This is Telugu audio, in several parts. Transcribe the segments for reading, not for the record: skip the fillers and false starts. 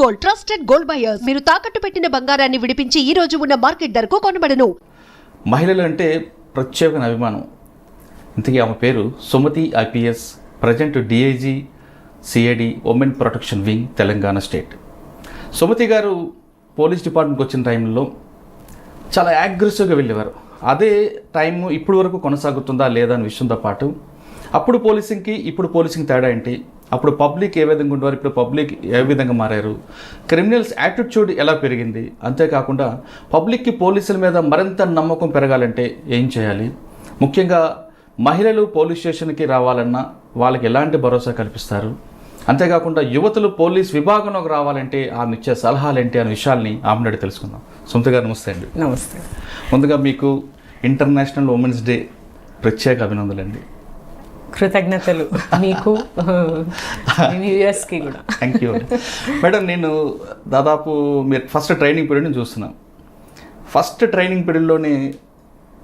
Gold, trusted gold buyers. మీరు తాకట్టు పెట్టిన బంగారాన్ని విడిపించి ఈ రోజు ఉన్న మార్కెట్ ధరకు కొనబడను. మహిళలు అంటే ప్రత్యేక అభిమానం. ఇంతకీ ఆమె పేరు Sumathi IPS, present DIG CID women protection wing, Telangana state. Sumathi garu police డిపార్ట్మెంట్కి వచ్చిన టైంలో చాలా అగ్రెసివ్గా వెళ్ళేవారు. అదే టైం ఇప్పుడు వరకు కొనసాగుతుందా లేదా అనే విషయంతో పాటు అప్పుడు పోలీసింగ్కి ఇప్పుడు పోలీసింగ్ తేడా ఏంటి, అప్పుడు పబ్లిక్ ఏ విధంగా ఉండేవారు, ఇప్పుడు పబ్లిక్ ఏ విధంగా మారారు, క్రిమినల్స్ యాటిట్యూడ్ ఎలా పెరిగింది, అంతేకాకుండా పబ్లిక్కి పోలీసుల మీద మరింత నమ్మకం పెరగాలంటే ఏం చేయాలి, ముఖ్యంగా మహిళలు పోలీస్ స్టేషన్కి రావాలన్నా వాళ్ళకి ఎలాంటి భరోసా కల్పిస్తారు, అంతేకాకుండా యువతులు పోలీస్ విభాగంలోకి రావాలంటే ఆమె ఇచ్చే సలహాలు ఏంటి అనే విషయాల్ని ఆమె నాడి తెలుసుకుందాం. సుమతి గారు నమస్తే అండి. నమస్తే. ముందుగా మీకు ఇంటర్నేషనల్ ఉమెన్స్ డే ప్రత్యేక అభినందనలు అండి. కృతజ్ఞతలు మీకు, యూఎస్కి కూడా. Thank you madam. నేను దాదాపు మీరు ఫస్ట్ ట్రైనింగ్ పీరియడ్ని చూస్తున్నాను. ఫస్ట్ ట్రైనింగ్ పీరియడ్లోనే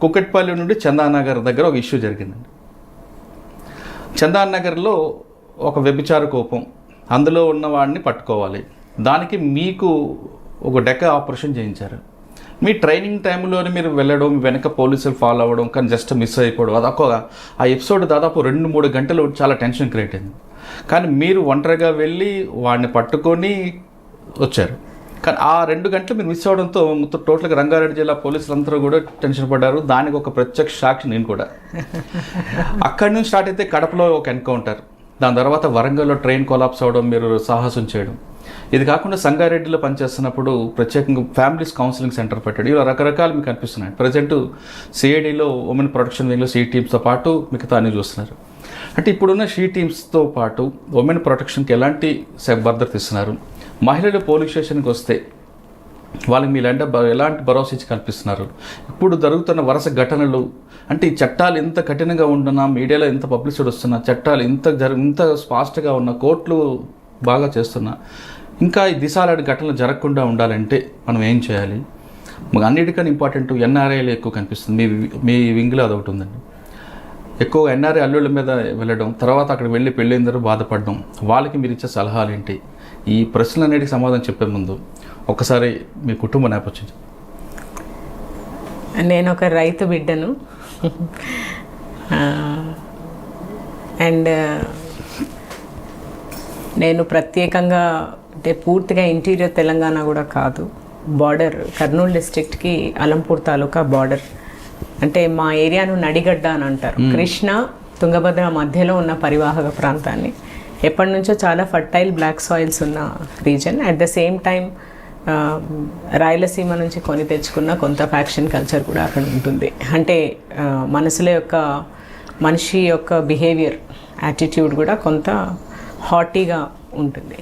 కుకట్పల్లి నుండి చందానగర్ దగ్గర ఒక ఇష్యూ జరిగిందండి. చందానగర్లో ఒక వ్యభిచార కోపం, అందులో ఉన్నవాడిని పట్టుకోవాలి, దానికి మీకు ఒక డెక్క ఆపరేషన్ చేయించారు. మీ ట్రైనింగ్ టైంలోనే మీరు వెళ్ళడం, వెనక పోలీసులు ఫాలో అవ్వడం, కానీ జస్ట్ మిస్ అయిపోవడం, అదొక ఆ ఎపిసోడ్ దాదాపు 2-3 గంటలు చాలా టెన్షన్ క్రియేట్ అయింది. కానీ మీరు ఒంటరిగా వెళ్ళి వాడిని పట్టుకొని వచ్చారు. కానీ ఆ 2 గంటలు మీరు మిస్ అవ్వడంతో మొత్తం టోటల్గా రంగారెడ్డి జిల్లా పోలీసులందరూ కూడా టెన్షన్ పడ్డారు. దానికి ఒక ప్రత్యక్ష సాక్షి నేను కూడా. అక్కడి నుంచి స్టార్ట్ అయితే కడపలో ఒక ఎన్కౌంటర్, దాని తర్వాత వరంగల్లో ట్రైన్ కొలాప్స్ అవ్వడం, మీరు సాహసం చేయడం. ఇది కాకుండా సంగారెడ్డిలో పనిచేస్తున్నప్పుడు ప్రత్యేకంగా ఫ్యామిలీస్ కౌన్సిలింగ్ సెంటర్ పెట్టాడు. ఇలా రకరకాలు మీకు కనిపిస్తున్నాయి. ప్రజెంట్ సిఐడిలో ఉమెన్ ప్రొటెక్షన్ వింగ్లో సీ టీమ్స్తో పాటు మిగతా అన్ని చూస్తున్నారు. అంటే ఇప్పుడున్న సీ టీమ్స్తో పాటు ఉమెన్ ప్రొటెక్షన్కి ఎలాంటి భద్రత ఇస్తున్నారు, మహిళలు పోలీస్ స్టేషన్కి వస్తే వాళ్ళకి మీరు ఎలాంటి భరోసా ఇచ్చి కల్పిస్తున్నారు, ఇప్పుడు జరుగుతున్న వరుస ఘటనలు, అంటే ఈ చట్టాలు ఎంత కఠినంగా ఉంటున్నా, మీడియాలో ఎంత పబ్లిసిటీ వస్తున్నా, చట్టాలు ఇంత ఫాస్ట్గా ఉన్న, కోర్టులు బాగా చేస్తున్నా, ఇంకా ఈ దిశాలాంటి ఘటనలు జరగకుండా ఉండాలంటే మనం ఏం చేయాలి? మాకు అన్నిటికన్నా ఇంపార్టెంట్ ఎన్ఆర్ఐలు ఎక్కువ కనిపిస్తుంది. మీ వింగ్లో అదొకటి ఉందండి. ఎక్కువ ఎన్ఆర్ఐ అల్లుళ్ళ మీద వెళ్ళడం, తర్వాత అక్కడ వెళ్ళి పెళ్ళైందరూ బాధపడడం, వాళ్ళకి మీరు ఇచ్చే సలహాలు ఏంటి? ఈ ప్రశ్నలన్నిటికీ సమాధానం చెప్పే ముందు ఒకసారి మీ కుటుంబ నేపథ్యం. నేను ఒక రైతు బిడ్డను, అండ్ నేను ప్రత్యేకంగా అంటే పూర్తిగా ఇంటీరియర్ తెలంగాణ కూడా కాదు, బార్డర్ కర్నూలు డిస్ట్రిక్ట్కి అలంపూర్ తాలూకా బార్డర్. అంటే మా ఏరియాను నడిగడ్డ అని అంటారు. కృష్ణ తుంగభద్ర మధ్యలో ఉన్న పరివాహక ప్రాంతాన్ని, ఎప్పటి నుంచో చాలా ఫర్టైల్ బ్లాక్ సాయిల్స్ ఉన్న reason. At the same time Rayalaseema నుంచి కొని తెచ్చుకున్న కొంత ఫ్యాక్షన్ కల్చర్ కూడా అక్కడ ఉంటుంది. అంటే మనిషి యొక్క బిహేవియర్, యాటిట్యూడ్ కూడా కొంత హాటీగా ఉంటుంది.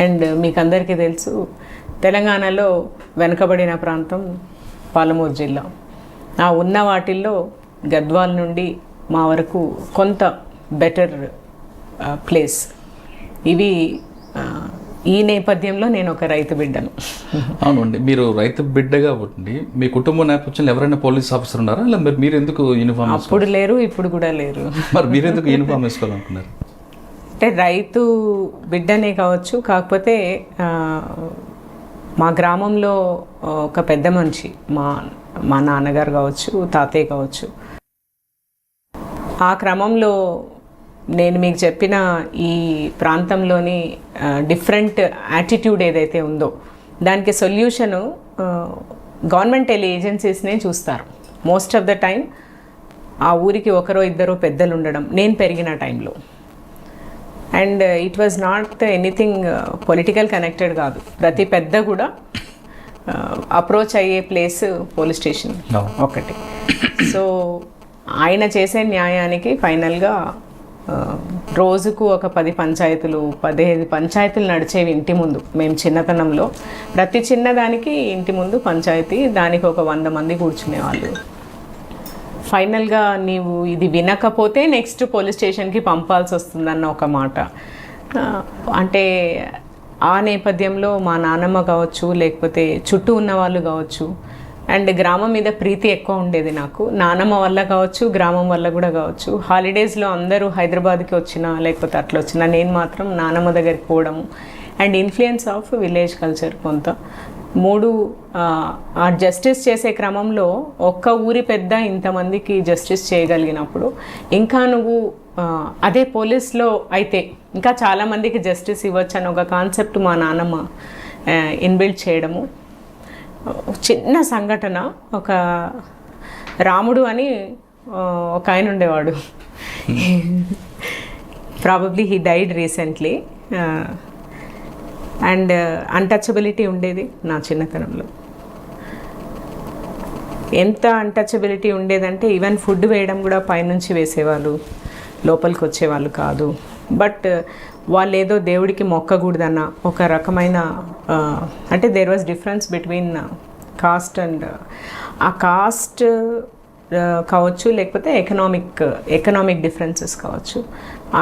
అండ్ మీకు అందరికీ తెలుసు, తెలంగాణలో వెనుకబడిన ప్రాంతం పాలమూరు జిల్లా. ఆ ఉన్న వాటిల్లో గద్వాల్ నుండి మా వరకు కొంత బెటర్ ప్లేస్. ఇవి ఈ నేపథ్యంలో నేను ఒక రైతు బిడ్డను. అవునండి, మీరు రైతు బిడ్డగా ఉండి మీ కుటుంబ నేపథ్యంలో ఎవరైనా పోలీస్ ఆఫీసర్ ఉన్నారా? లేదా మీరు ఎందుకు యూనిఫామ్? అప్పుడు లేరు, ఇప్పుడు కూడా లేరు. మరి మీరు ఎందుకు యూనిఫామ్ వేసుకోవాలనుకున్నారు? అంటే రైతు బిడ్డనే కావచ్చు, కాకపోతే మా గ్రామంలో ఒక పెద్ద మనిషి, మా నాన్నగారు కావచ్చు, తాతయ్య కావచ్చు, ఆ క్రమంలో నేను మీకు చెప్పిన ఈ ప్రాంతంలోని డిఫరెంట్ యాటిట్యూడ్ ఏదైతే ఉందో దానికి సొల్యూషను గవర్నమెంట్ ఏజెన్సీస్నే చూస్తారు. మోస్ట్ ఆఫ్ ద టైం ఆ ఊరికి ఒకరో ఇద్దరో పెద్దలు ఉండడం నేను పెరిగిన టైంలో. And it was not anything political connected కాదు. ప్రతి పెద్ద కూడా అప్రోచ్ అయ్యే ప్లేస్ పోలీస్ స్టేషన్ ఒకటి. సో ఆయన చేసే న్యాయానికి ఫైనల్గా రోజుకు ఒక 10 పంచాయతీలు 15 పంచాయతీలు నడిచేవి ఇంటి ముందు. మేము చిన్నతనంలో ప్రతి చిన్నదానికి ఇంటి ముందు పంచాయతీ, దానికి ఒక 100 మంది కూర్చునేవాళ్ళు. ఫైనల్గా నీవు ఇది వినకపోతే నెక్స్ట్ పోలీస్ స్టేషన్కి పంపాల్సి వస్తుందన్న ఒక మాట. అంటే ఆ నేపథ్యంలో మా నాన్నమ్మ కావచ్చు, లేకపోతే చుట్టూ ఉన్న వాళ్ళు కావచ్చు, అండ్ గ్రామం మీద ప్రీతి ఎక్కువ ఉండేది నాకు. నానమ్మ వల్ల కావచ్చు, గ్రామం వల్ల కూడా కావచ్చు. హాలిడేస్లో అందరూ హైదరాబాద్కి వచ్చినా లేకపోతే అట్లా వచ్చినా నేను మాత్రం నానమ్మ దగ్గరికి పోవడము. And influence of village culture కొంత. 3 ఆ జస్టిస్ చేసే క్రమంలో ఒక్క ఊరి పెద్ద ఇంతమందికి జస్టిస్ చేయగలిగినప్పుడు ఇంకా నువ్వు అదే పోలీస్లో అయితే ఇంకా చాలామందికి జస్టిస్ ఇవ్వచ్చు అని ఒక కాన్సెప్ట్ మా నాన్నమ్మ ఇన్బిల్డ్ చేయడము. చిన్న సంఘటన, ఒక రాముడు అని ఒక ఆయన ఉండేవాడు. Probably he died recently. And untouchability ఉండేది నా చిన్నతనంలో. ఎంత అన్టచబిలిటీ ఉండేదంటే ఈవెన్ ఫుడ్ వేయడం కూడా పైనుంచి వేసేవాళ్ళు, లోపలికి వచ్చేవాళ్ళు కాదు. బట్ వాళ్ళు ఏదో దేవుడికి మొక్కకూడదన్న ఒక రకమైన అంటే there was difference between caste and ఆ కాస్ట్ కావచ్చు, లేకపోతే ఎకనామిక్ డిఫరెన్సెస్ కావచ్చు.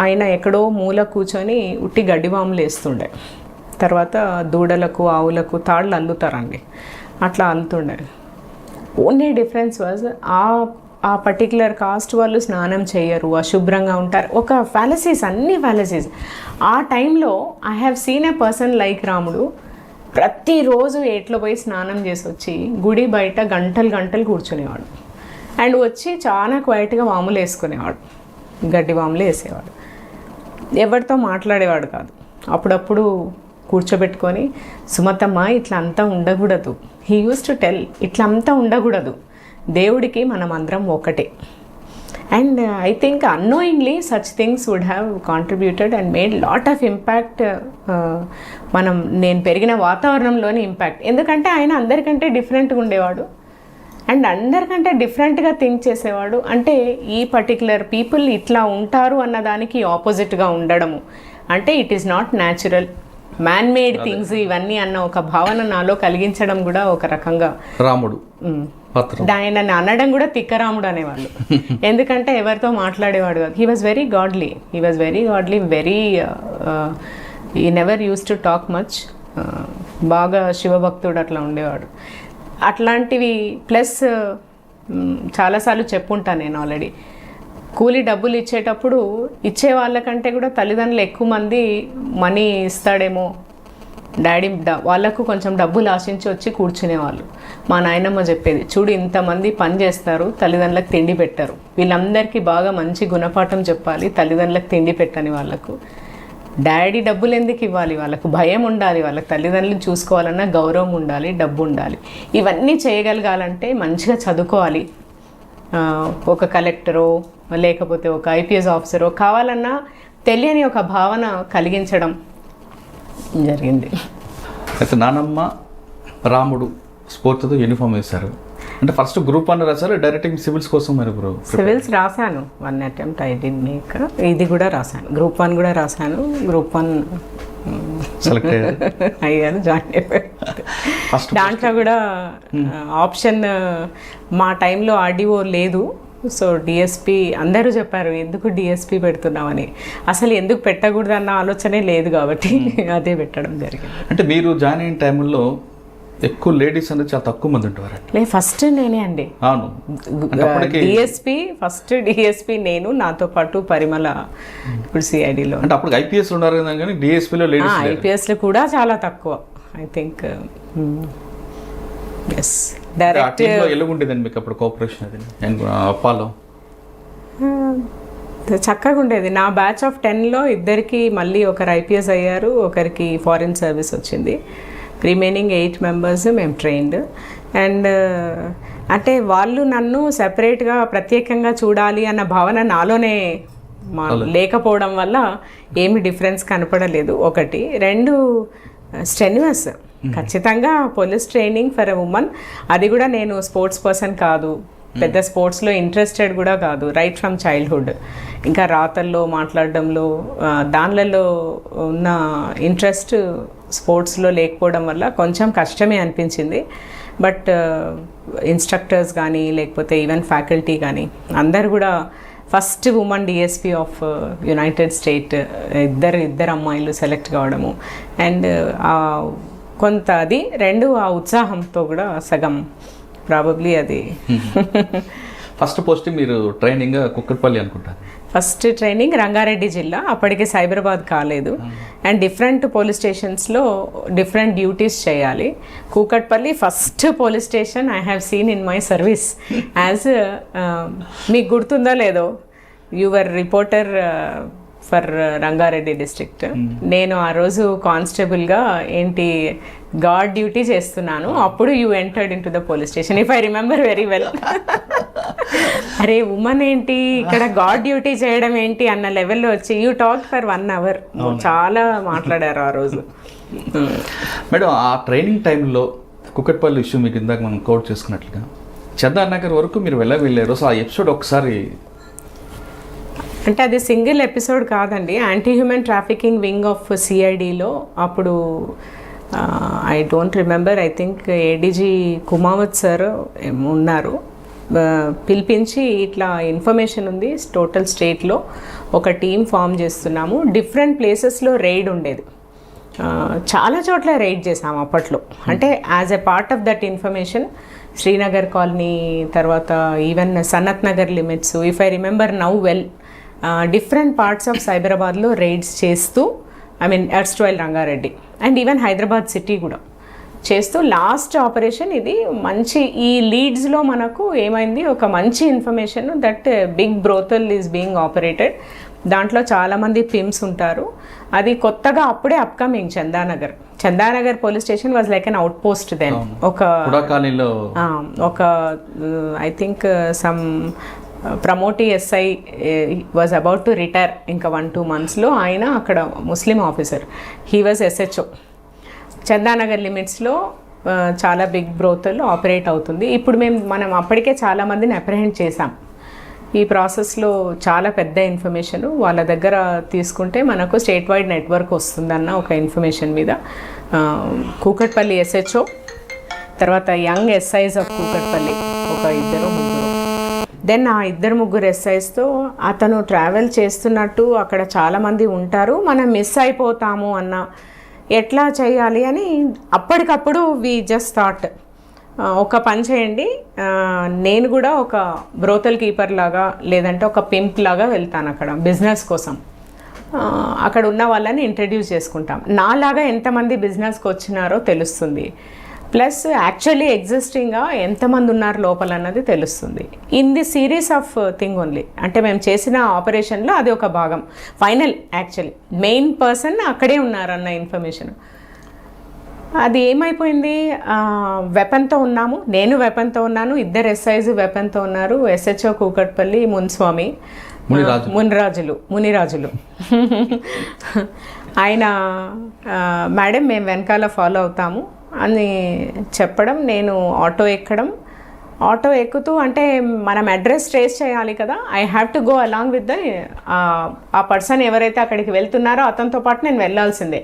ఆయన ఎక్కడో మూల కూర్చొని ఉట్టి గడ్డివాములు వేస్తుండే, తర్వాత దూడలకు ఆవులకు తాళ్ళు అల్లుతారండి, అట్లా అల్లుతుండే. ఓన్లీ డిఫరెన్స్ వాజ్ ఆ పర్టికులర్ కాస్ట్ వాళ్ళు స్నానం చేయరు, అశుభ్రంగా ఉంటారు. ఒక ఫ్యాలసీస్, అన్ని ఫ్యాలసీస్. ఆ టైంలో I have seen a person like రాముడు ప్రతిరోజు ఏట్లో పోయి స్నానం చేసి వచ్చి గుడి బయట గంటలు కూర్చునేవాడు. అండ్ వచ్చి చాలా క్వైట్గా వాములు వేసుకునేవాడు, గడ్డి వాములు వేసేవాడు. ఎవరితో మాట్లాడేవాడు కాదు. అప్పుడప్పుడు కూర్చోబెట్టుకొని, సుమతమ్మ ఇట్లా అంతా ఉండకూడదు, హీ యూస్ టు టెల్, ఇట్లా అంతా ఉండకూడదు, దేవుడికి మనం అందరం ఒకటే. And I think annoyingly such things would have contributed and made lot of impact. నేను పెరిగిన వాతావరణంలోని ఇంపాక్ట్. ఎందుకంటే ఆయన అందరికంటే డిఫరెంట్గా ఉండేవాడు అండ్ అందరికంటే డిఫరెంట్గా థింక్ చేసేవాడు. అంటే ఈ పర్టికులర్ పీపుల్ ఇట్లా ఉంటారు అన్నదానికి ఆపోజిట్గా ఉండడము, అంటే it is not natural, man made things ఇవన్నీ అన్న ఒక భావన నాలో కలిగించడం కూడా ఒక రకంగా రాముడు. ఆయన అనడం కూడా తిక్కరాముడు అనేవాళ్ళు. ఎందుకంటే ఎవరితో మాట్లాడేవాడు కాదు. He was very godly, very he never use to talk much. బాగా శివభక్తుడు అట్లా ఉండేవాడు. అట్లాంటివి ప్లస్ చాలాసార్లు చెప్పుంటాను నేను ఆల్రెడీ. కూలీ డబ్బులు ఇచ్చేటప్పుడు ఇచ్చే వాళ్ళకంటే కూడా తల్లిదండ్రులు ఎక్కువ మంది మనీ ఇస్తాడేమో డాడీ, వాళ్ళకు కొంచెం డబ్బులు ఆశించి వచ్చి కూర్చునేవాళ్ళు. మా నాయనమ్మ చెప్పేది, చూడు ఇంతమంది పని చేస్తారు, తల్లిదండ్రులకు తిండి పెట్టరు, వీళ్ళందరికీ బాగా మంచి గుణపాఠం చెప్పాలి, తల్లిదండ్రులకు తిండి పెట్టని వాళ్ళకు డాడీ డబ్బులు ఎందుకు ఇవ్వాలి, వాళ్ళకు భయం ఉండాలి, వాళ్ళకి తల్లిదండ్రులను చూసుకోవాలన్నా గౌరవం ఉండాలి, డబ్బు ఉండాలి. ఇవన్నీ చేయగలగాలంటే మంచిగా చదువుకోవాలి, ఒక కలెక్టరో లేకపోతే ఒక ఐపీఎస్ ఆఫీసరో కావాలన్నా తెలియని ఒక భావన కలిగించడం జరిగింది. అయితే నానమ్మ రాముడు స్ఫూర్తితో యూనిఫామ్ వేశారు. అంటే ఫస్ట్ గ్రూప్ 1 రాశారు, డైరెక్ట్ సివిల్స్ కోసం మరి బ్రో? సివిల్స్ రాశాను, 1 అటెంప్ట్ ఐ డిడ్ మేక్. ఇది కూడా రాశాను, గ్రూప్ 1 కూడా రాశాను. గ్రూప్ 1 సెలెక్ట్ అయ్యాను, జాయిన్ అయిపోయాను. దాంట్లో కూడా ఆప్షన్ మా టైంలో ఆర్డీఓ లేదు. సో డిఎస్పి అందరూ చెప్పారు ఎందుకు డిఎస్పి పెడుతున్నామని. అసలు ఎందుకు పెట్టకూడదు అన్న ఆలోచనే లేదు కాబట్టి అదే పెట్టడం జరిగింది. అంటే మీరు జాయిన్ అయిన టైంలో ఎక్కువ లేడీస్ అనేది చాలా తక్కువ మంది ఉంటారు. లేదు, ఫస్ట్ నేనే అండి. అవును, డిఎస్పి ఫస్ట్ డిఎస్పి నేను, నాతో పాటు పరిమళ ఇప్పుడు సిఐడిలో. అంటే అప్పుడు ఐపీఎస్ ఉన్నారు కానీ డిఎస్పిలో లేడీస్, ఐపీఎస్లో కూడా చాలా తక్కువ. ఐ థింక్ ఎస్ డైరెక్ట్ ఎలాగుండేదండి మీకు అప్పుడు కోఆపరేషన్? అది అప్పాలో చక్కగా ఉండేది. నా బ్యాచ్ ఆఫ్ 10లో ఇద్దరికి మళ్ళీ ఒకరు ఐపీఎస్ అయ్యారు, ఒకరికి ఫారిన్ సర్వీస్ వచ్చింది. రిమైనింగ్ 8 మెంబర్స్ మేము ట్రైన్డ్. అండ్ అంటే వాళ్ళు నన్ను సెపరేట్గా ప్రత్యేకంగా చూడాలి అన్న భావన నాలోనే లేకపోవడం వల్ల ఏమి డిఫరెన్స్ కనపడలేదు. 1, 2 స్టెన్యూస్ ఖచ్చితంగా police training for a women. అది కూడా నేను స్పోర్ట్స్ పర్సన్ కాదు, పెద్ద స్పోర్ట్స్లో ఇంట్రెస్టెడ్ కూడా కాదు రైట్ ఫ్రమ్ చైల్డ్హుడ్. ఇంకా రాతల్లో మాట్లాడడంలో దానిలలో ఉన్న ఇంట్రెస్ట్ స్పోర్ట్స్లో లేకపోవడం వల్ల కొంచెం కష్టమే అనిపించింది. బట్ ఇన్స్ట్రక్టర్స్ కానీ లేకపోతే ఈవెన్ ఫ్యాకల్టీ కానీ అందరు కూడా first women DSP of United state ఇద్దరు అమ్మాయిలు సెలెక్ట్ కావడము. అండ్ కొంత అది 2 ఆ ఉత్సాహంతో కూడా సగం ప్రాబబ్లీ అది ఫస్ట్ పోస్ట్ మీరు ట్రైనింగ్ కుక్కట్పల్లి అనుకుంటారు. ఫస్ట్ ట్రైనింగ్ రంగారెడ్డి జిల్లా, అప్పటికే సైబరాబాద్ కాలేదు. అండ్ డిఫరెంట్ పోలీస్ స్టేషన్స్లో డిఫరెంట్ డ్యూటీస్ చేయాలి. Kukatpally first police station I have seen in my service as, మీకు గుర్తుందో లేదో, your reporter for Rangareddy district. నేను ఆ రోజు కానిస్టేబుల్గా ఏంటి గార్డ్ డ్యూటీ చేస్తున్నాను. అప్పుడు you entered into the police station, if I remember very well. అరే ఉమెన్ ఏంటి ఇక్కడ గార్డ్ డ్యూటీ చేయడం ఏంటి అన్న లెవెల్లో వచ్చి యూ టాక్ ఫర్ 1 hour, చాలా మాట్లాడారు ఆ రోజు. మేడం, ఆ ట్రైనింగ్ టైంలో కుక్కట్పల్లి ఇష్యూ మీకు ఇందాక మనం కోట్ చేసుకున్నట్లుగా చందానగర్ నగర్ వరకు మీరు వెళ్ళారు. సో ఆ ఎపిసోడ్ ఒకసారి, అంటే అది సింగిల్ ఎపిసోడ్ కాదండి, anti human trafficking wing of సిఐడిలో అప్పుడు I don't remember, I think ADG Kumawat sir ఉన్నారు. పిలిపించి ఇట్లా ఇన్ఫర్మేషన్ ఉంది, టోటల్ స్టేట్లో ఒక టీం ఫామ్ చేస్తున్నాము, డిఫరెంట్ ప్లేసెస్లో రైడ్ ఉండేది, చాలా చోట్ల రైడ్ చేసాము అప్పట్లో. అంటే as a part of that information Srinagar colony, తర్వాత even Sanath Nagar limits, if I remember now well, different parts of సైబరాబాద్లో రైడ్స్ చేస్తూ, I mean erstwhile Rangareddy and even Hyderabad city కూడా చేస్తూ లాస్ట్ ఆపరేషన్ ఇది మంచి, ఈ లీడ్స్లో మనకు ఏమైంది, ఒక మంచి information that big brothel is being operated, దాంట్లో చాలామంది పిమ్స్ ఉంటారు. అది కొత్తగా అప్పుడే upcoming Chandanagar police station was like an out post then. ఒక I think some promotee SI was about to retire, ఇంకా 1-2 monthsలో ఆయన అక్కడ Muslim officer, he was SHO. Chandanagar లిమిట్స్లో చాలా బిగ్ బ్రోతల్ ఆపరేట్ అవుతుంది. ఇప్పుడు మనం అప్పటికే చాలామందిని అప్రహెండ్ చేసాం. ఈ ప్రాసెస్లో చాలా పెద్ద ఇన్ఫర్మేషన్ వాళ్ళ దగ్గర తీసుకుంటే మనకు స్టేట్ వైడ్ నెట్వర్క్ వస్తుందన్న ఒక ఇన్ఫర్మేషన్ మీద కూకట్పల్లి SHO, తర్వాత యంగ్ SIs ఆఫ్ కూకట్పల్లి ఒక 2-3, దెన్ ఆ 2-3 SIsతో అతను ట్రావెల్ చేస్తున్నట్టు అక్కడ చాలామంది ఉంటారు, మనం మిస్ అయిపోతాము అన్న, ఎట్లా చేయాలి అని అప్పటికప్పుడు వి జస్ట్ థాట్, ఒక పని చేయండి, నేను కూడా ఒక బ్రోతల్ కీపర్ లాగా లేదంటే ఒక పింప్ లాగా వెళ్తాను అక్కడ బిజినెస్ కోసం, అక్కడ ఉన్న వాళ్ళని ఇంట్రడ్యూస్ చేసుకుంటాం, నాలాగా ఎంతమంది బిజినెస్కి వచ్చినారో తెలుస్తుంది, ప్లస్ యాక్చువల్లీ ఎగ్జిస్టింగ్గా ఎంతమంది ఉన్నారు లోపల అన్నది తెలుస్తుంది. In the series of thing only, అంటే మేము చేసిన ఆపరేషన్లో అది ఒక భాగం. ఫైనల్ యాక్చువల్లీ మెయిన్ పర్సన్ అక్కడే ఉన్నారన్న ఇన్ఫర్మేషన్. అది ఏమైపోయింది, వెపన్తో ఉన్నాము, నేను వెపన్తో ఉన్నాను, 2 SIs వెపన్తో ఉన్నారు, SHO కూకట్పల్లి మునిరాజులు ఆయన, మేడం మేము వెనకాల ఫాలో అవుతాము అని చెప్పడం, నేను ఆటో ఎక్కుతూ, అంటే మనం అడ్రస్ ట్రేస్ చేయాలి కదా, I have to go along with ఆ పర్సన్ ఎవరైతే అక్కడికి వెళ్తున్నారో అతనితో పాటు నేను వెళ్ళాల్సిందే.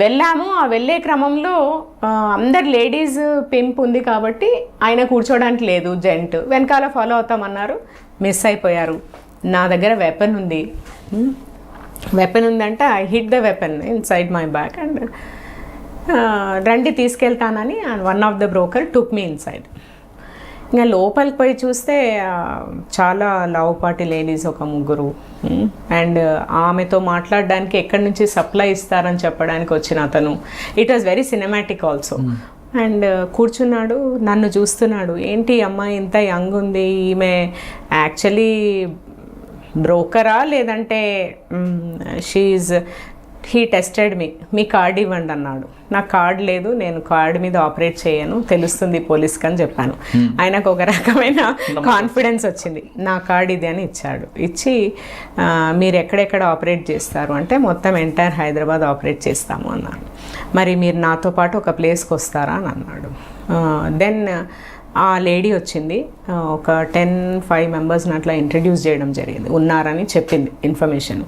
వెళ్ళాము, ఆ వెళ్ళే క్రమంలో అందరు లేడీస్ పింప్ ఉంది కాబట్టి ఆయన కూర్చోడానికి లేదు, జెంట్ వెనకాల ఫాలో అవుతామన్నారు, మిస్ అయిపోయారు. నా దగ్గర వెపన్ ఉందంటే I hit the weapon inside my back and రండి తీసుకెళ్తానని one of the broker took me inside. ఇంకా లోపలికి పోయి చూస్తే చాలా లావుపాటి లేడీస్ ఒక 3 అండ్ ఆమెతో మాట్లాడడానికి ఎక్కడి నుంచి సప్లై ఇస్తారని చెప్పడానికి వచ్చిన అతను, it was very cinematic also. And కూర్చున్నాడు, నన్ను చూస్తున్నాడు, ఏంటి అమ్మాయి ఇంత యంగ్ ఉంది, ఈమె యాక్చువల్లీ బ్రోకరా లేదంటే హీ టెస్టెడ్ మీ కార్డ్ ఇవ్వండి అన్నాడు. నాకు కార్డ్ లేదు, నేను కార్డ్ మీద ఆపరేట్ చేయను, తెలుస్తుంది పోలీస్కి అని చెప్పాను. ఆయనకు ఒక రకమైన కాన్ఫిడెన్స్ వచ్చింది, నా కార్డ్ ఇది అని ఇచ్చాడు. ఇచ్చి మీరు ఎక్కడెక్కడ ఆపరేట్ చేస్తారు అంటే మొత్తం ఎంటైర్ హైదరాబాద్ ఆపరేట్ చేస్తాము అన్నాను. మరి మీరు నాతో పాటు ఒక ప్లేస్కి వస్తారా అని అన్నాడు. దెన్ ఆ లేడీ వచ్చింది, ఒక 10-5 మెంబర్స్ని అట్లా ఇంట్రడ్యూస్ చేయడం జరిగింది, ఉన్నారని చెప్పింది ఇన్ఫర్మేషన్.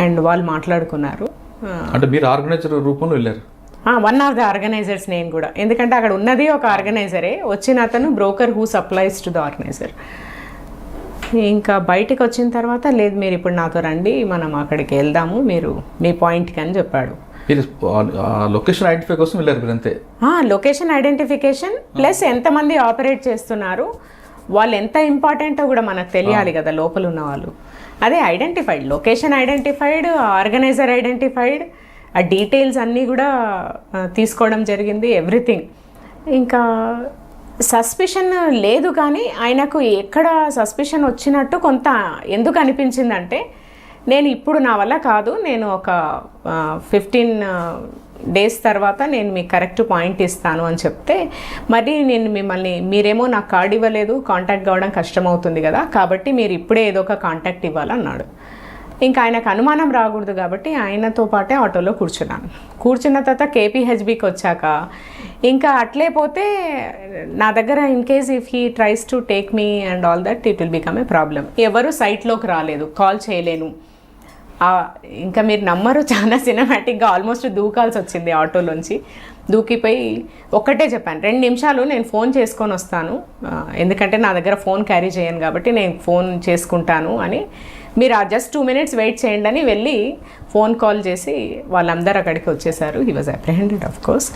అండ్ వాళ్ళు మాట్లాడుకున్నారు. అంటే మీరు ఆర్గనైజర్ రూపంలో వెళ్ళారు? వన్ ఆఫ్ ద ఆర్గనైజర్స్ నేను కూడా, ఎందుకంటే అక్కడ ఉన్నది ఒక ఆర్గనైజరే, వచ్చిన అతను broker who supplies to the organiser. ఇంకా బయటకు వచ్చిన తర్వాత లేదు మీరు ఇప్పుడు నాతో రండి, మనం అక్కడికి వెళ్దాము, మీరు మీ పాయింట్కి అని చెప్పాడు. మీరు లొకేషన్ ఐడెంటిఫై కోసం వెళ్ళారు మీరు అంతే? లొకేషన్ ఐడెంటిఫికేషన్ ప్లస్ ఎంతమంది ఆపరేట్ చేస్తున్నారు, వాళ్ళు ఎంత ఇంపార్టెంటో కూడా మనకు తెలియాలి కదా లోపల ఉన్న వాళ్ళు. అదే identified, location identified, organiser identified, ఆ డీటెయిల్స్ అన్నీ కూడా తీసుకోవడం జరిగింది, ఎవ్రీథింగ్. ఇంకా సస్పిషన్ లేదు, కానీ ఆయనకు ఎక్కడ సస్పిషన్ వచ్చినట్టు కొంత ఎందుకు అనిపించిందంటే, నేను ఇప్పుడు నా వల్ల కాదు, నేను ఒక 15 days తర్వాత నేను మీకు కరెక్ట్ పాయింట్ ఇస్తాను అని చెప్తే, మరి నేను మిమ్మల్ని, మీరేమో నాకు కార్డు ఇవ్వలేదు, కాంటాక్ట్ కావడం కష్టమవుతుంది కదా, కాబట్టి మీరు ఇప్పుడే ఏదో ఒక కాంటాక్ట్ ఇవ్వాలన్నాడు. ఇంకా ఆయనకు అనుమానం రాకూడదు కాబట్టి ఆయనతో పాటే ఆటోలో కూర్చున్నాను. కూర్చున్న తర్వాత కేపీహెచ్బికి వచ్చాక ఇంకా అట్లే పోతే నా దగ్గర in case if he tries to take me and all that it will become a problem. ఎవరు సైట్లోకి రాలేదు, కాల్ చేయలేను. ఇంకా మీరు నమ్మరు, చాలా సినిమాటిక్గా ఆల్మోస్ట్ దూకాల్సి వచ్చింది. ఆటోలోంచి దూకిపోయి ఒక్కటే చెప్పాను, 2 నిమిషాలు నేను ఫోన్ చేసుకొని వస్తాను, ఎందుకంటే నా దగ్గర ఫోన్ క్యారీ చేయను కాబట్టి నేను ఫోన్ చేసుకుంటాను అని, మీరు జస్ట్ 2 minutes వెయిట్ చేయండి అని వెళ్ళి ఫోన్ కాల్ చేసి వాళ్ళందరూ అక్కడికి వచ్చేసారు. He was apprehended of course.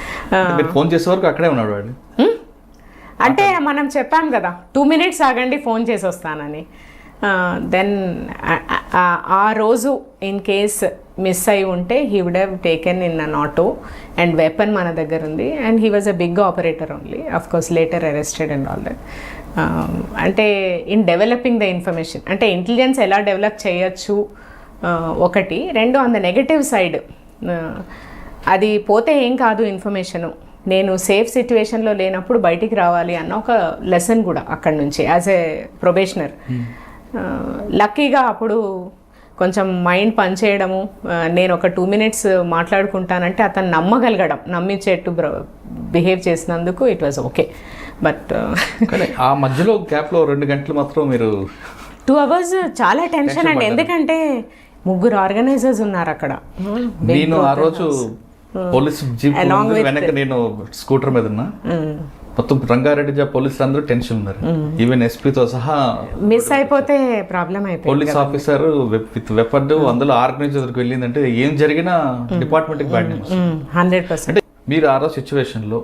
Phone చేసే వరకు అక్కడే ఉన్నాడు వాడు. అంటే మనం చెప్పాం కదా 2 minutes ఆగండి ఫోన్ చేసి వస్తానని. దెన్ ఆ రోజు ఇన్ కేస్ మిస్ అయి ఉంటే he would have taken in an auto and weapon మన దగ్గర ఉంది, and he was a big operator only, of course later arrested and all that. అంటే ఇన్ డెవలపింగ్ ద ఇన్ఫర్మేషన్, అంటే ఇంటెలిజెన్స్ ఎలా డెవలప్ చేయొచ్చు ఒకటి, 2 ఆన్ ద నెగటివ్ సైడ్ అది పోతే ఏం కాదు ఇన్ఫర్మేషను, నేను సేఫ్ సిచ్యువేషన్లో లేనప్పుడు బయటికి రావాలి అన్న ఒక లెసన్ కూడా అక్కడి నుంచి యాజ్ ఏ ప్రొబేషనర్. లక్కీగా అప్పుడు కొంచెం మైండ్ పనిచేయడము, నేను ఒక 2 minutes మాట్లాడుకుంటానంటే అతను నమ్మగలగడం, నమ్మించేట్టు బిహేవ్ చేసినందుకు ఇట్ వాజ్ ఓకే. బట్ ఆ మధ్యలో గ్యాప్లో 2 గంటలు మాత్రం మీరు 2 hours చాలా టెన్షన్ అండి, ఎందుకంటే 3 ఆర్గనైజర్స్ ఉన్నారు అక్కడ. నేను ఆ రోజు పోలీస్ జీప్ వెనక నేను స్కూటర్ మీద ఉన్నా, మొత్తం రంగారెడ్డి పోలీసులు అందరూ టెన్షన్ ఉన్నారు, ఈవెన్ ఎస్పీతో సహా. మిస్ అయిపోతే ప్రాబ్లం అయిపోయింది. పోలీస్ ఆఫీసర్ విత్ వెపన్ అందులో ఆర్గనైజర్కి వెళ్ళిందంటే ఏం జరిగినా డిపార్ట్మెంట్కి బ్యాడ్ న్యూస్ 100%. అంటే మీరు ఆ రోజు సిచ్యువేషన్లో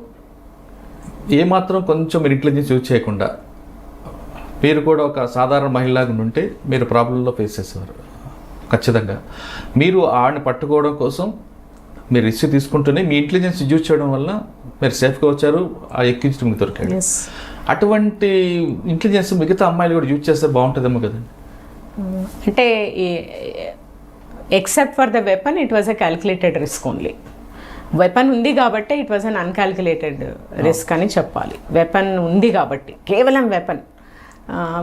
ఏమాత్రం కొంచెం మీరు ఇంటెలిజెన్స్ యూజ్ చేయకుండా మీరు కూడా ఒక సాధారణ మహిళలాగా ఉంటే మీరు ప్రాబ్లంలో ఫేస్ చేసేవారు ఖచ్చితంగా. మీరు ఆడిని పట్టుకోవడం కోసం మీరు రిస్క్ తీసుకుంటూనే మీ ఇంటెలిజెన్స్ యూజ్ చేయడం వల్ల మీరు సేఫ్గా వచ్చారు, ఆ ఎక్కించడం మీకు దొరికాడు. అటువంటి ఇంటెలిజెన్స్ మిగతా అమ్మాయిలు కూడా యూజ్ చేస్తే బాగుంటుందేమో కదండి. అంటే except for the weapon it was a calculated risk only. Weapon ఉంది కాబట్టి it was an uncalculated risk అని చెప్పాలి. వెపన్ ఉంది కాబట్టి కేవలం వెపన్.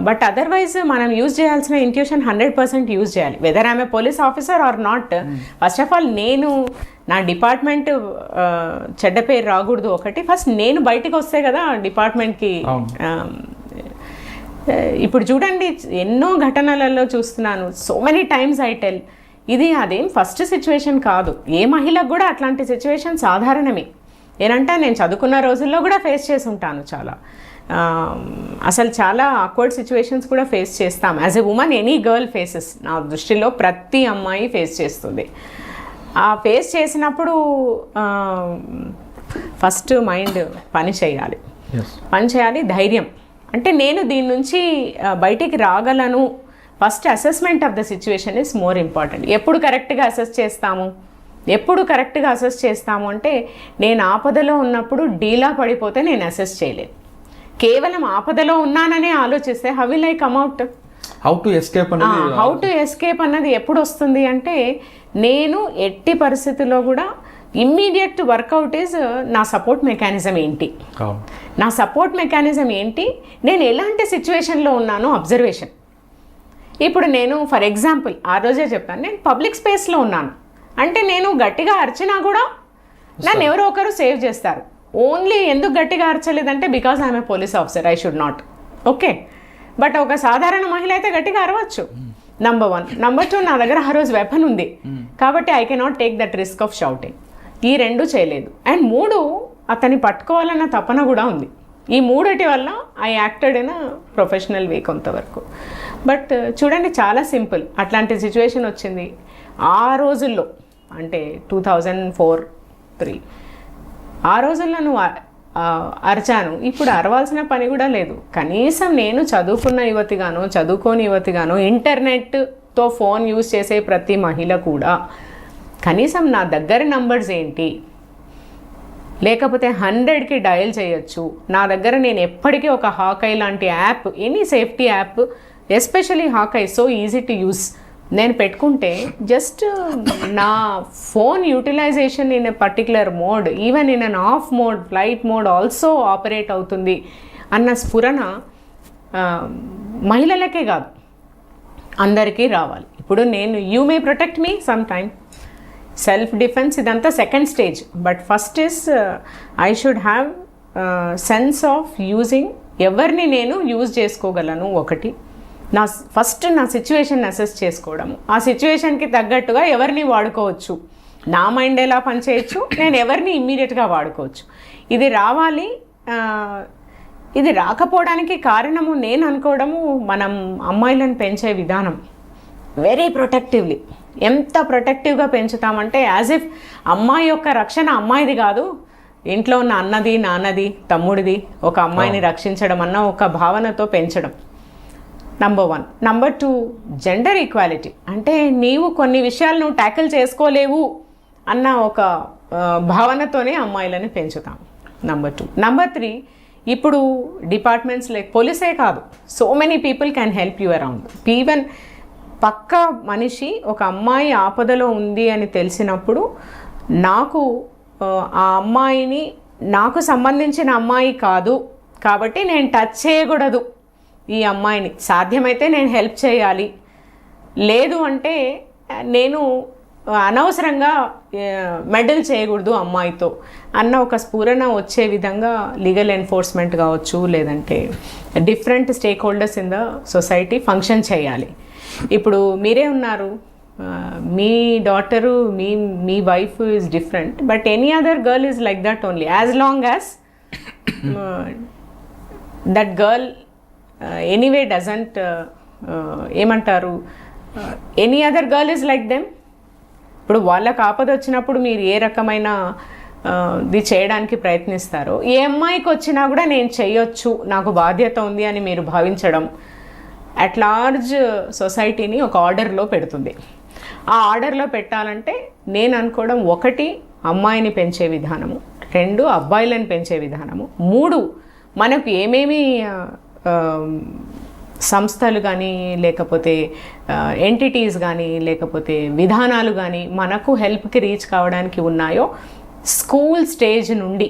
బట్ అదర్వైజ్ మనం యూజ్ చేయాల్సిన ఇంట్యూషన్ 100% యూజ్ చేయాలి, whether I'm a police officer or not. First of all నేను నా డిపార్ట్మెంట్ చెడ్డ పేరు రాకూడదు ఒకటి, ఫస్ట్ నేను బయటకు వస్తే కదా డిపార్ట్మెంట్కి. ఇప్పుడు చూడండి ఎన్నో ఘటనలలో చూస్తున్నాను, so many times I tell, ఇది అదేం ఫస్ట్ సిచ్యువేషన్ కాదు, ఏ మహిళకు కూడా అట్లాంటి సిచ్యువేషన్ సాధారణమే. ఏనంటే నేను చదువుకున్న రోజుల్లో కూడా ఫేస్ చేసి ఉంటాను చాలా, అసలు చాలా ఆక్వర్డ్ సిచ్యువేషన్స్ కూడా ఫేస్ చేస్తాం as a women. Any girl faces, నా దృష్టిలో ప్రతి అమ్మాయి ఫేస్ చేస్తుంది. ఆ ఫేస్ చేసినప్పుడు ఫస్ట్ మైండ్ పని చేయాలి, ధైర్యం. అంటే నేను దీని నుంచి బయటికి రాగలను, first assessment of the situation is more important. ఎప్పుడు కరెక్ట్గా అసెస్ చేస్తాము అంటే, నేను ఆపదలో ఉన్నప్పుడు డీలా పడిపోతే నేను అసెస్ చేయలేను. కేవలం ఆపదలో ఉన్నాననే ఆలోచిస్తే how will I come out? How to escape అన్నది ఎప్పుడు వస్తుంది అంటే, నేను ఎట్టి పరిస్థితుల్లో కూడా ఇమ్మీడియట్ వర్కౌట్ ఈజ్ నా సపోర్ట్ మెకానిజం ఏంటి, నేను ఎలాంటి సిచ్యువేషన్లో ఉన్నానో అబ్జర్వేషన్. ఇప్పుడు నేను ఫర్ ఎగ్జాంపుల్ ఆ రోజే చెప్పాను, నేను పబ్లిక్ స్పేస్లో ఉన్నాను అంటే నేను గట్టిగా అరిచినా కూడా నన్ను ఎవరో ఒకరు సేవ్ చేస్తారు. ఓన్లీ ఎందుకు గట్టిగా అరచలేదంటే because I'm a police officer, I should not. Okay, but ఒక సాధారణ మహిళ అయితే గట్టిగా అరవచ్చు. నంబర్ 1. నంబర్ 2, నా దగ్గర ఆ రోజు వెపన్ ఉంది కాబట్టి I cannot take that risk of shouting. ఈ 2 చేయలేదు. అండ్ 3, అతన్ని పట్టుకోవాలన్న తపన కూడా ఉంది. ఈ 3 వల్ల ఐ యాక్టెడ్ ఇన్ ప్రొఫెషనల్ వే కొంతవరకు. బట్ చూడండి చాలా సింపుల్, అట్లాంటి సిచ్యువేషన్ వచ్చింది. ఆ రోజుల్లో అంటే 2004-03 ఆ రోజుల్లో నువ్వు అరిచాను, ఇప్పుడు అరవాల్సిన పని కూడా లేదు. కనీసం నేను చదువుకున్న యువతిగాను చదువుకోని యువతిగాను ఇంటర్నెట్తో ఫోన్ యూజ్ చేసే ప్రతి మహిళ కూడా కనీసం నా దగ్గర నంబర్స్ ఏంటి, లేకపోతే 100కి డయల్ చేయొచ్చు. నా దగ్గర నేను ఎప్పటికీ ఒక హాకై లాంటి app, any safety app, especially Hawkeye so easy to use నేను పెట్టుకుంటే జస్ట్ నా phone utilization in a particular mode, even in an off mode, flight mode also operate అవుతుంది అన్న స్ఫురణ మహిళలకే కాదు అందరికీ రావాలి. ఇప్పుడు నేను you may protect me some time, self defence ఇదంతా second stage, but first is I should have sense of using, ఎవరిని నేను యూజ్ చేసుకోగలను. ఒకటి ఫస్ట్ నా సిచ్యువేషన్ అసెస్ చేసుకోవడము, ఆ సిచ్యువేషన్కి తగ్గట్టుగా ఎవరిని వాడుకోవచ్చు, నా మైండ్ ఎలా పనిచేయచ్చు, నేను ఎవరిని ఇమ్మీడియట్గా వాడుకోవచ్చు. ఇది రావాలి. ఇది రాకపోవడానికి కారణము నేను అనుకోవడము మనం అమ్మాయిలను పెంచే విధానం. వెరీ ప్రొటెక్టివ్లీ, ఎంత ప్రొటెక్టివ్గా పెంచుతామంటే యాజ్ ఇఫ్ అమ్మాయి యొక్క రక్షణ అమ్మాయిది కాదు, ఇంట్లో ఉన్న అన్నది, నాన్నది, తమ్ముడిది, ఒక అమ్మాయిని రక్షించడం అన్న ఒక భావనతో పెంచడం. నంబర్ 1. Number 2, gender equality. అంటే నీవు కొన్ని విషయాలు నువ్వు ట్యాకిల్ చేసుకోలేవు అన్న ఒక భావనతోనే అమ్మాయిలని పెంచుతాం. నంబర్ 2. నంబర్ 3, ఇప్పుడు డిపార్ట్మెంట్స్ లైక్ పోలీసే కాదు, so many people can help you around. Even పక్క మనిషి ఒక అమ్మాయి ఆపదలో ఉంది అని తెలిసినప్పుడు నాకు ఆ అమ్మాయిని నాకు సంబంధించిన అమ్మాయి కాదు కాబట్టి నేను టచ్ చేయకూడదు ఈ అమ్మాయిని, సాధ్యమైతే నేను హెల్ప్ చేయాలి, లేదు అంటే నేను అనవసరంగా మెడల్ చేయకూడదు అమ్మాయితో అన్న ఒక స్ఫురణ వచ్చే విధంగా లీగల్ ఎన్ఫోర్స్మెంట్ కావచ్చు, లేదంటే different stake holders in the society function చేయాలి. ఇప్పుడు మీరే ఉన్నారు, మీ డాటరు, మీ wife is different, but any other girl is like that only, as long as that girl anyway doesn't ఏమంటారు, any other girl is like them. ఇప్పుడు వాళ్ళకి ఆపద వచ్చినప్పుడు మీరు ఏ రకమైన ఇది చేయడానికి ప్రయత్నిస్తారో, ఏ అమ్మాయికి వచ్చినా కూడా నేను చేయొచ్చు, నాకు బాధ్యత ఉంది అని మీరు భావించడం అట్ లార్జ్ సొసైటీని ఒక ఆర్డర్లో పెడుతుంది. ఆ ఆర్డర్లో పెట్టాలంటే నేను అనుకోవడం, 1 అమ్మాయిని పెంచే విధానము, 2 అబ్బాయిలను పెంచే విధానము, 3 మనకు ఏమేమి సంస్థలు కానీ లేకపోతే ఎంటిటీస్ కానీ లేకపోతే విధానాలు కానీ మనకు హెల్ప్కి రీచ్ కావడానికి ఉన్నాయో, స్కూల్ స్టేజ్ నుండి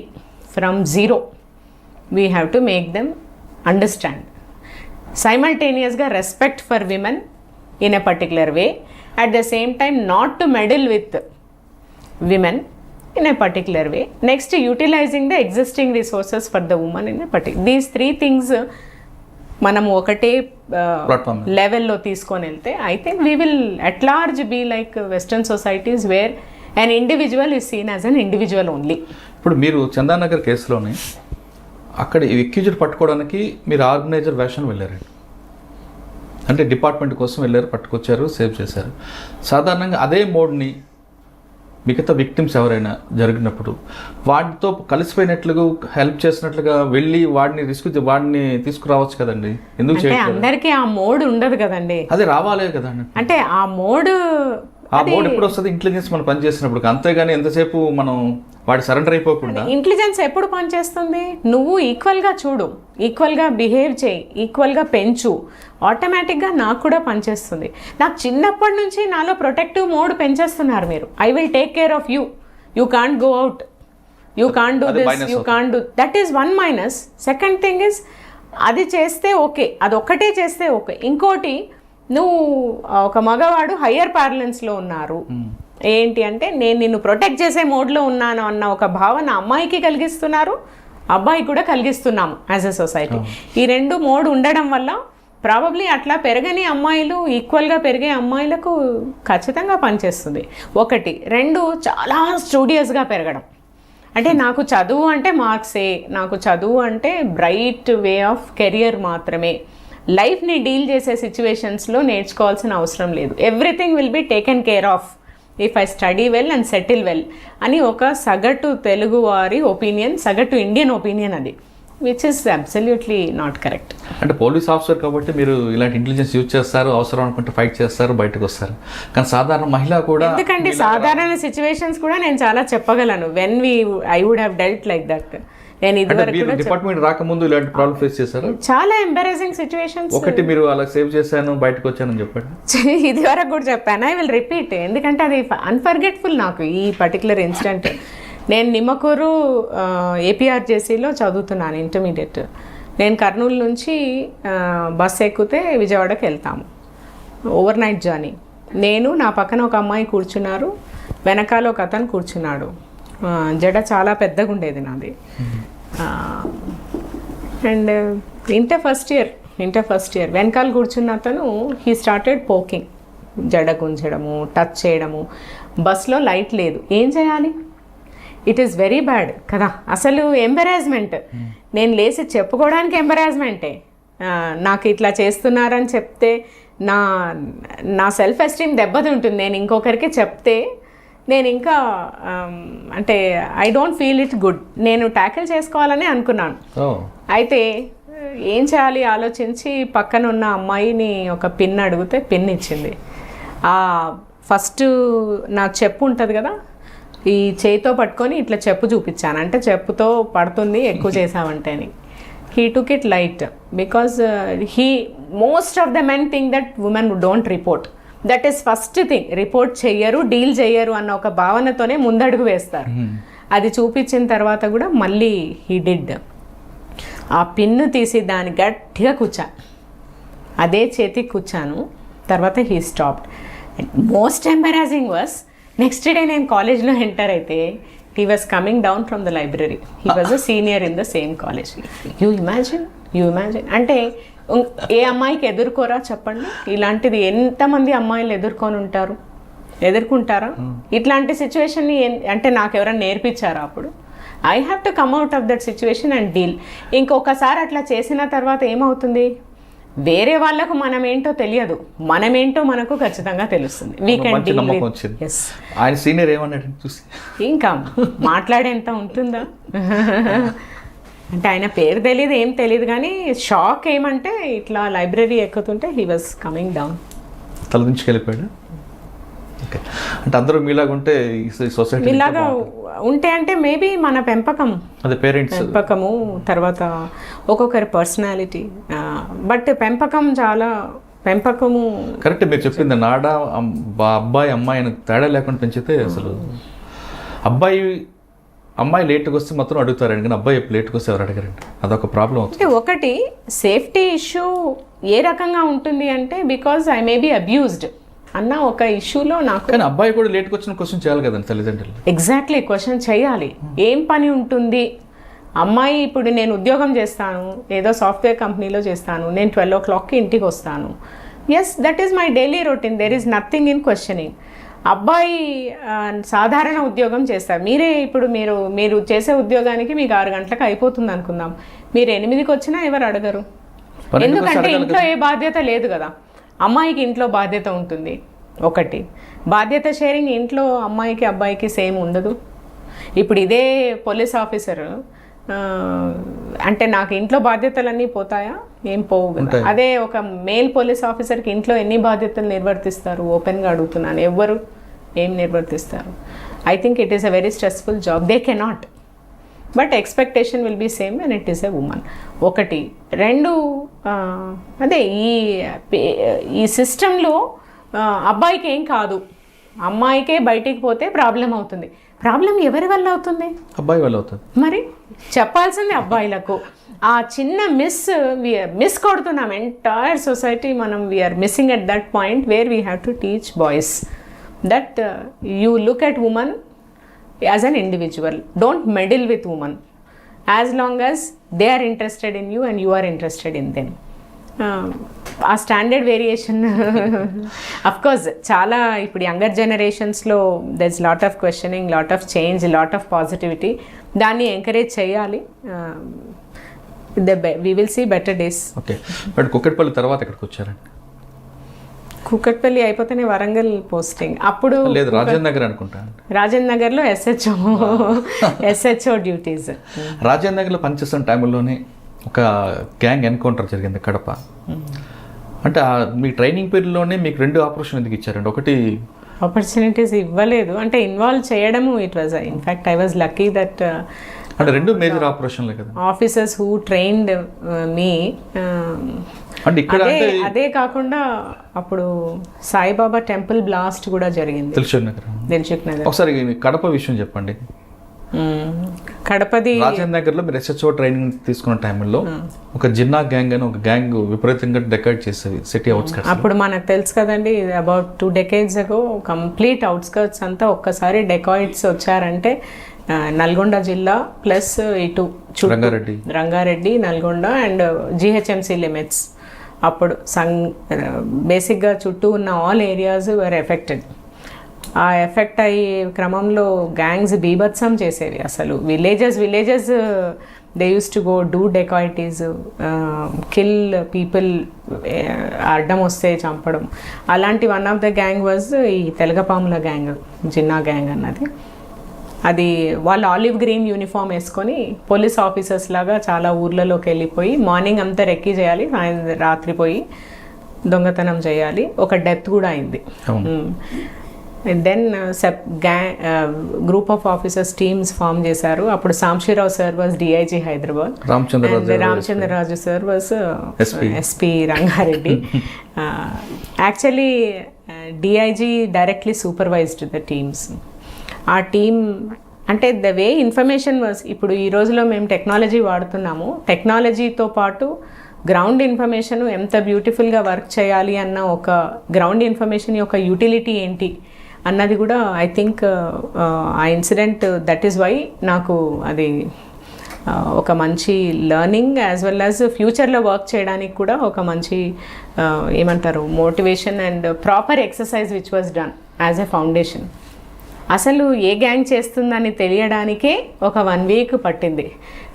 from 0 we have to make them understand. సైమల్టేనియస్గా respect for women in a particular way, at the same time not to meddle with women in a particular way. Next, utilizing the existing resources for the woman in a particular. These 3 things మనం ఒకటే లెవెల్లో తీసుకొని వెళ్తే I think we will at large be like western societies where an individual is seen as an individual only. ఇప్పుడు మీరు చందానగర్ కేసులోనే అక్కడ ఎక్యూజ్డ్ పట్టుకోవడానికి మీరు ఆర్గనైజర్ వేషన్ వెళ్ళారండి, అంటే డిపార్ట్మెంట్ కోసం వెళ్ళారు, పట్టుకొచ్చారు, సేవ్ చేశారు. సాధారణంగా అదే మోడ్ని మిగతా విక్టిమ్స్ ఎవరైనా జరిగినప్పుడు వాటితో కలిసిపోయినట్లుగా హెల్ప్ చేసినట్లుగా వెళ్ళి వాడిని తీసుకురావచ్చు కదండి, ఎందుకు చేయలేదు? అందరికీ ఆ మోడ్ ఉండదు కదండి, అది రావాలే కదండి. అంటే ఆ మోడ్ ఎప్పుడు వస్తుంది? ఇంటెలిజెన్స్ మనం పనిచేసినప్పుడు, అంతేగాని ఎంతసేపు మనం వాడి సరెండర్ అయిపోకుండా. ఇంటెలిజెన్స్ ఎప్పుడు పనిచేస్తుంది? నువ్వు ఈక్వల్గా చూడు, ఈక్వల్గా బిహేవ్ చేయి, ఈక్వల్గా పెంచు, ఆటోమేటిక్గా నాకు కూడా పనిచేస్తుంది. నాకు చిన్నప్పటి నుంచి నాలో ప్రొటెక్టివ్ మోడ్ పెంచేస్తున్నారు మీరు. I will take care of you, you can't go out, you can't do this, you can't do that is one minus. Second thing is అది చేస్తే ఓకే, అది ఒక్కటే చేస్తే ఓకే. ఇంకోటి, నువ్వు ఒక మగవాడు హయ్యర్ ప్యారలెన్స్లో ఉన్నారు, ఏంటి అంటే నేను నిన్ను ప్రొటెక్ట్ చేసే మోడ్లో ఉన్నాను అన్న ఒక భావన అమ్మాయికి కలిగిస్తున్నారు, అబ్బాయి కూడా కలిగిస్తున్నాము యాజ్ ఎ సొసైటీ. ఈ 2 మోడ్ ఉండడం వల్ల ప్రాబబ్లీ అట్లా పెరగని అమ్మాయిలు, ఈక్వల్గా పెరిగే అమ్మాయిలకు ఖచ్చితంగా పనిచేస్తుంది. 1. 2, చాలా స్టూడియస్గా పెరగడం. అంటే నాకు చదువు అంటే మార్క్సే, నాకు చదువు అంటే బ్రైట్ వే ఆఫ్ కెరియర్ మాత్రమే, లైఫ్ని డీల్ చేసే సిచ్యువేషన్స్లో నేర్చుకోవాల్సిన అవసరం లేదు. Everything will be taken care of if I study well and settle well అని ఒక సగటు తెలుగు వారి ఒపీనియన్, సగటు ఇండియన్ ఒపీనియన్ అది, which is absolutely not correct. అంటే పోలీస్ ఆఫీసర్ కాబట్టి మీరు ఇలాంటి ఇంటెలిజెన్స్ యూజ్ చేస్తారు, అవసరం అనుకుంటే ఫైట్ చేస్తారు, బయటకు వస్తారు. కానీ సాధారణ మహిళ కూడా, ఎందుకంటే సాధారణ సిచ్యువేషన్స్ కూడా నేను చాలా చెప్పగలను. When I would have dealt like that. నేను ఇదివరకు డిపార్ట్మెంట్ రాకముందు ఇలాంటి ప్రాబ్లం ఫేస్ చేశారు. చాలా ఎంబారసింగ్ సిచ్యువేషన్స్. ఒకటి మీరు అలా సేవ్ చేశాను, బయటకు వచ్చానని చెప్పండి. ఇది వరకు కూడా చెప్పాను. ఐ విల్ రిపీట్, ఎందుకంటే అది అన్ఫర్గెట్ఫుల్ నాకు ఈ పర్టికులర్ ఇన్సిడెంట్. నేను నిమ్మకూరు ఏపీఆర్జేసీలో చదువుతున్నాను ఇంటర్మీడియట్. నేను కర్నూలు నుంచి బస్సు ఎక్కితే విజయవాడకి వెళ్తాము, ఓవర్ నైట్ జర్నీ. నేను, నా పక్కన ఒక అమ్మాయి కూర్చున్నారు, వెనకాల ఒక అతను కూర్చున్నాడు. జడ చాలా పెద్దగా ఉండేది నాది. అండ్ ఇంటర్ ఫస్ట్ ఇయర్ వెనకాల కూర్చున్న అతను హీ స్టార్టెడ్ పోకింగ్, జడ గుంజడము, టచ్ చేయడము. బస్లో లైట్ లేదు, ఏం చేయాలి? ఇట్ ఈస్ వెరీ బ్యాడ్ కదా. అసలు ఎంబరాస్మెంట్, నేను లేచి చెప్పుకోవడానికి ఎంబరాస్మెంటే. నాకు ఇట్లా చేస్తున్నారని చెప్తే నా సెల్ఫ్ ఎస్టీమ్ దెబ్బతింటుంది. నేను ఇంకొకరికి చెప్తే నేను ఇంకా అంటే I don't feel it good. నేను ట్యాకిల్ చేసుకోవాలని అనుకున్నాను. అయితే ఏం చేయాలి ఆలోచించి పక్కన ఉన్న అమ్మాయిని ఒక పిన్ అడిగితే పిన్ ఇచ్చింది. ఫస్ట్ నా చెప్పు ఉంటుంది కదా, ఈ చేయితో పట్టుకొని ఇట్లా చెప్పు చూపించాను, అంటే చెప్పుతో పడుతుంది ఎక్కువ చేసావంటే అని. He took it light because most of the men think that women don't report. That is first thing. Report చెయ్యరు, డీల్ చెయ్యరు అన్న ఒక భావనతోనే ముందడుగు వేస్తారు. అది చూపించిన తర్వాత కూడా మళ్ళీ హీ డిడ్. ఆ పిన్ను తీసి దాన్ని గట్టిగా కూర్చాను, అదే చేతికి కూర్చాను. తర్వాత he stopped. Most embarrassing was next day నేను కాలేజ్లో ఎంటర్ అయితే he was coming down from the library. He was a senior in the same college. You imagine అంటే ఏ అమ్మాయికి ఎదుర్కోరా చెప్పండి? ఇలాంటిది ఎంతమంది అమ్మాయిలు ఎదుర్కొంటారా? ఇట్లాంటి సిచ్యువేషన్ని అంటే నాకు ఎవరైనా నేర్పించారా? అప్పుడు I have to come out of that situation and deal. ఇంకొకసారి అట్లా చేసిన తర్వాత ఏమవుతుంది, వేరే వాళ్ళకు మనమేంటో తెలియదు, మనమేంటో మనకు ఖచ్చితంగా తెలుస్తుంది. We can deal with. Yes, ఆయన సీనియర్ ఏమన్నాడు చూసి ఇంకా మాట్లాడేంత ఉంటుందా? అంటే ఆయన పేరు తెలియదు, ఏం తెలియదు, కానీ షాక్ ఏమంటే ఇట్లా లైబ్రరీ ఎక్కుతుంటే హీ వాజ్ కమింగ్ డౌన్, తలదించుకెళ్ళిపోయాడు. ఓకే, అంటే అందరూ మీలాగా ఉంటే సొసైటీ మీలాగా ఉంటే అంటే మేబీ మన పెంపకం, అదే పేరెంట్స్ పెంపకము, తర్వాత ఒక్కొక్కరి పర్సనాలిటీ. But పెంపకము correct. మీరు చెప్పింది నాడ అబ్బాయి అమ్మాయి తేడా లేకుండా పెంచితే అసలు అమ్మాయి లేట్కి వస్తే మాత్రం అడుగుతారండి, కానీ అబ్బాయి లేట్కి వస్తే ఎవరు అడగరండి. అదొక ప్రాబ్లం అవుతుంది. ఒకటి సేఫ్టీ ఇష్యూ ఏ రకంగా ఉంటుంది అంటే because I may be abused అన్న ఒక ఇష్యూలో నాకు. కానీ అబ్బాయి కూడా లేట్కి వచ్చిన క్వశ్చన్ చేయాలి కదండి తల్లిదండ్రులు. ఎగ్జాక్ట్లీ, క్వశ్చన్ చేయాలి. ఏం పని ఉంటుంది అమ్మాయి? ఇప్పుడు నేను ఉద్యోగం చేస్తాను, ఏదో సాఫ్ట్వేర్ కంపెనీలో చేస్తాను, నేను 12 o'clockకి ఇంటికి వస్తాను. Yes, that is my daily routine, there is nothing in questioning. అబ్బాయి సాధారణ ఉద్యోగం చేస్తారు. ఇప్పుడు మీరు చేసే ఉద్యోగానికి మీకు 6 గంటలకు అయిపోతుంది అనుకుందాం, మీరు 8కి వచ్చినా ఎవరు అడగరు. ఎందుకంటే ఇంట్లో ఏ బాధ్యత లేదు కదా. అమ్మాయికి ఇంట్లో బాధ్యత ఉంటుంది. ఒకటి బాధ్యత షేరింగ్ ఇంట్లో అమ్మాయికి అబ్బాయికి సేమ్ ఉండదు. ఇప్పుడు ఇదే పోలీస్ ఆఫీసర్ అంటే నాకు ఇంట్లో బాధ్యతలన్నీ పోతాయా? ఏం పోవు కదా. అదే ఒక మేల్ పోలీస్ ఆఫీసర్కి ఇంట్లో ఎన్ని బాధ్యతలు నిర్వర్తిస్తారు? ఓపెన్గా అడుగుతున్నాను, ఎవ్వరు ఏం నిర్వర్తిస్తారు? I think it is a very stressful job. They cannot, but expectation will be same and it is a woman. ఒకటి. రెండు, అదే ఈ సిస్టంలో అబ్బాయికి ఏం కాదు, అమ్మాయికే బయటికి పోతే ప్రాబ్లం అవుతుంది. ప్రాబ్లం ఎవరి వల్ల అవుతుంది? అబ్బాయి వల్ల అవుతుంది. మరి చెప్పాల్సింది అబ్బాయిలకు. ఆ చిన్న మిస్ కొడుతున్నాం ఎంటైర్ సొసైటీ. మనం we're missing at that point where we have to teach boys that you look at women as an individual. Don't meddle with women as long as they are interested in you and you are interested in them. ఆ స్టాండర్డ్ వేరియేషన్ అఫ్కోర్స్ చాలా ఇప్పుడు యంగర్ జనరేషన్స్లో there is lot of questioning, lot of change, lot of positivity. దాన్ని ఎంకరేజ్ చేయాలి. We will see better days. Okay, but Kukatpally తర్వాత ఎక్కడికి వచ్చారండి? కూకట్పల్లి అయిపోతేనే వరంగల్ పోస్టింగ్. అప్పుడు లేదు, రాజేంద్ర నగర్ అనుకుంటా. రాజేంద్ర నగర్లో ఎస్హెచ్ఓ డ్యూటీస్. రాజేంద్ర నగర్లో పనిచేస్తున్న టైంలోనే ఒక గ్యాంగ్ ఎన్కౌంటర్ జరిగింది కడప. అంటే మీ ట్రైనింగ్ పీరియడ్లోనే మీకు 2 ఆపరేషన్ ఎందుకు ఇచ్చారండి? ఒకటి ఆపర్చునిటీస్ ఇవ్వలేదు, అంటే ఇన్వాల్వ్ చేయడము. It was in fact I was lucky that అంటే 2 మేజర్ ఆపరేషన్లే కదా. ఆఫీసర్స్ హూ ట్రైన్డ్ మీ. అంటే ఇక్కడ అదే కాకుండా అప్పుడు సాయిబాబా టెంపుల్ బ్లాస్ట్ కూడా జరిగింది దిల్సుఖ్ నగర్. ఒకసారి కడప విషయం చెప్పండి. కడపది రాజేంద్ర నగర్లో మీరు ఎస్హెచ్ఓ ట్రైనింగ్ తీసుకున్న టైంలో ఒక జిన్నా గ్యాంగ్ అని ఒక గ్యాంగ్ విపరీతంగా డెకైడ్ చేసేది సిటీ అవుట్స్కర్ట్స్. అప్పుడు మనకు తెలుసు కదండి, about 2 decades ago complete outskirts అంతా ఒక్కసారి డెకాయిడ్స్ వచ్చారంటే నల్గొండ జిల్లా ప్లస్ ఇటు Rangareddy, Nalgonda and GHMC limits. అప్పుడు బేసిక్గా చుట్టూ ఉన్న ఆల్ ఏరియాస్ వర్ ఎఫెక్టెడ్. ఆ ఎఫెక్ట్ అయ్యే క్రమంలో గ్యాంగ్స్ బీభత్సం చేసేవి. అసలు villages they use to go do dacoities, kill people, అడ్డం వస్తే చంపడం. అలాంటి one of the gang was ఈ తెలగపాముల గ్యాంగ్, జిన్నా గ్యాంగ్ అన్నది. అది వాళ్ళు ఆలివ్ గ్రీన్ యూనిఫామ్ వేసుకొని పోలీస్ ఆఫీసర్స్ లాగా చాలా ఊర్లలోకి వెళ్ళిపోయి మార్నింగ్ అంతా రెక్కీ చేయాలి, రాత్రి పోయి దొంగతనం చేయాలి. ఒక డెత్ కూడా అయింది. Then group of officers teams form చేశారు. అప్పుడు Samshirao sir was DIG Hyderabad, Ramachandraraju sir was SP Rangareddy. Actually DIG directly supervised the teams. ఆ టీమ్ అంటే ద వే ఇన్ఫర్మేషన్ వాజ్, ఇప్పుడు ఈ రోజులో మేము టెక్నాలజీ వాడుతున్నాము, టెక్నాలజీతో పాటు గ్రౌండ్ ఇన్ఫర్మేషన్ ఎంత బ్యూటిఫుల్గా వర్క్ చేయాలి అన్న ఒక గ్రౌండ్ ఇన్ఫర్మేషన్ యొక్క యూటిలిటీ ఏంటి అన్నది కూడా ఐ థింక్ ఆ ఇన్సిడెంట్ దట్ ఈస్ వై నాకు అది ఒక మంచి లెర్నింగ్ యాజ్ వెల్ యాజ్ ఫ్యూచర్లో వర్క్ చేయడానికి కూడా ఒక మంచి ఏమంటారు motivation and proper exercise which was done as a foundation. అసలు ఏ గ్యాంగ్ చేస్తుందని తెలియడానికే ఒక 1 week పట్టింది.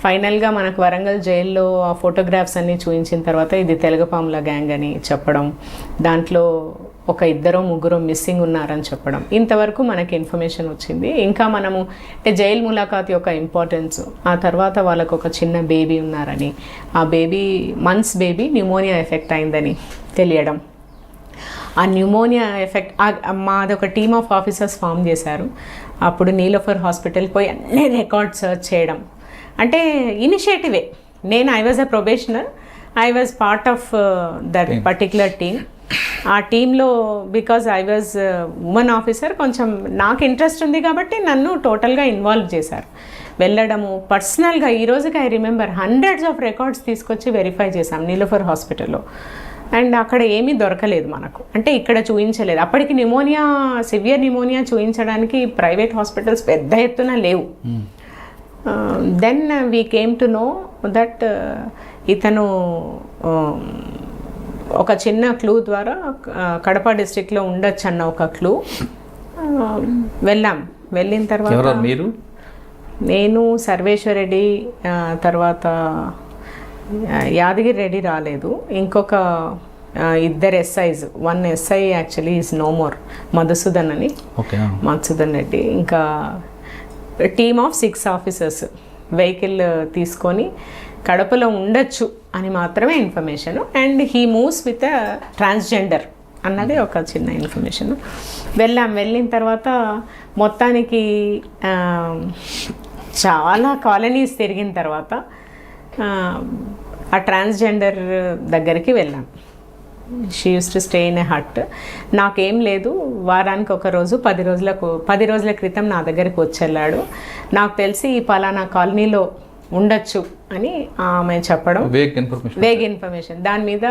ఫైనల్గా మనకు వరంగల్ జైల్లో ఆ ఫోటోగ్రాఫ్స్ అన్నీ చూపించిన తర్వాత ఇది తెలగపాముల గ్యాంగ్ అని చెప్పడం, దాంట్లో ఒక 2-3 మిస్సింగ్ ఉన్నారని చెప్పడం, ఇంతవరకు మనకి ఇన్ఫర్మేషన్ వచ్చింది. ఇంకా మనము అంటే జైల్ ములాఖాత్ యొక్క ఇంపార్టెన్స్, ఆ తర్వాత వాళ్ళకు ఒక చిన్న బేబీ ఉన్నారని, ఆ baby months baby pneumonia effect అయిందని తెలియడం, ఆ న్యూమోనియా ఎఫెక్ట్ మాదొక టీమ్ ఆఫ్ ఆఫీసర్స్ ఫామ్ చేశారు. అప్పుడు నీలోఫర్ హాస్పిటల్ పోయి అన్ని రికార్డ్ సర్చ్ చేయడం, అంటే ఇనిషియేటివే. నేను I was a probationer, I was part of that particular team. ఆ టీంలో because I was women officer, కొంచెం నాకు ఇంట్రెస్ట్ ఉంది కాబట్టి నన్ను టోటల్గా ఇన్వాల్వ్ చేశారు. వెళ్ళడము పర్సనల్గా ఈ రోజుకి I remember hundreds of records తీసుకొచ్చి వెరిఫై చేశాం నీలోఫర్ హాస్పిటల్లో. అండ్ అక్కడ ఏమీ దొరకలేదు మనకు, అంటే ఇక్కడ చూపించలేదు. అప్పటికి సివియర్ న్యూమోనియా చూపించడానికి ప్రైవేట్ హాస్పిటల్స్ పెద్ద ఎత్తున లేవు. Then we came to know that ఇతను ఒక చిన్న క్లూ ద్వారా కడప డిస్ట్రిక్ట్లో ఉండొచ్చు అన్న ఒక క్లూ. వెళ్ళిన తర్వాత మీరు, నేను, సర్వేశ్వరరెడ్డి, తర్వాత యాదగిరి రెడ్డి రాలేదు, ఇంకొక 2 SIs, 1 SI actually is no more, Madhusudan అని, మధుసూదన్ రెడ్డి, ఇంకా టీమ్ ఆఫ్ 6 ఆఫీసర్స్ వెహికల్ తీసుకొని కడపలో ఉండొచ్చు అని మాత్రమే information. And he moves with transgender అన్నది ఒక చిన్న ఇన్ఫర్మేషన్. వెళ్ళిన తర్వాత మొత్తానికి చాలా కాలనీస్ తిరిగిన తర్వాత ఆ ట్రాన్స్జెండర్ దగ్గరికి వెళ్ళాం. She use to stay in a hut. నాకేం లేదు, వారానికి ఒక రోజు 10 రోజుల క్రితం నా దగ్గరికి వచ్చి వెళ్ళాడు. నాకు తెలిసి ఈ పలానా కాలనీలో ఉండొచ్చు అని ఆమె చెప్పడం, వేగ్ ఇన్ఫర్మేషన్. దాని మీద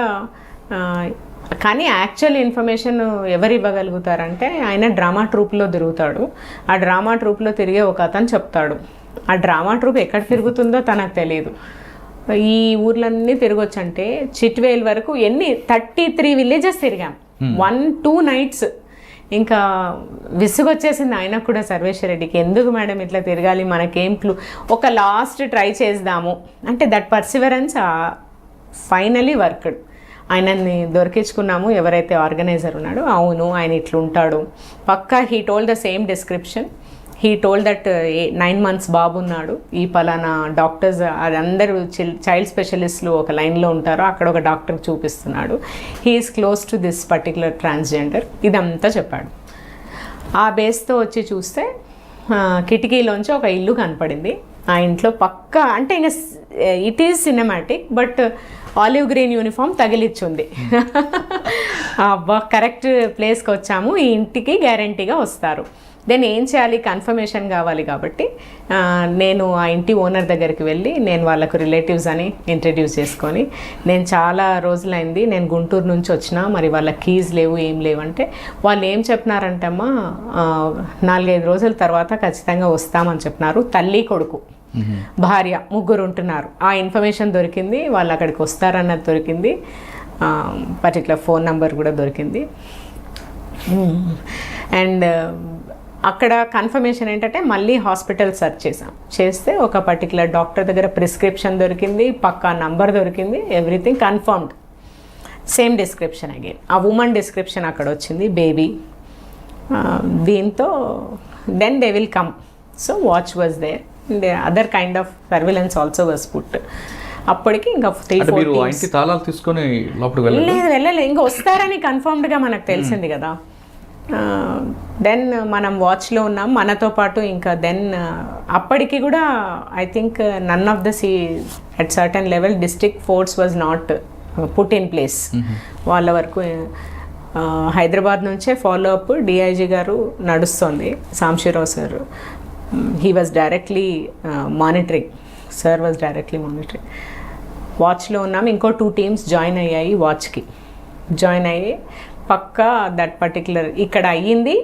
కానీ యాక్చువల్ ఇన్ఫర్మేషన్ ఎవరు ఇవ్వగలుగుతారంటే ఆయన డ్రామా ట్రూప్లో తిరుగుతాడు. ఆ డ్రామా ట్రూప్లో తిరిగే ఒక అతను చెప్తాడు. ఆ డ్రామా ట్రూప్ ఎక్కడ తిరుగుతుందో తనకు తెలియదు. ఈ ఊర్లన్నీ తిరగొచ్చు అంటే చిట్వేల్ వరకు 33 విలేజెస్ తిరిగాం, 1-2 nights. ఇంకా విసుగొచ్చేసింది ఆయనకు కూడా, సర్వేశ్వరరెడ్డికి. ఎందుకు మేడం ఇట్లా తిరగాలి, మనకేం క్లూ, ఒక లాస్ట్ ట్రై చేద్దాము అంటే దట్ పర్సివరెన్స్ ఫైనలీ వర్క్డ్. ఆయనని దొరికించుకున్నాము, ఎవరైతే ఆర్గనైజర్ ఉన్నాడో. అవును, ఆయన ఇట్లుంటాడు పక్కా. He told the same description. He told that 9 months బాబు ఉన్నాడు, ఈ పలానా డాక్టర్స్ అందరూ చైల్డ్ స్పెషలిస్టులు ఒక లైన్లో ఉంటారో అక్కడ ఒక డాక్టర్ చూపిస్తున్నాడు, he is close to this particular transgender. ఇదంతా చెప్పాడు. ఆ బేస్తో వచ్చి చూస్తే కిటికీలోంచి ఒక ఇల్లు కనపడింది. ఆ ఇంట్లో పక్కా అంటే ఇంకా it is cinematic, but olive green uniform తగిలిచ్చుంది. అబ్బా, కరెక్ట్ ప్లేస్కి వచ్చాము, ఈ ఇంటికి గ్యారంటీగా వస్తారు. దెన్ ఏం చేయాలి, కన్ఫర్మేషన్ కావాలి కాబట్టి నేను ఆ ఇంటి ఓనర్ దగ్గరికి వెళ్ళి నేను వాళ్ళకు రిలేటివ్స్ అని ఇంట్రడ్యూస్ చేసుకొని, నేను చాలా రోజులైంది, నేను గుంటూరు నుంచి వచ్చిన, మరి వాళ్ళ కీస్ లేవు ఏం లేవు అంటే, వాళ్ళు ఏం చెప్పినారంటే అమ్మా 4-5 రోజుల తర్వాత ఖచ్చితంగా వస్తామని చెప్పినారు. తల్లి కొడుకు భార్య ముగ్గురు ఉంటున్నారు. ఆ ఇన్ఫర్మేషన్ దొరికింది, వాళ్ళు అక్కడికి వస్తారన్నది దొరికింది, పర్టికులర్ ఫోన్ నెంబర్ కూడా దొరికింది. అండ్ అక్కడ కన్ఫర్మేషన్ ఏంటంటే మళ్ళీ హాస్పిటల్ సెర్చ్ చేస్తే ఒక పర్టికులర్ డాక్టర్ దగ్గర ప్రిస్క్రిప్షన్ దొరికింది, పక్కా నంబర్ దొరికింది, everything confirmed. Same description again, ఆ ఉమెన్ డిస్క్రిప్షన్ అక్కడ వచ్చింది, బేబీ. దీంతో then they will come. So watch was there, other kind of surveillance also was put. అప్పటికి ఇంకా 3-4 తాళాలు తీసుకొని లోపలికి వెళ్ళలేదు, ఇంకా వస్తారని కన్ఫర్మ్డ్గా మనకు తెలిసింది కదా. దెన్ మనం వాచ్లో ఉన్నాం మనతో పాటు. ఇంకా దెన్ అప్పటికి కూడా I think none of the at certain level district force was not put in place. వాళ్ళ వరకు హైదరాబాద్ నుంచే ఫాలో అప్ డిఐజీ గారు నడుస్తుంది, Samshirao sir. He was directly monitoring, sir was directly monitoring. వాచ్లో ఉన్నాం, ఇంకో 2 teams జాయిన్ అయ్యాయి, వాచ్కి జాయిన్ అయ్యి పక్కా దట్ పర్టికులర్ ఇక్కడ అయ్యింది.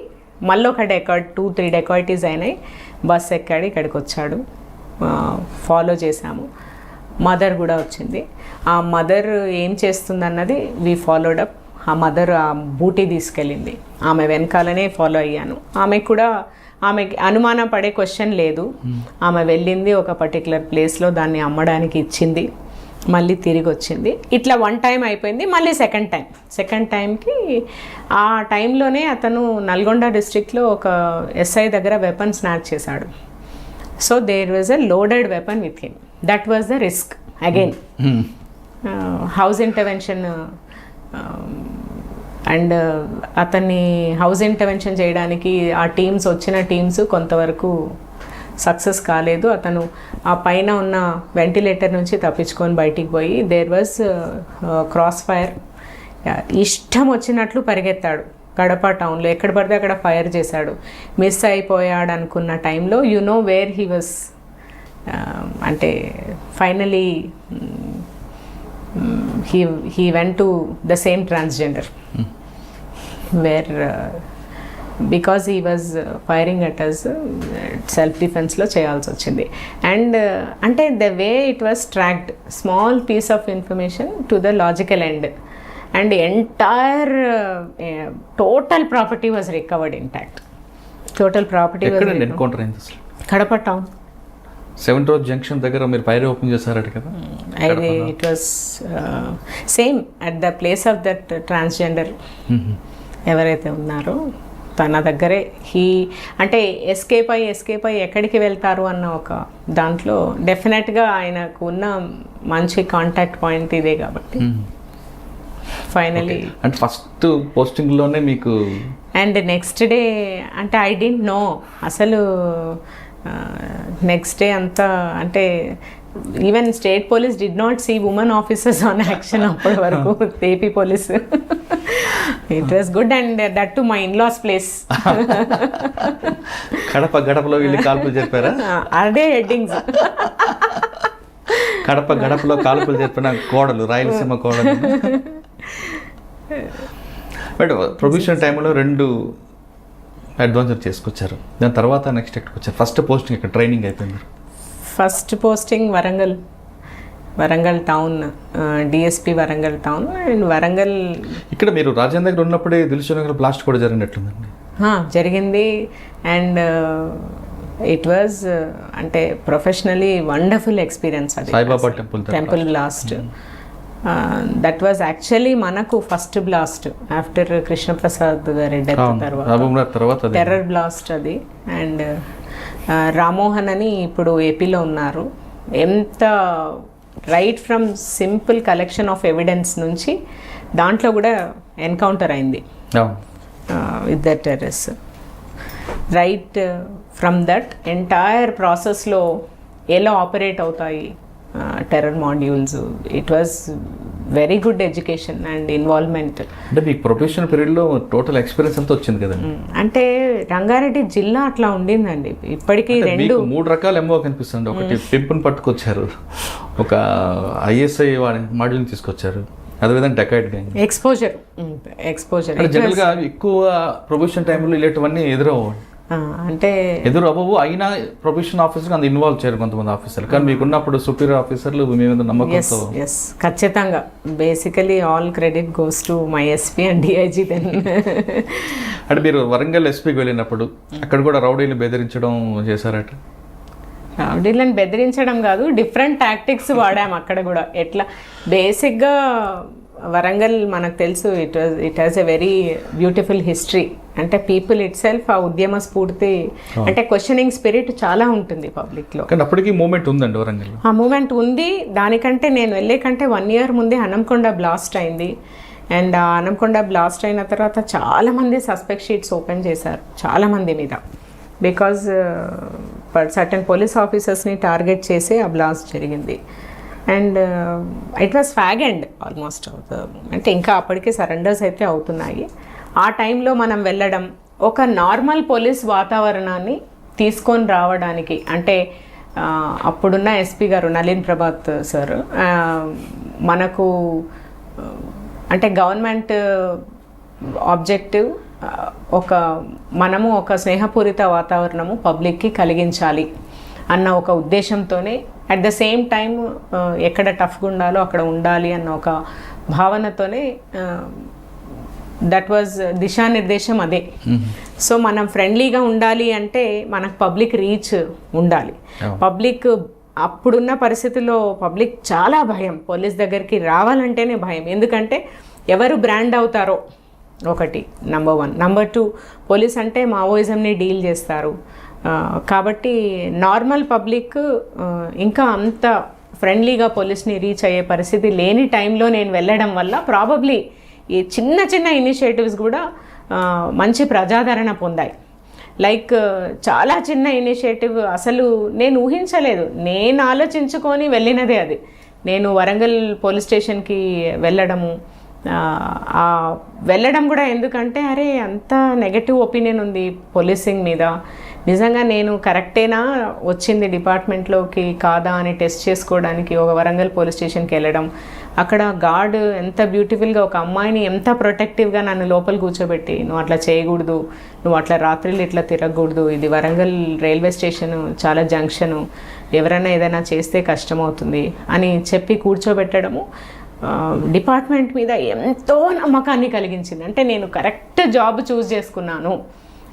మళ్ళీ ఒక 2-3 డెకాయిటీస్ అయినాయి. బస్ ఎక్కాడు, ఇక్కడికి వచ్చాడు, ఫాలో చేశాము. మదర్ కూడా వచ్చింది. ఆ మదర్ ఏం చేస్తుందన్నది వీ ఫాలోడ్ అప్. ఆ మదర్ ఆ బూటీ తీసుకెళ్ళింది, ఆమె వెనకాలనే ఫాలో అయ్యాను. ఆమెకి అనుమానం పడే క్వశ్చన్ లేదు. ఆమె వెళ్ళింది ఒక పర్టికులర్ ప్లేస్లో, దాన్ని అమ్మడానికి ఇచ్చింది, మళ్ళీ తిరిగి వచ్చింది. ఇట్లా 1 time అయిపోయింది. మళ్ళీ సెకండ్ టైంకి ఆ టైంలోనే అతను నల్గొండ డిస్ట్రిక్ట్లో ఒక ఎస్ఐ దగ్గర వెపన్ స్నాచ్ చేశాడు. So there was a loaded weapon with him. That was the risk again. House intervention and అతన్ని హౌస్ ఇంటర్వెన్షన్ చేయడానికి ఆ వచ్చిన టీమ్స్ కొంతవరకు సక్సెస్ కాలేదు. అతను ఆ పైన ఉన్న వెంటిలేటర్ నుంచి తప్పించుకొని బయటికి పోయి దేర్ వాజ్ క్రాస్ ఫైర్. ఇష్టం వచ్చినట్లు పరిగెత్తాడు కడప టౌన్లో, ఎక్కడ పడితే అక్కడ ఫైర్ చేశాడు. మిస్ అయిపోయాడు అనుకున్న టైంలో వేర్ హీ వాజ్, అంటే finally he went to the same transgender where because he was firing at us, self defense lo cheyalsi vachindi. And ante the way it was tracked, small piece of information to the logical end, and the entire total property was recovered intact. Total property was recovered. Encounter అయింది అసలు Kadapa town 7th Road junction దగ్గర మీరు ఫైర్ ఓపెన్ చేశారట కదా. It was same at the place of that transgender ఎవరైతే ఉన్నారో తన దగ్గరే అంటే ఎస్కేప్ అయ్యి ఎక్కడికి వెళ్తారు అన్న ఒక దాంట్లో డెఫినెట్గా ఆయనకు ఉన్న మంచి కాంటాక్ట్ పాయింట్ ఇదే కాబట్టి ఫైనలీ అంటే ఫస్ట్ పోస్టింగ్లోనే మీకు. అండ్ నెక్స్ట్ డే అంటే ఐ డింట్ నో అసలు. నెక్స్ట్ డే అంతా అంటే even state police did not see women officers on action అప్పటి వరకు. AP police it was good. And that to my in-laws place. గడపలో వీళ్ళు కాల్పులు చెప్పారా? అదే హెడ్డింగ్స్. గడపలో కాల్పులు చెప్పిన కోడలు, రాయలసీమ కోడలు. బట్ ప్రొఫెషనల్ టైంలో 2 అడ్వాన్సర్ చేసుకొచ్చారు. దాని తర్వాత నెక్స్ట్ ఎక్కడికి వచ్చారు? ఫస్ట్ పోస్టింగ్ ఇక్కడ ట్రైనింగ్ అయిపోయింది. First posting Warangal town, DSP Warangal town. And Warangal ఇక్కడ మీరు రాజేంద్ర దగ్గర ఉన్నప్పుడే దిల్సుఖ్నగర్ బ్లాస్ట్ కూడా జరిగినట్లుందండి. జరిగింది. అండ్ ఇట్ వాజ్ అంటే ప్రొఫెషనలీ వండర్ఫుల్ ఎక్స్పీరియన్స్. అది Saibaba temple blast. That was actually మనకు ఫస్ట్ బ్లాస్ట్ ఆఫ్టర్ కృష్ణప్రసాద్ గారి డెత్ తర్వాత టెర్రర్ బ్లాస్ట్ అది. అండ్ రామ్మోహన్ అని ఇప్పుడు ఏపీలో ఉన్నారు. ఎంత right from simple collection of evidence నుంచి దాంట్లో కూడా ఎన్కౌంటర్ అయింది with the terrorist. Right from that entire ప్రాసెస్లో ఎలా ఆపరేట్ అవుతాయి terror modules, it was very good education and involvement. అంటే మీకు ప్రొఫెషనల్ పీరియడ్లో టోటల్ ఎక్స్పీరియన్స్ అంతా వచ్చింది కదా? అంటే రంగారెడ్డి జిల్లా అట్లా ఉండిందండి. ఇప్పటికీ 3 రకాల ఎంఓ కనిపిస్తుంది. ఒకటి పింపుని పట్టుకొచ్చారు, ఒక ఐఎస్ఐ మాడ్యూల్ని తీసుకొచ్చారు, అదేవిధంగా డెకాయిడ్ గ్యాంగ్, ఎక్స్పోజర్. జనరల్గా ఎక్కువ ప్రొఫెషన్ టైంలో ఇలాంటివన్నీ అంటే ఎదురు అవ్వవు. అయినా ప్రొఫెషన్ ఆఫీసర్ అంత ఇన్వాల్వ్ చేయరు కొంతమంది ఆఫీసర్లు, కానీ మీకున్నప్పుడు సుపీరియర్ ఆఫీసర్లు మీ మీద నమ్మకంతో. ఎస్, ఖచ్చితంగా. Basically all credit goes to my SP and DIG then. అంటే మీరు వరంగల్ ఎస్పీకి వెళ్ళినప్పుడు అక్కడ కూడా రౌడీని బెదిరించడం చేశారట? రౌడీలను బెదిరించడం కాదు, డిఫరెంట్ టాక్టిక్స్ వాడాము అక్కడ కూడా. ఎట్లా బేసిక్గా వరంగల్ మనకు తెలుసు, it has a very beautiful history. అంటే పీపుల్ ఇట్ సెల్ఫ్ ఆ ఉద్యమ స్ఫూర్తి, అంటే క్వశ్చనింగ్ స్పిరిట్ చాలా ఉంటుంది పబ్లిక్లో. కానీ అప్పటికి మూమెంట్ ఉందండి వరంగల్? ఆ మూమెంట్ ఉంది. దానికంటే నేను వెళ్ళే కంటే 1 year ముందే హనంకొండ బ్లాస్ట్ అయింది. అండ్ ఆ హనంకొండ బ్లాస్ట్ అయిన తర్వాత చాలామంది సస్పెక్ట్ షీట్స్ ఓపెన్ చేశారు చాలామంది మీద, బికాజ్ సర్టన్ పోలీస్ ఆఫీసర్స్ని టార్గెట్ చేసి ఆ బ్లాస్ట్ జరిగింది. And it was fag and almost అంటే ఇంకా అప్పటికే సరెండర్స్ అయితే అవుతున్నాయి. ఆ టైంలో మనం వెళ్ళడం, ఒక నార్మల్ పోలీస్ వాతావరణాన్ని తీసుకొని రావడానికి, అంటే అప్పుడున్న ఎస్పీ గారు నలీన్ ప్రభాత్ సార్ మనకు అంటే గవర్నమెంట్ ఆబ్జెక్టివ్ మనము ఒక స్నేహపూరిత వాతావరణము పబ్లిక్కి కలిగించాలి అన్న ఒక ఉద్దేశంతోనే, అట్ ద సేమ్ టైం ఎక్కడ టఫ్గా ఉండాలో అక్కడ ఉండాలి అన్న ఒక భావనతోనే దట్ వాజ్ దిశానిర్దేశం అదే. సో మనం ఫ్రెండ్లీగా ఉండాలి అంటే మనకు పబ్లిక్ రీచ్ ఉండాలి. పబ్లిక్ అప్పుడున్న పరిస్థితుల్లో పబ్లిక్ చాలా భయం, పోలీస్ దగ్గరికి రావాలంటేనే భయం. ఎందుకంటే ఎవరు బ్రాండ్ అవుతారో ఒకటి, నెంబర్ 1. నెంబర్ 2, పోలీస్ అంటే మావోయిజంని డీల్ చేస్తారు. కాబట్టి నార్మల్ పబ్లిక్ ఇంకా అంత ఫ్రెండ్లీగా పోలీస్ని రీచ్ అయ్యే పరిస్థితి లేని టైంలో నేను వెళ్ళడం వల్ల ప్రాబబ్లీ ఈ చిన్న చిన్న ఇనిషియేటివ్స్ కూడా మంచి ప్రజాదరణ పొందాయి. లైక్ చాలా చిన్న ఇనిషియేటివ్ అసలు నేను ఊహించలేదు, నేను ఆలోచించుకొని వెళ్ళినదే అది. నేను వరంగల్ పోలీస్ స్టేషన్కి వెళ్ళడం కూడా ఎందుకంటే అరే అంత నెగటివ్ ఒపీనియన్ ఉంది పోలీసింగ్ మీద, నిజంగా నేను కరెక్టేనా వచ్చింది డిపార్ట్మెంట్లోకి కాదా అని టెస్ట్ చేసుకోవడానికి ఒక వరంగల్ పోలీస్ స్టేషన్కి వెళ్ళడం. అక్కడ గార్డ్ ఎంత బ్యూటిఫుల్గా ఒక అమ్మాయిని ఎంత ప్రొటెక్టివ్గా నన్ను లోపల కూర్చోబెట్టి, నువ్వు అట్లా చేయకూడదు, నువ్వు అట్లా రాత్రిళ్ళు ఇట్లా తిరగకూడదు, ఇది వరంగల్ రైల్వే స్టేషను, చాలా జంక్షను, ఎవరైనా ఏదైనా చేస్తే కష్టమవుతుంది అని చెప్పి కూర్చోబెట్టడము డిపార్ట్మెంట్ మీద ఎంతో నమ్మకాన్ని కలిగించింది. అంటే నేను కరెక్ట్ జాబ్ చూస్ చేసుకున్నాను,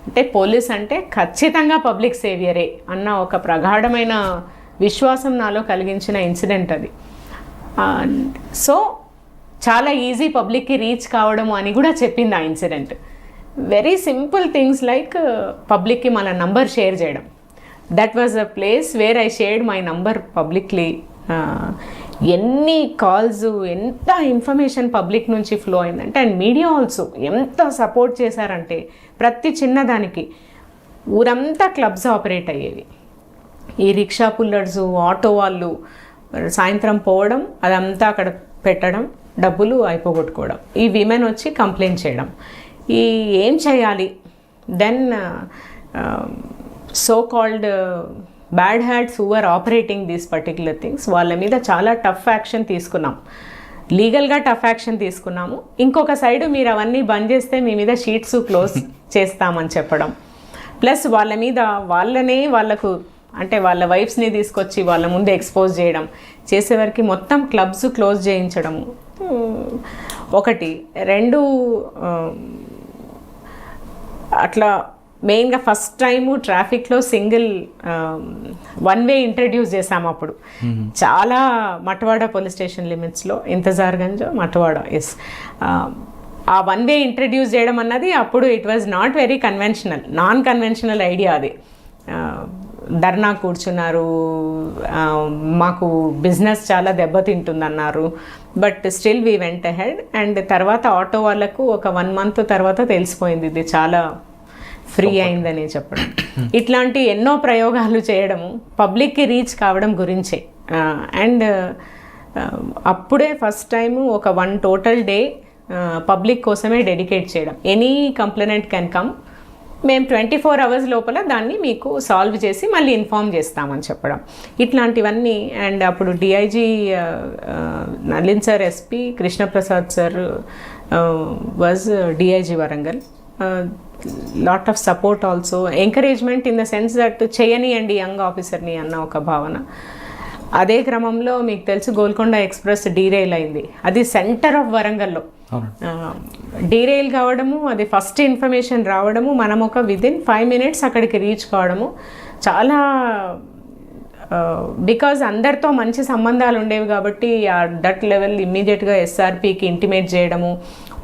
అంటే పోలీస్ అంటే ఖచ్చితంగా పబ్లిక్ సేవియరే అన్న ఒక ప్రగాఢమైన విశ్వాసం నాలో కలిగించిన ఇన్సిడెంట్ అది. సో చాలా ఈజీ పబ్లిక్కి రీచ్ కావడము అని కూడా చెప్పింది ఆ incident. Very simple things like పబ్లిక్కి మన నంబర్ షేర్ చేయడం. That was a place where I shared my number publicly. ఎన్ని కాల్స్, ఎంత ఇన్ఫర్మేషన్ పబ్లిక్ నుంచి ఫ్లో అయిందంటే, అండ్ మీడియా ఆల్సో ఎంత సపోర్ట్ చేశారంటే ప్రతి చిన్నదానికి. ఊరంతా క్లబ్స్ ఆపరేట్ అయ్యేవి. ఈ రిక్షా పుల్లర్స్, ఆటో వాళ్ళు సాయంత్రం పోవడం, అదంతా అక్కడ పెట్టడం, డబ్బులు అయిపోగొట్టుకోవడం, ఈ విమెన్ వచ్చి కంప్లైంట్ చేయడం, ఈ ఏం చేయాలి. Then so called bad hats who are operating these particular things, వాళ్ళ మీద చాలా టఫ్ యాక్షన్ తీసుకున్నాం, లీగల్గా టఫ్ యాక్షన్ తీసుకున్నాము. ఇంకొక సైడు మీరు అవన్నీ బంద్ చేస్తే మీ మీద షీట్స్ క్లోజ్ చేస్తామని చెప్పడం, ప్లస్ వాళ్ళ మీద వాళ్ళకు అంటే వాళ్ళ వైఫ్స్ని తీసుకొచ్చి వాళ్ళ ముందు ఎక్స్పోజ్ చేయడం, చేసేవారికి మొత్తం క్లబ్స్ క్లోజ్ చేయించడము ఒకటి. 2 అట్లా మెయిన్గా ఫస్ట్ టైము ట్రాఫిక్లో సింగిల్ వన్ వే ఇంట్రడ్యూస్ చేసాము అప్పుడు. చాలా మటవాడ పోలీస్ స్టేషన్ లిమిట్స్లో, ఇంతజార్గంజ్ మటవాడ, ఎస్. ఆ వన్ వే ఇంట్రడ్యూస్ చేయడం అన్నది అప్పుడు it was not very conventional, non conventional idea అది. ధర్నా కూర్చున్నారు, మాకు బిజినెస్ చాలా దెబ్బతింటుందన్నారు. But still we went ahead. And తర్వాత ఆటో వాళ్ళకు ఒక 1 month తర్వాత తెలిసిపోయింది ఇది చాలా ఫ్రీ అయిందని చెప్పడం. ఇట్లాంటి ఎన్నో ప్రయోగాలు చేయడము పబ్లిక్కి రీచ్ కావడం గురించే. అండ్ అప్పుడే ఫస్ట్ టైము ఒక 1 total day పబ్లిక్ కోసమే డెడికేట్ చేయడం. ఎనీ కంప్లైంట్ కెన్ కమ్, మేము 24 hours లోపల దాన్ని మీకు సాల్వ్ చేసి మళ్ళీ ఇన్ఫామ్ చేస్తామని చెప్పడం, ఇట్లాంటివన్నీ. అండ్ అప్పుడు DIG Nalin sir, SP Krishnaprasad sir was DIG Warangal. Lot of support also, ఎంకరేజ్మెంట్ ఇన్ ద సెన్స్ దట్ చేయనియండి యంగ్ ఆఫీసర్ని అన్న ఒక భావన. అదే క్రమంలో మీకు తెలుసు గోల్కొండ ఎక్స్ప్రెస్ డీరైల్ అయింది. అది సెంటర్ ఆఫ్ వరంగల్లో డీరైల్ కావడము, అది ఫస్ట్ ఇన్ఫర్మేషన్ రావడము, మనం ఒక విదిన్ 5 minutes అక్కడికి రీచ్ కావడము చాలా, బికాజ్ అందరితో మంచి సంబంధాలు ఉండేవి కాబట్టి దట్ లెవెల్ ఇమ్మీడియట్గా ఎస్ఆర్పికి ఇంటిమేట్ చేయడము,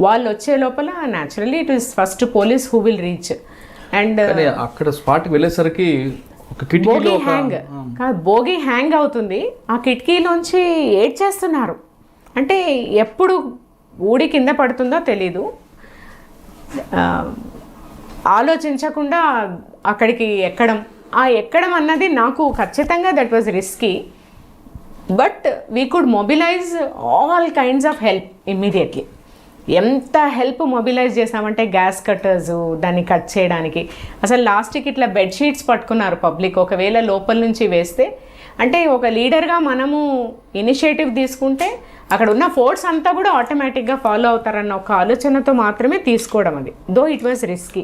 వాళ్ళు వచ్చే లోపల naturally it is first police who will reach. And అక్కడ స్పాట్కి వెళ్ళేసరికి బోగీ హ్యాంగ్ కాదు, బోగీ హ్యాంగ్ అవుతుంది. ఆ కిటికీలోంచి ఏడ్ చేస్తున్నారు, అంటే ఎప్పుడు ఊడి కింద పడుతుందో తెలీదు. ఆలోచించకుండా అక్కడికి ఎక్కడం, ఆ ఎక్కడం అన్నది నాకు ఖచ్చితంగా that was risky. But we could mobilise all kinds of help immediately. ఎంత హెల్ప్ మొబిలైజ్ చేసామంటే గ్యాస్ కట్టర్స్ దాన్ని కట్ చేయడానికి, అసలు లాస్ట్కి ఇట్లా బెడ్షీట్స్ పట్టుకున్నారు పబ్లిక్ ఒకవేళ లోపల నుంచి వేస్తే. అంటే ఒక లీడర్గా మనము ఇనిషియేటివ్ తీసుకుంటే అక్కడ ఉన్న ఫోర్స్ అంతా కూడా ఆటోమేటిక్గా ఫాలో అవుతారన్న ఒక ఆలోచనతో మాత్రమే తీసుకోవడం అది. Though it was risky.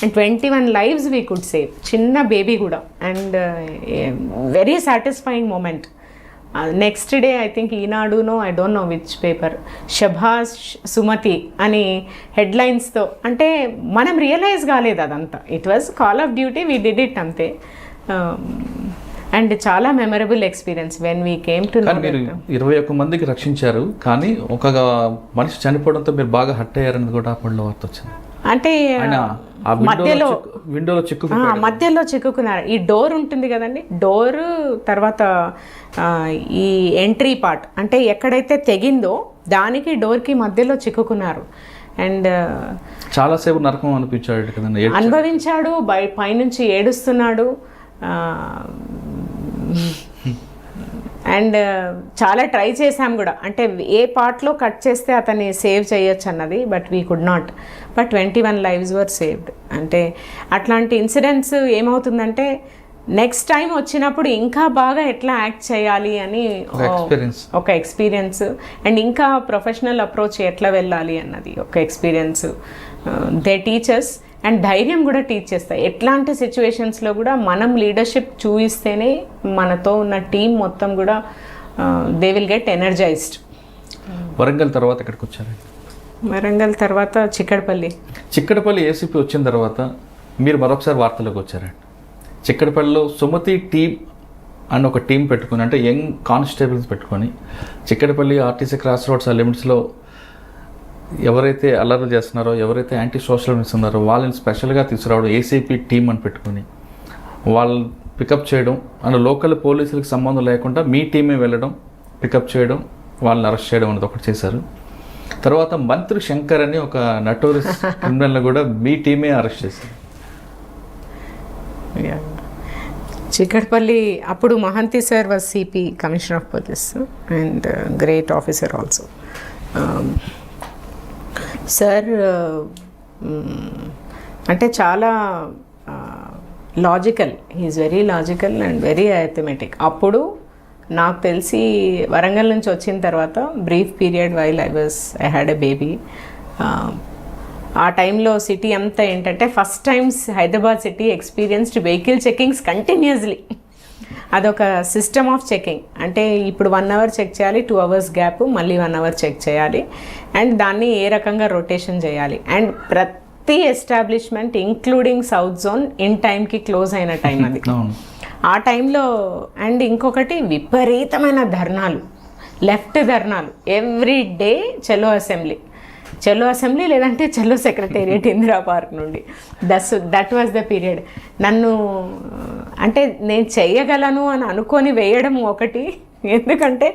And 21 lives we could save, చిన్న బేబీ కూడా. And very satisfying moment. Next day I think ఈనాడునో, I don't know which paper, షభాష్ సుమతి అని హెడ్లైన్స్తో, అంటే మనం రియలైజ్ కాలేదు అదంతా. It was call of duty, we did it అంతే. అండ్ చాలా memorable experience when we came to know. మీరు 21 మందికి రక్షించారు, కానీ ఒక మనిషి చనిపోవడంతో మీరు బాగా హర్ట్ అయ్యారని కూడా అప్పట్లో వార్త వచ్చింది. అంటే మధ్యలో చిక్కుకున్నారు. ఈ డోర్ ఉంటుంది కదండి, డోర్ తర్వాత ఈ ఎంట్రీ పార్ట్, అంటే ఎక్కడైతే తెగిందో దానికి డోర్కి మధ్యలో చిక్కుకున్నారు. అండ్ చాలాసేపు నరకం అనిపించాడు కదండి, అనుభవించాడు, పైనుంచి ఏడుస్తున్నాడు. అండ్ చాలా ట్రై చేసాం కూడా, అంటే ఏ పార్ట్లో కట్ చేస్తే అతన్ని సేవ్ చేయొచ్చు అన్నది, but we could not. But 21 lives were saved. అంటే అట్లాంటి ఇన్సిడెంట్స్ ఏమవుతుందంటే నెక్స్ట్ టైం వచ్చినప్పుడు ఇంకా బాగా ఎట్లా యాక్ట్ చేయాలి అని ఒక ఎక్స్పీరియన్స్, అండ్ ఇంకా ప్రొఫెషనల్ అప్రోచ్ ఎట్లా వెళ్ళాలి అన్నది ఒక ఎక్స్పీరియన్స్. దే టీచర్స్ అండ్ ధైర్యం కూడా టీచ్ చేస్తాయి. ఎట్లాంటి సిచ్యువేషన్స్లో కూడా మనం లీడర్షిప్ చూపిస్తేనే మనతో ఉన్న టీం మొత్తం కూడా they will get energised. Warangal తర్వాత ఎక్కడికి వచ్చారు? వరంగల్ తర్వాత చిక్కడపల్లి ఏసీపీ వచ్చిన తర్వాత మీరు మరొకసారి వార్తలకు వచ్చారండి. చిక్కడపల్లిలో సుమతి టీం అని ఒక టీం పెట్టుకుని, అంటే యంగ్ కానిస్టేబుల్స్ పెట్టుకొని చిక్కడపల్లి ఆర్టీసీ క్రాస్ రోడ్స్ ఆ లిమిట్స్లో ఎవరైతే అల్లర్లు చేస్తున్నారో, ఎవరైతే యాంటీ సోషల్ ఉన్నారో వాళ్ళని స్పెషల్గా తీసుకురావడం, ఏసీపీ టీం అని పెట్టుకొని వాళ్ళు పికప్ చేయడం, అండ్ లోకల్ పోలీసులకు సంబంధం లేకుండా మీ టీమే వెళ్ళడం, పికప్ చేయడం, వాళ్ళని అరెస్ట్ చేయడం అనేది ఒకటి చేశారు. తర్వాత మంత్రి శంకర్ అని ఒక నటోరియస్ క్రిమినల్ని కూడా మీ టీమే అరెస్ట్ చేశారు. చిక్కడపల్లి అప్పుడు Mahanti sir was CP, commissioner of police, and great officer also. Sir అంటే చాలా logical, he is very logical and very authentic. అప్పుడు నాకు తెలిసి వరంగల్ నుంచి వచ్చిన తర్వాత brief period while I had a baby, ఆ టైంలో సిటీ అంతా ఏంటంటే first times Hyderabad city experienced vehicle checkings continuously. అదొక సిస్టమ్ ఆఫ్ చెకింగ్, అంటే ఇప్పుడు 1 hour చెక్ చేయాలి, 2 hours గ్యాప్, మళ్ళీ 1 hour చెక్ చేయాలి, అండ్ దాన్ని ఏ రకంగా రొటేషన్ చేయాలి. అండ్ ప్రతి establishment including south zone in టైంకి క్లోజ్ అయిన టైం అది. అవును. ఆ టైంలో అండ్ ఇంకొకటి విపరీతమైన ధర్నాలు, లెఫ్ట్ ధర్నాలు, ఎవ్రీ డే చలో అసెంబ్లీ లేదంటే చలో సెక్రటేరియట్ ఇందిరా పార్క్ నుండి. That was the period. నన్ను అంటే నేను చెయ్యగలను అని అనుకొని వేయడం ఒకటి, ఎందుకంటే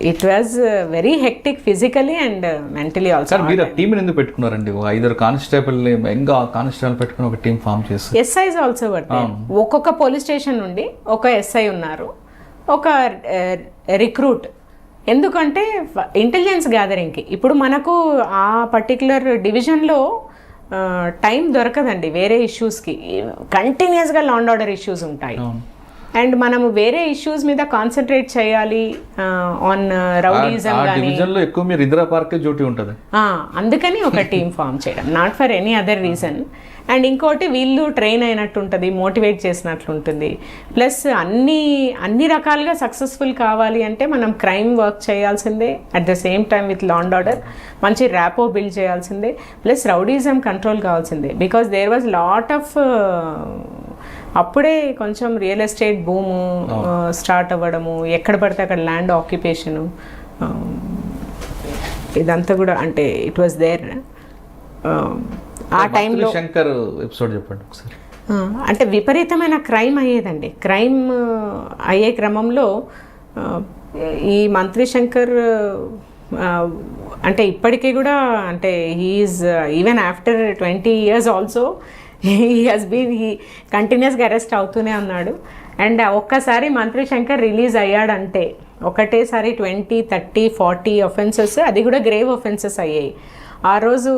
it was very hectic physically and mentally also. Sir మీరు టీంని ఎందుకు పెట్టుకున్నారండి? 5 కానిస్టేబుల్ ఇంకా కానిస్టేబుల్ పెట్టుకుని ఒక టీం ఫామ్ చేస్తారు. ఎస్ఐస్ ఆల్సో పడతాయి. ఒక్కొక్క పోలీస్ స్టేషన్ నుండి ఒక ఎస్ఐ ఉన్నారు, ఒక రిక్రూట్. ఎందుకంటే ఇంటెలిజెన్స్ గ్యాదరింగ్కి ఇప్పుడు మనకు ఆ పర్టికులర్ డివిజన్లో టైం దొరకదండి వేరే ఇష్యూస్కి. కంటిన్యూస్గా లా అండ్ ఆర్డర్ ఇష్యూస్ ఉంటాయి అండ్ మనము వేరే ఇష్యూస్ మీద కాన్సన్ట్రేట్ చేయాలి ఆన్ రౌడీజం కానీ. ఎక్కువ మీరు ఇందిరా పార్క్ డ్యూటీ ఉంటుంది, అందుకని ఒక టీం ఫామ్ చేయడం, not for any other reason. And ఇంకోటి వీళ్ళు ట్రైన్ అయినట్టు ఉంటుంది, మోటివేట్ చేసినట్లు ఉంటుంది. ప్లస్ అన్ని రకాలుగా సక్సెస్ఫుల్ కావాలి అంటే మనం క్రైమ్ వర్క్ చేయాల్సిందే, at the same time with law and order మంచి ర్యాపో బిల్డ్ చేయాల్సిందే, ప్లస్ రౌడీజం కంట్రోల్ కావాల్సిందే. Because there was lot of అప్పుడే కొంచెం రియల్ ఎస్టేట్ భూము స్టార్ట్ అవ్వడము, ఎక్కడ పడితే అక్కడ ల్యాండ్ ఆక్యుపేషను, ఇదంతా కూడా అంటే ఇట్ వాజ్ దేర్. ఆ టైంలో శంకర్ ఎపిసోడ్ చెప్పండి ఒకసారి. అంటే విపరీతమైన క్రైమ్ అయ్యేదండి. క్రైమ్ అయ్యే క్రమంలో ఈ మంత్రి శంకర్ అంటే ఇప్పటికీ కూడా అంటే he is even after 20 years also he కంటిన్యూస్గా అరెస్ట్ అవుతూనే ఉన్నాడు. అండ్ ఒక్కసారి మంత్రి శంకర్ రిలీజ్ అయ్యాడంటే ఒకటేసారి 20, 30, 40 offenses, అది కూడా గ్రేవ్ offenses అయ్యాయి. ఆ రోజు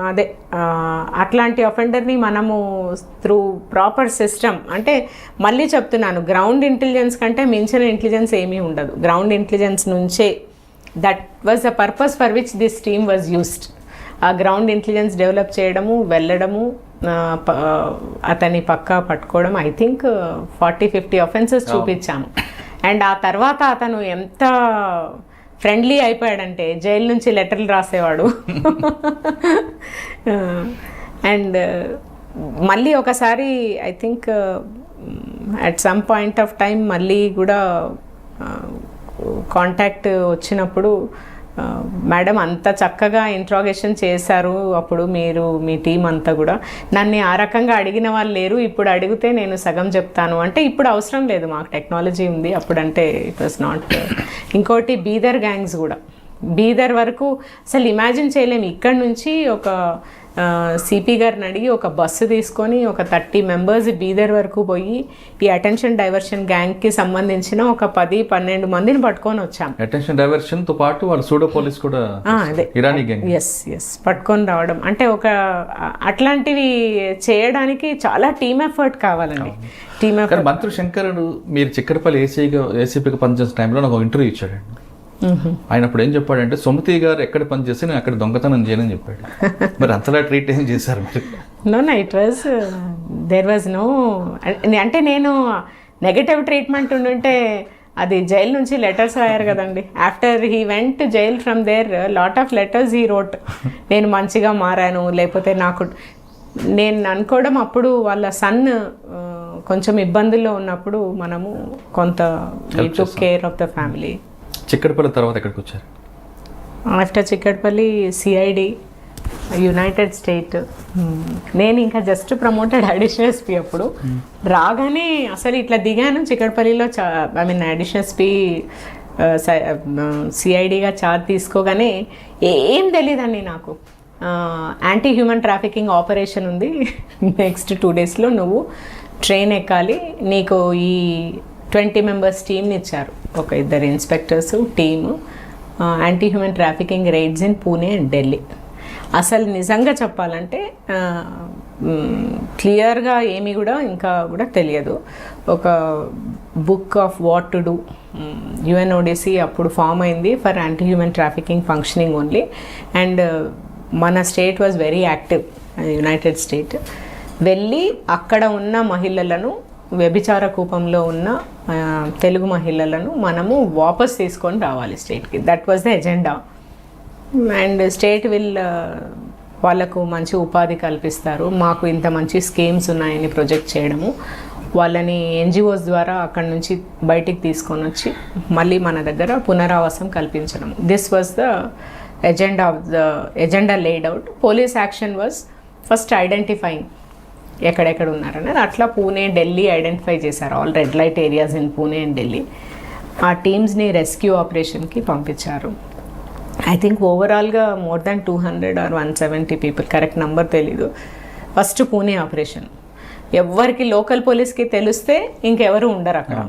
అదే అట్లాంటి అఫెండర్ని మనము త్రూ ప్రాపర్ సిస్టమ్, అంటే మళ్ళీ చెప్తున్నాను, గ్రౌండ్ ఇంటెలిజెన్స్ కంటే మించిన ఇంటెలిజెన్స్ ఏమీ ఉండదు. గ్రౌండ్ ఇంటెలిజెన్స్ నుంచే that was the purpose for which this team was used. ఆ గ్రౌండ్ ఇంటెలిజెన్స్ డెవలప్ చేయడము, వెళ్ళడము, అతన్ని పక్కా పట్టుకోవడం. ఐ థింక్ 40-50 offenses చూపించాము. అండ్ ఆ తర్వాత అతను ఎంత ఫ్రెండ్లీ అయిపోయాడంటే జైలు నుంచి లెటర్లు రాసేవాడు. అండ్ మళ్ళీ ఒకసారి I think at some point of time మళ్ళీ కూడా కాంటాక్ట్ వచ్చినప్పుడు, మేడం అంత చక్కగా ఇంట్రాగేషన్ చేశారు అప్పుడు మీరు, మీ టీం అంతా కూడా, నన్ను ఆ రకంగా అడిగిన వాళ్ళు లేరు, ఇప్పుడు అడిగితే నేను సగం చెప్తాను అంటే ఇప్పుడు అవసరం లేదు, మాకు టెక్నాలజీ ఉంది, అప్పుడంటే ఇట్ వాస్ నాట్. ఇంకోటి బీదర్ గ్యాంగ్స్ కూడా, బీదర్ వరకు అసలు ఇమాజిన్ చేయలేము. ఇక్కడ నుంచి ఒక సిపి గారిని అడిగి ఒక బస్సు తీసుకొని ఒక 30 members బీదర్ వరకు పోయి ఈ అటెన్షన్ డైవర్షన్ గ్యాంగ్కి సంబంధించిన ఒక 10-12 మందిని పట్టుకొని వచ్చాం. అటెన్షన్ డైవర్షన్ తో పాటు వాళ్ళు సూడో పోలీస్ కూడా, అదే ఇరానీ గ్యాంగ్, ఎస్ పట్టుకొని రావడం అంటే ఒక అట్లాంటివి చేయడానికి చాలా టీమ్ ఎఫర్ట్ కావాలండి. Team effort. మంత్రి శంకర్ మీరు చిక్కడపల్లి ఏసీపీగా పనిచేసిన టైంలో నాకు ఇంటర్వ్యూ ఇచ్చాడండి. ఆయన అప్పుడు ఏం చెప్పాడంటే, సుమతి గారు ఎక్కడ పనిచేస్తే నేను అక్కడ దొంగతనం చేయనని చెప్పాడు. మరి అంతలా ట్రీట్ ఏం చేశారు మీరు? No it was there was no, అంటే నేను నెగటివ్ ట్రీట్మెంట్ ఉండుంటే అది జైలు నుంచి లెటర్స్ రాయారు కదండి. After he went jail from there lot of letters he wrote, నేను మంచిగా మారాను, లేకపోతే నాకు, నేను అనుకోవడం అప్పుడు వాళ్ళ సన్ కొంచెం ఇబ్బందుల్లో ఉన్నప్పుడు మనము కొంత we took care of the family. Chikkadpally తర్వాత ఎక్కడికి వచ్చారు? After Chikkadpally CID, united state. నేను ఇంకా జస్ట్ ప్రమోటెడ్ అడిషనల్ ఎస్పీ. అప్పుడు రాగానే అసలు ఇట్లా దిగాను చిక్కడపల్లిలో, ఐ మీన్ అడిషనల్ ఎస్పీ సిఐడిగా చార్జ్ తీసుకోగానే ఏం తెలియదండి నాకు. యాంటీ హ్యూమన్ ట్రాఫికింగ్ ఆపరేషన్ ఉంది, నెక్స్ట్ 2 daysలో నువ్వు ట్రైన్ ఎక్కాలి, నీకు ఈ 20 members టీమ్ని ఇచ్చారు, ఒక 2 inspectors team, anti human trafficking rides in Pune and Delhi. అసలు నిజంగా చెప్పాలంటే క్లియర్గా ఏమీ కూడా ఇంకా కూడా తెలియదు. ఒక book of what to do, UNODC అప్పుడు ఫామ్ అయింది for anti human trafficking functioning only. And మన state was very active, united state. వెళ్ళి అక్కడ ఉన్న మహిళలను, వ్యభిచార కూపంలో ఉన్న తెలుగు మహిళలను మనము వాపస్ తీసుకొని రావాలి స్టేట్కి. That was the agenda. And state will వాళ్ళకు మంచి ఉపాధి కల్పిస్తారు. మాకు ఇంత మంచి స్కీమ్స్ ఉన్నాయని ప్రొజెక్ట్ చేయడము, వాళ్ళని ఎన్జిఓస్ ద్వారా అక్కడి నుంచి బయటికి తీసుకొని వచ్చి మళ్ళీ మన దగ్గర పునరావాసం కల్పించడం. This was the agenda laid out. Police action was first identifying ఎక్కడెక్కడ ఉన్నారనేది. అట్లా పూణే, ఢిల్లీ ఐడెంటిఫై చేశారు, all red light areas in Pune and Delhi. ఆ టీమ్స్ని రెస్క్యూ ఆపరేషన్కి పంపించారు. ఐ థింక్ ఓవరాల్గా more than 200 or 170 people, correct number తెలీదు. First Pune operation. ఎవరికి లోకల్ పోలీస్కి తెలిస్తే ఇంకెవరు ఉండరు అక్కడ.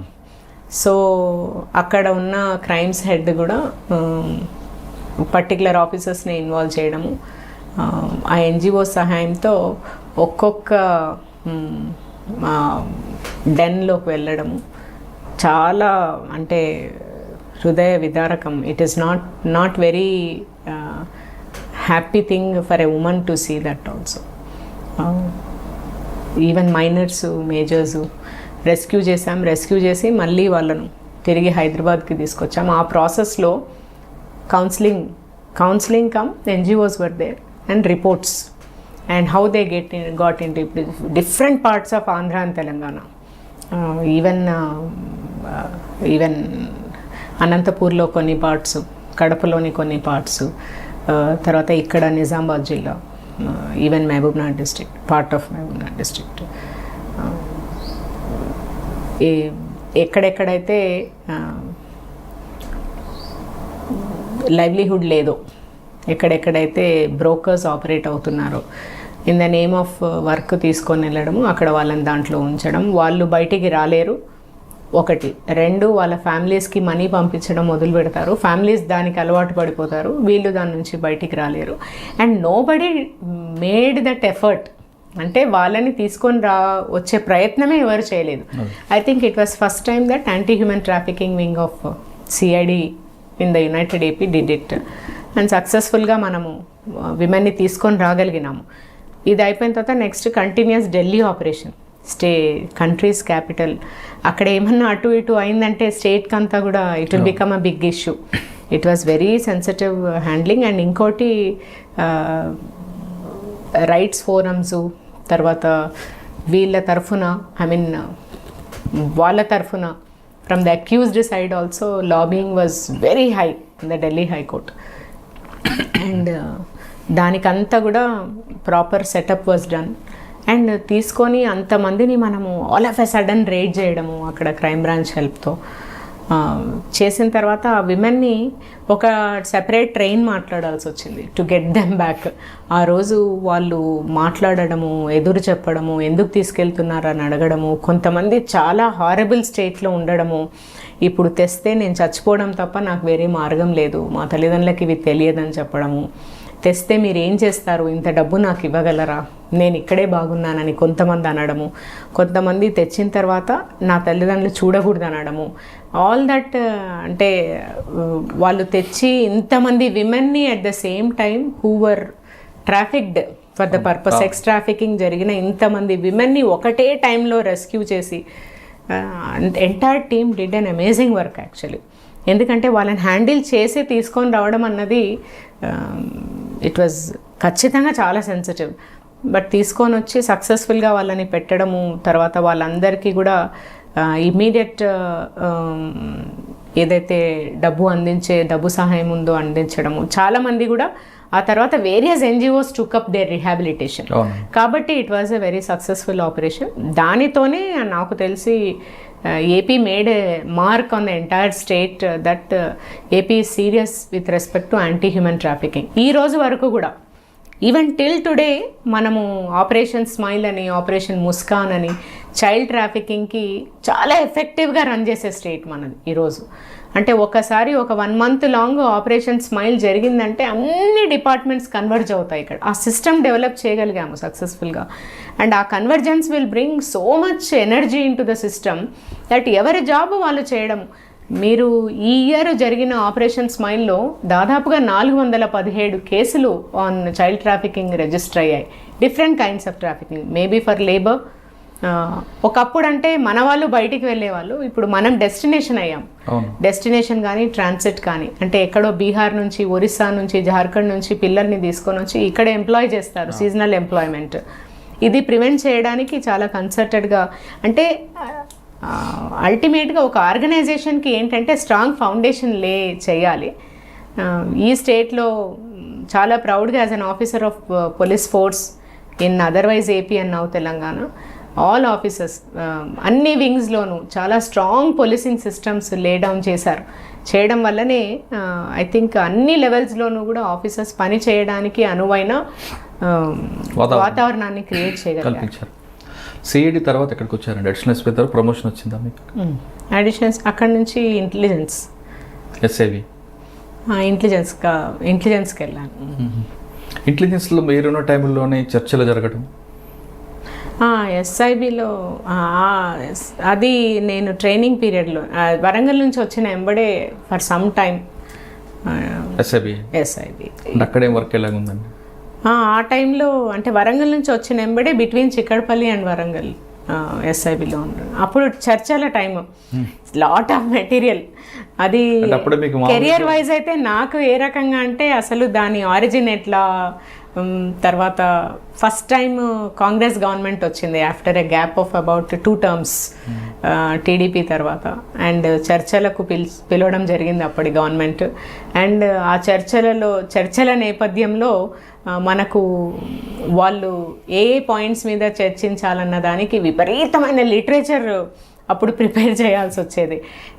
సో అక్కడ ఉన్న క్రైమ్స్ హెడ్ కూడా పర్టికులర్ ఆఫీసర్స్ని ఇన్వాల్వ్ చేయడము, ఆ ఎన్జిఓ సహాయంతో ఒక్కొక్క డెన్లోకి వెళ్ళడము చాలా అంటే హృదయ విదారకం. It is not very happy thing for a woman to see that also. Even minors, majors rescue చేసి మళ్ళీ వాళ్ళను తిరిగి హైదరాబాద్కి తీసుకొచ్చాం. ఆ ప్రాసెస్లో counselling come NGOs were there and reports and how they got into different parts of Andhra and Telangana. Even అనంతపూర్లో కొన్ని పార్ట్స్, కడపలోని కొన్ని పార్ట్స్, తర్వాత ఇక్కడ నిజామాబాద్ జిల్లా, even Mahabubnagar district, part of Mahabubnagar district. ఎక్కడెక్కడైతే లైవ్లీహుడ్ లేదో, ఎక్కడెక్కడైతే బ్రోకర్స్ ఆపరేట్ అవుతున్నారో, in the name of work తీసుకొని వెళ్ళడము, అక్కడ వాళ్ళని దాంట్లో ఉంచడం, వాళ్ళు బయటికి రాలేరు. 1, 2 వాళ్ళ ఫ్యామిలీస్కి మనీ పంపించడం మొదలు పెడతారు. ఫ్యామిలీస్ దానికి అలవాటు పడిపోతారు, వీళ్ళు దాని నుంచి బయటికి రాలేరు. And nobody made that effort. అంటే వాళ్ళని తీసుకొని వచ్చే ప్రయత్నమే ఎవరు చేయలేదు. I think it was first time that anti human trafficking wing of CID in the united AP did it. And సక్సెస్ఫుల్గా మనము విమెన్ని తీసుకొని రాగలిగినాము. ఇది అయిపోయిన తర్వాత next continues Delhi operation, country's capital. అక్కడ ఏమన్నా అటు ఇటు అయిందంటే స్టేట్కి అంతా కూడా it will become a big issue. It was very sensitive handling. And ఇంకోటి రైట్స్ ఫోరమ్స్, తర్వాత వీళ్ళ తరఫున, వాళ్ళ తరఫున from the accused side also lobbying was very high in the Delhi high court. And దానికంతా కూడా proper setup was done. And తీసుకొని అంతమందిని మనము all of a sudden raid చేయడము అక్కడ క్రైమ్ బ్రాంచ్ హెల్ప్తో చేసిన తర్వాత ఆ విమెన్ని ఒక సెపరేట్ ట్రైన్ మాట్లాడాల్సి వచ్చింది టు గెట్ దెమ్ బ్యాక్. ఆ రోజు వాళ్ళు మాట్లాడడము, ఎదురు చెప్పడము, ఎందుకు తీసుకెళ్తున్నారని అడగడము, కొంతమంది చాలా హారబుల్ స్టేట్లో ఉండడము, ఇప్పుడు తెస్తే నేను చచ్చిపోవడం తప్ప నాకు వేరే మార్గం లేదు, మా తల్లిదండ్రులకి ఇవి తెలియదని చెప్పడము, తెస్తే మీరు ఏం చేస్తారు, ఇంత డబ్బు నాకు ఇవ్వగలరా, నేను ఇక్కడే బాగున్నానని కొంతమంది అనడము, కొంతమంది తెచ్చిన తర్వాత నా తల్లిదండ్రులు చూడకూడదు అనడము. ఆల్ దట్ అంటే వాళ్ళు తెచ్చి ఇంతమంది విమెన్ని at the same time who were trafficked for the purpose, sex trafficking జరిగిన ఇంతమంది విమెన్ని ఒకటే టైంలో రెస్క్యూ చేసి entire team did an amazing work actually. ఎందుకంటే వాళ్ళని హ్యాండిల్ చేసి తీసుకొని రావడం అన్నది ఇట్ వాజ్ ఖచ్చితంగా చాలా సెన్సిటివ్. బట్ తీసుకొని వచ్చి సక్సెస్ఫుల్గా వాళ్ళని పెట్టడము, తర్వాత వాళ్ళందరికీ కూడా ఇమ్మీడియట్ ఏదైతే డబ్బు సహాయం ఉందో అందించడము. చాలామంది కూడా ఆ తర్వాత various NGOs took up their rehabilitation. కాబట్టి it was a very successful operation. దానితోనే నాకు తెలిసి AP made a mark on the entire state that AP is serious with respect to anti-human trafficking. ఈ రోజు వరకు కూడా ఈవెన్ టిల్ టుడే మనము ఆపరేషన్ స్మైల్ అని, ఆపరేషన్ ముస్కాన్ అని చైల్డ్ ట్రాఫికింగ్కి చాలా ఎఫెక్టివ్గా రన్ చేసే స్టేట్ మనది ఈరోజు. అంటే ఒకసారి ఒక 1 month లాంగ్ ఆపరేషన్ స్మైల్ జరిగిందంటే అన్ని డిపార్ట్మెంట్స్ కన్వర్జ్ అవుతాయి ఇక్కడ. ఆ సిస్టమ్ డెవలప్ చేయగలిగాము సక్సెస్ఫుల్గా. అండ్ ఆ convergence will bring so much energy in to the system that ఎవరి జాబ్ వాళ్ళు చేయడం. మీరు ఈ ఇయర్ జరిగిన ఆపరేషన్ స్మైల్లో దాదాపుగా 417 కేసులు ఆన్ చైల్డ్ ట్రాఫికింగ్ రిజిస్టర్ అయ్యాయి. Different kinds of trafficking, maybe for labour, ఒకప్పుడు అంటే మన వాళ్ళు బయటికి వెళ్ళేవాళ్ళు, ఇప్పుడు మనం డెస్టినేషన్ అయ్యాం. అవును. డెస్టినేషన్ కానీ ట్రాన్సిట్ కానీ, అంటే ఎక్కడో బీహార్ నుంచి, ఒరిస్సా నుంచి, జార్ఖండ్ నుంచి పిల్లల్ని తీసుకొని వచ్చి ఇక్కడ ఎంప్లాయ్ చేస్తారు, సీజనల్ ఎంప్లాయ్మెంట్. ఇది ప్రివెంట్ చేయడానికి చాలా కన్సర్టెడ్గా, అంటే అల్టిమేట్గా ఒక ఆర్గనైజేషన్కి ఏంటంటే స్ట్రాంగ్ ఫౌండేషన్ చేయాలి. ఈ స్టేట్లో చాలా ప్రౌడ్గా as an officer of police force in otherwise AP and now Telangana, all officers అన్ని వింగ్స్లోనూ చాలా స్ట్రాంగ్ పోలీసింగ్ సిస్టమ్స్ డౌన్ చేయడం వల్లనే ఐ థింక్ అన్ని లెవెల్స్లోనూ కూడా ఆఫీసర్స్ పని చేయడానికి అనువైన వాతావరణాన్ని క్రియేట్ చేయగలిగారు. సిఐడి తర్వాత ఎక్కడికి వచ్చారండి? అడిషనల్ ఎస్పీ తర్వాత ప్రమోషన్ వచ్చిందా మీకు? అడిషనల్స్ అక్కడ నుంచి ఇంటెలిజెన్స్, ఎస్ఐవి ఇంటెలిజెన్స్కి వెళ్ళాను. ఇంటెలిజెన్స్లో మీరున్న టైంలోనే చర్చలు జరగడం, ఎస్ఐబిలో అది నేను ట్రైనింగ్ పీరియడ్లో వరంగల్ నుంచి వచ్చిన ఎంబడే ఫర్ సమ్ టైమ్ ఎస్ఐబి అక్కడే వర్క్ ఎలాగుందండి? ఆ టైంలో అంటే వరంగల్ నుంచి వచ్చిన ఎంబడే బిట్వీన్ చిక్కడపల్లి అండ్ వరంగల్ ఎస్ఐబిలో ఉన్నాను. అప్పుడు చర్చల టైము, లాట్ ఆఫ్ మెటీరియల్. అది కెరియర్ వైజ్ అయితే నాకు ఏ రకంగా అంటే అసలు దాని ఆరిజిన్ ఎట్లా, తర్వాత ఫస్ట్ టైం కాంగ్రెస్ గవర్నమెంట్ వచ్చింది after a gap of about 2 terms TDP తర్వాత, అండ్ చర్చలకు పిలవడం జరిగింది అప్పటి గవర్నమెంట్. అండ్ ఆ చర్చల నేపథ్యంలో మనకు వాళ్ళు ఏ పాయింట్స్ మీద చర్చించాలన్న దానికి విపరీతమైన లిటరేచర్ అప్పుడు ప్రిపేర్ చేయాల్సి వచ్చేది.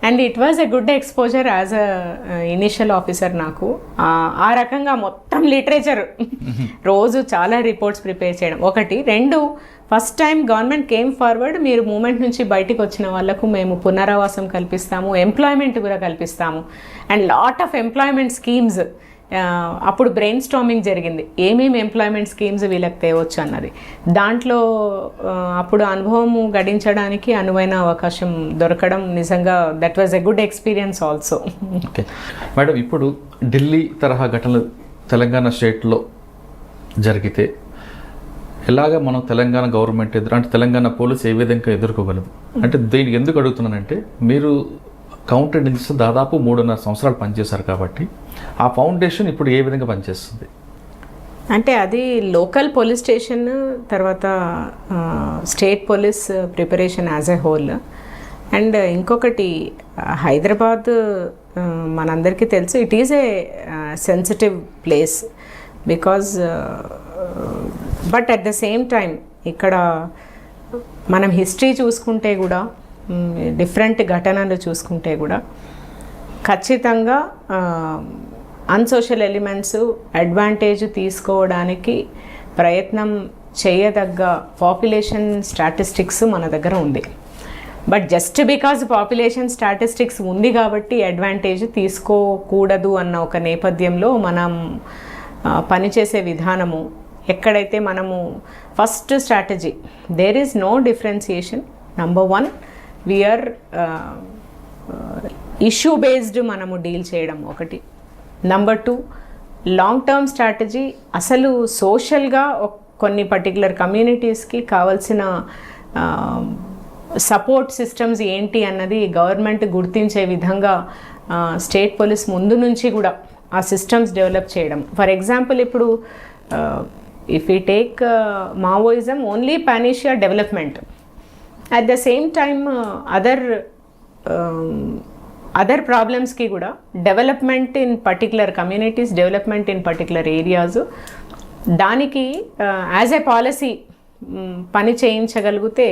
And it was a good exposure as a initial officer. నాకు ఆ రకంగా మొత్తం లిటరేచర్ రోజు చాలా రిపోర్ట్స్ ప్రిపేర్ చేయడం ఒకటి. 2, first time government came forward, మీరు మూమెంట్ నుంచి బయటికి వచ్చిన వాళ్ళకు మేము పునరావాసం కల్పిస్తాము, ఎంప్లాయ్మెంట్ కూడా కల్పిస్తాము, and lot of employment schemes. అప్పుడు బ్రెయిన్ స్టార్మింగ్ జరిగింది, ఏమేమి ఎంప్లాయ్మెంట్ స్కీమ్స్ వీళ్ళకి తేవచ్చు అన్నది. దాంట్లో అప్పుడు అనుభవం గడించడానికి అనువైన అవకాశం దొరకడం నిజంగా that was a good experience also. Okay madam, ఇప్పుడు ఢిల్లీ తరహా ఘటనలు తెలంగాణ స్టేట్లో జరిగితే ఎలాగ మనం తెలంగాణ గవర్నమెంట్ అంటే తెలంగాణ పోలీస్ ఏ విధంగా ఎదుర్కోగలదు? అంటే దీనికి ఎందుకు అడుగుతున్నానంటే, మీరు కౌంటర్ ఇంటెలిజెన్స్ దాదాపు 3.5 సంవత్సరాలు పనిచేశారు కాబట్టి ఆ ఫౌండేషన్ ఇప్పుడు ఏ విధంగా పనిచేస్తుంది? అంటే అది లోకల్ పోలీస్ స్టేషన్, తర్వాత state police preparation as a whole. And ఇంకొకటి హైదరాబాద్ మనందరికీ తెలుసు, it is a sensitive place because, but at the same time ఇక్కడ మనం హిస్టరీ చూసుకుంటే కూడా, డిఫరెంట్ ఘటనలు చూసుకుంటే కూడా ఖచ్చితంగా అన్సోషల్ ఎలిమెంట్స్ అడ్వాంటేజ్ తీసుకోవడానికి ప్రయత్నం చేయదగ్గ పాపులేషన్ స్టాటిస్టిక్స్ మన దగ్గర ఉంది. But just because population statistics ఉంది కాబట్టి అడ్వాంటేజ్ తీసుకోకూడదు అన్న ఒక నేపథ్యంలో మనం పనిచేసే విధానము, ఎక్కడైతే మనము first strategy there is no differentiation. Number 1 we are issue based మనము డీల్ చేయడం ఒకటి. నంబర్ 2 లాంగ్ టర్మ్ స్ట్రాటజీ, అసలు సోషల్గా కొన్ని పర్టికులర్ కమ్యూనిటీస్కి కావాల్సిన సపోర్ట్ సిస్టమ్స్ ఏంటి అన్నది గవర్నమెంట్ గుర్తించే విధంగా స్టేట్ పోలీస్ ముందు నుంచి కూడా ఆ సిస్టమ్స్ డెవలప్ చేయడం. ఫర్ ఎగ్జాంపుల్ ఇప్పుడు if you take Maoism, only panacea development. At the same time, other problems ki kuda development in particular communities, development in particular areas, daniki as a policy pani cheyinchagalugute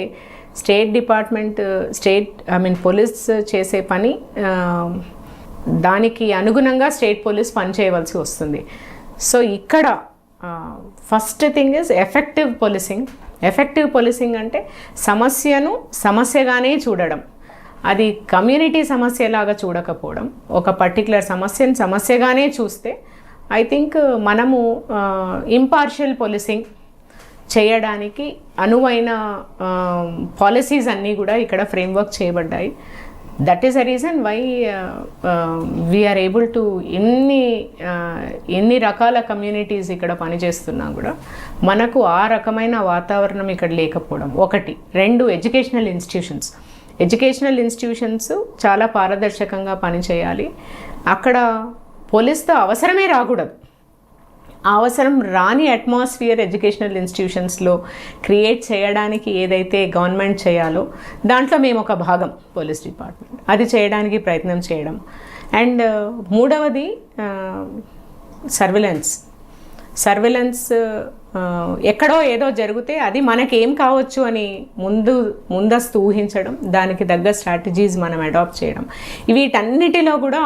state department, police chese pani daniki anugunanga state police pani cheyavalsi vastundi. So ikkada first thing is effective policing. Effective policing అంటే సమస్యను సమస్యగానే చూడడం, అది కమ్యూనిటీ సమస్యలాగా చూడకపోవడం. ఒక పర్టికులర్ సమస్యను సమస్యగానే చూస్తే ఐ థింక్ మనము ఇంపార్షియల్ పోలీసింగ్ చేయడానికి అనువైన పాలసీస్ అన్నీ కూడా ఇక్కడ ఫ్రేమ్వర్క్ చేయబడ్డాయి. That is a reason why we are able to ఎన్ని రకాల కమ్యూనిటీస్ ఇక్కడ పనిచేస్తున్నా కూడా మనకు ఆ రకమైన వాతావరణం ఇక్కడ లేకపోవడం ఒకటి. రెండు, ఎడ్యుకేషనల్ ఇన్స్టిట్యూషన్స్ చాలా పారదర్శకంగా పనిచేయాలి. అక్కడ పోలీస్తో అవసరమే రాకూడదు. ఆ అవసరం రాని అట్మాస్ఫియర్ ఎడ్యుకేషనల్ ఇన్స్టిట్యూషన్స్లో క్రియేట్ చేయడానికి ఏదైతే గవర్నమెంట్ చేయాలో దాంట్లో మేము ఒక భాగం, పోలీస్ డిపార్ట్మెంట్ అది చేయడానికి ప్రయత్నం చేయడం. అండ్ మూడవది సర్విలెన్స్ ఎక్కడో ఏదో జరిగితే అది మనకేం కావచ్చు అని ముందస్తు ఊహించడం, దానికి తగ్గ స్ట్రాటజీస్ మనం అడాప్ట్ చేయడం. వీటన్నిటిలో కూడా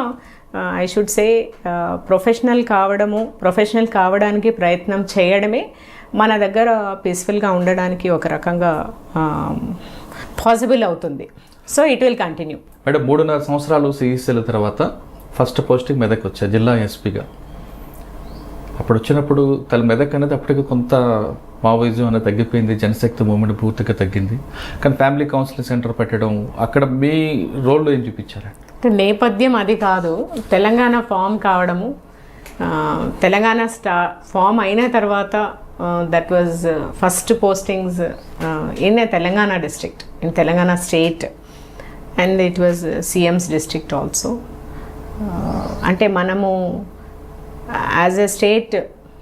ఐ షుడ్ సే ప్రొఫెషనల్ కావడానికి ప్రయత్నం చేయడమే మన దగ్గర పీస్ఫుల్గా ఉండడానికి ఒక రకంగా పాసిబుల్ అవుతుంది. So it will continue. Madam 3.5 సంవత్సరాలు సిఈసీల తర్వాత ఫస్ట్ పోస్టింగ్ మెదక్ వచ్చాయి జిల్లా ఎస్పీగా. అప్పుడు వచ్చినప్పుడు మెదక్ అనేది అప్పటికి కొంత మావోయిజం అనేది తగ్గిపోయింది, జనశక్తి మూవ్మెంట్ పూర్తిగా తగ్గింది. కానీ ఫ్యామిలీ కౌన్సిలింగ్ సెంటర్ పెట్టడం, అక్కడ మీ రోల్లో ఏం చూపించారు? నేపథ్యం అది కాదు. తెలంగాణ ఫామ్ కావడము, తెలంగాణ ఫామ్ అయిన తర్వాత that was first postings in Telangana district, in Telangana state, and it was CMs district also. అంటే మనము యాజ్ ఎ స్టేట్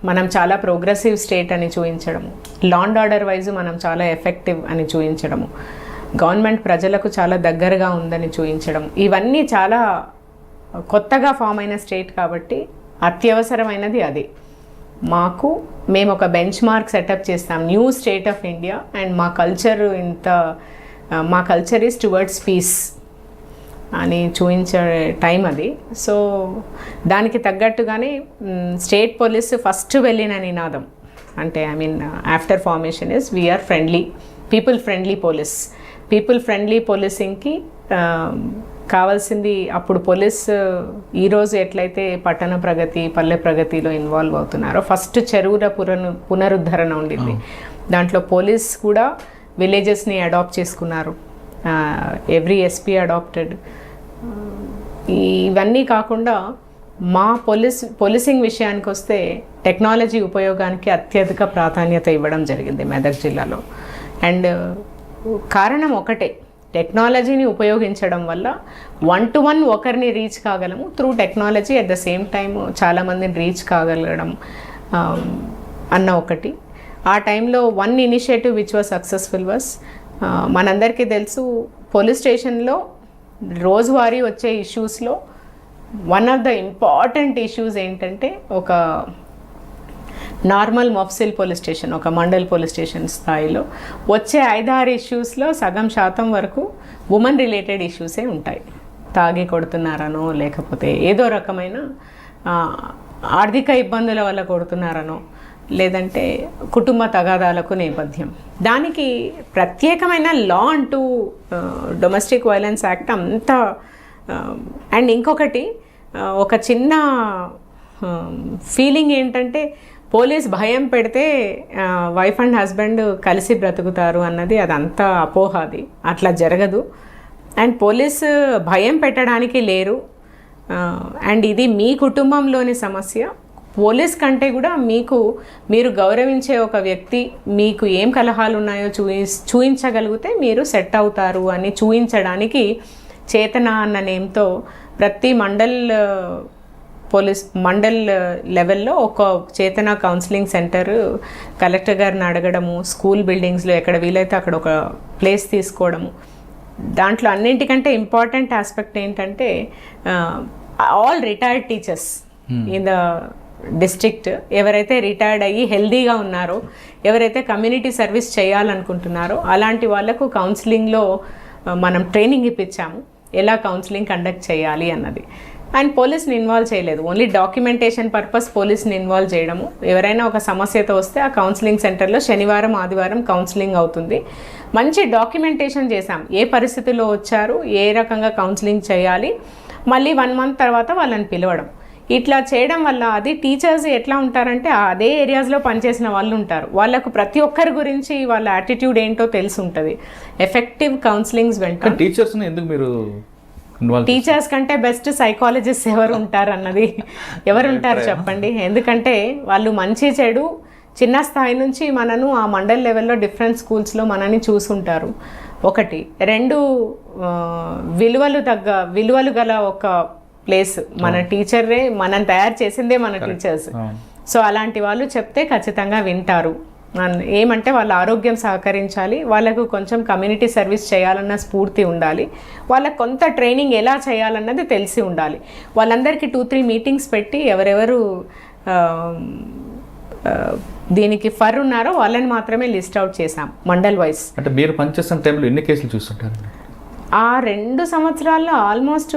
మనం చాలా ప్రోగ్రెసివ్ స్టేట్ అని చూపించడము, లా అండ్ ఆర్డర్ వైజ్ మనం చాలా ఎఫెక్టివ్ అని చూపించడము, గవర్నమెంట్ ప్రజలకు చాలా దగ్గరగా ఉందని చూపించడం, ఇవన్నీ చాలా కొత్తగా ఫామ్ అయిన స్టేట్ కాబట్టి అత్యవసరమైనది అది. మేము ఒక బెంచ్ మార్క్ సెటప్ చేస్తాం, new state of India, and మా కల్చర్ ఈజ్ టువర్డ్స్ పీస్ అని చూపించే టైం అది. సో దానికి తగ్గట్టుగానే స్టేట్ పోలీస్ ఫస్ట్ వెళ్ళిన నినాదం అంటే after formation is we are people friendly పోలీసింగ్కి కావాల్సింది. అప్పుడు పోలీస్ ఈరోజు ఎట్లయితే పట్టణ ప్రగతి, పల్లె ప్రగతిలో ఇన్వాల్వ్ అవుతున్నారో, ఫస్ట్ చెరువుల పునరుద్ధరణ ఉండింది. దాంట్లో పోలీస్ కూడా విలేజెస్ని అడాప్ట్ చేసుకున్నారు, ఎవ్రీ ఎస్పీ అడాప్టెడ్. ఇవన్నీ కాకుండా మా పోలీసింగ్ విషయానికి వస్తే టెక్నాలజీ ఉపయోగానికి అత్యధిక ప్రాధాన్యత ఇవ్వడం జరిగింది మెదక్ జిల్లాలో. అండ్ కారణం ఒకటే, టెక్నాలజీని ఉపయోగించడం వల్ల 1-to-1 ఒకరిని రీచ్ కాగలము through technology, at the same time చాలామందిని రీచ్ కాగలగడం అన్న ఒకటి. ఆ టైంలో one initiative which was successful was, మనందరికీ తెలుసు పోలీస్ స్టేషన్లో రోజువారీ వచ్చే ఇష్యూస్లో one of the important issues ఏంటంటే, ఒక నార్మల్ మఫ్సిల్ పోలీస్ స్టేషన్, ఒక మండల్ పోలీస్ స్టేషన్ స్థాయిలో వచ్చే 5-6 ఇష్యూస్లో సగం శాతం వరకు ఉమెన్ రిలేటెడ్ ఇష్యూసే ఉంటాయి. తాగి కొడుతున్నారనో, లేకపోతే ఏదో రకమైన ఆర్థిక ఇబ్బందుల వల్ల కొడుతున్నారనో, లేదంటే కుటుంబ తగాదాలకు నేపథ్యం. దానికి ప్రత్యేకమైన లా అంటూ డొమెస్టిక్ వైలెన్స్ యాక్ట్ అంతా. అండ్ ఇంకొకటి, ఒక చిన్న ఫీలింగ్ ఏంటంటే, పోలీస్ భయం పెడితే వైఫ్ అండ్ హస్బెండ్ కలిసి బ్రతుకుతారు అన్నది అదంతా అపోహ. అది అట్లా జరగదు. అండ్ పోలీసు భయం పెట్టడానికి లేరు. అండ్ ఇది మీ కుటుంబంలోని సమస్య. పోలీస్ కంటే కూడా మీరు గౌరవించే ఒక వ్యక్తి మీకు ఏం కలహాలు ఉన్నాయో చూయించగలిగితే మీరు సెట్ అవుతారు అని చూయించడానికి చేతన అన్న నేమ్తో ప్రతి మండల్ లెవెల్లో ఒక చేతన కౌన్సిలింగ్ సెంటర్ కలెక్టర్ గారిని అడగడము, స్కూల్ బిల్డింగ్స్లో ఎక్కడ వీలైతే అక్కడ ఒక ప్లేస్ తీసుకోవడము. దాంట్లో అన్నింటికంటే ఇంపార్టెంట్ ఆస్పెక్ట్ ఏంటంటే, all retired teachers in the district, ఎవరైతే రిటైర్డ్ అయ్యి హెల్దీగా ఉన్నారో, ఎవరైతే కమ్యూనిటీ సర్వీస్ చేయాలనుకుంటున్నారో అలాంటి వాళ్ళకు కౌన్సిలింగ్లో మనం ట్రైనింగ్ ఇప్పించాము, ఎలా కౌన్సిలింగ్ కండక్ట్ చేయాలి అన్నది. అండ్ పోలీస్ని ఇన్వాల్వ్ చేయలేదు, ఓన్లీ డాక్యుమెంటేషన్ పర్పస్ పోలీస్ని ఇన్వాల్వ్ చేయడము. ఎవరైనా ఒక సమస్యతో వస్తే ఆ కౌన్సిలింగ్ సెంటర్లో శనివారం ఆదివారం కౌన్సిలింగ్ అవుతుంది. మంచి డాక్యుమెంటేషన్ చేశాం, ఏ పరిస్థితుల్లో వచ్చారు, ఏ రకంగా కౌన్సిలింగ్ చేయాలి, మళ్ళీ 1 month తర్వాత వాళ్ళని పిలవడం. ఇట్లా చేయడం వల్ల అది టీచర్స్ ఎట్లా ఉంటారంటే, అదే ఏరియాస్లో పనిచేసిన వాళ్ళు ఉంటారు, వాళ్ళకు ప్రతి ఒక్కరి గురించి వాళ్ళ యాటిట్యూడ్ ఏంటో తెలిసి ఉంటుంది. ఎఫెక్టివ్ కౌన్సిలింగ్స్ వెంట టీచర్స్ని ఎందుకు మీరు ఇన్వాల్వ్ టీచర్స్ కంటే బెస్ట్ సైకాలజిస్ట్ ఎవరు ఉంటారు అన్నది ఎవరు ఉంటారు చెప్పండి. ఎందుకంటే వాళ్ళు మంచి చెడు చిన్న స్థాయి నుంచి మనను ఆ మండల్ లెవెల్లో డిఫరెంట్ స్కూల్స్లో మనని చూసుంటారు. ఒకటి. రెండు, విలువలు గల ఒక ప్లేస్. మన టీచరే మనం తయారు చేసిందే మన టీచర్స్. సో అలాంటి వాళ్ళు చెప్తే ఖచ్చితంగా వింటారు. ఏమంటే వాళ్ళ ఆరోగ్యం సహకరించాలి, వాళ్ళకు కొంచెం కమ్యూనిటీ సర్వీస్ చేయాలన్న స్ఫూర్తి ఉండాలి, వాళ్ళకు కొంత ట్రైనింగ్ ఎలా చేయాలన్నది తెలిసి ఉండాలి. వాళ్ళందరికీ 2-3 మీటింగ్స్ పెట్టి ఎవరెవరు దీనికి ఫర్ ఉన్నారో వాళ్ళని మాత్రమే లిస్ట్ అవుట్ చేశాం మండల్ వైజ్. అంటే మీరు పనిచేస్తున్న టైంలో ఎన్ని కేసులు చూస్తుంటారు? ఆ 2 సంవత్సరాల్లో ఆల్మోస్ట్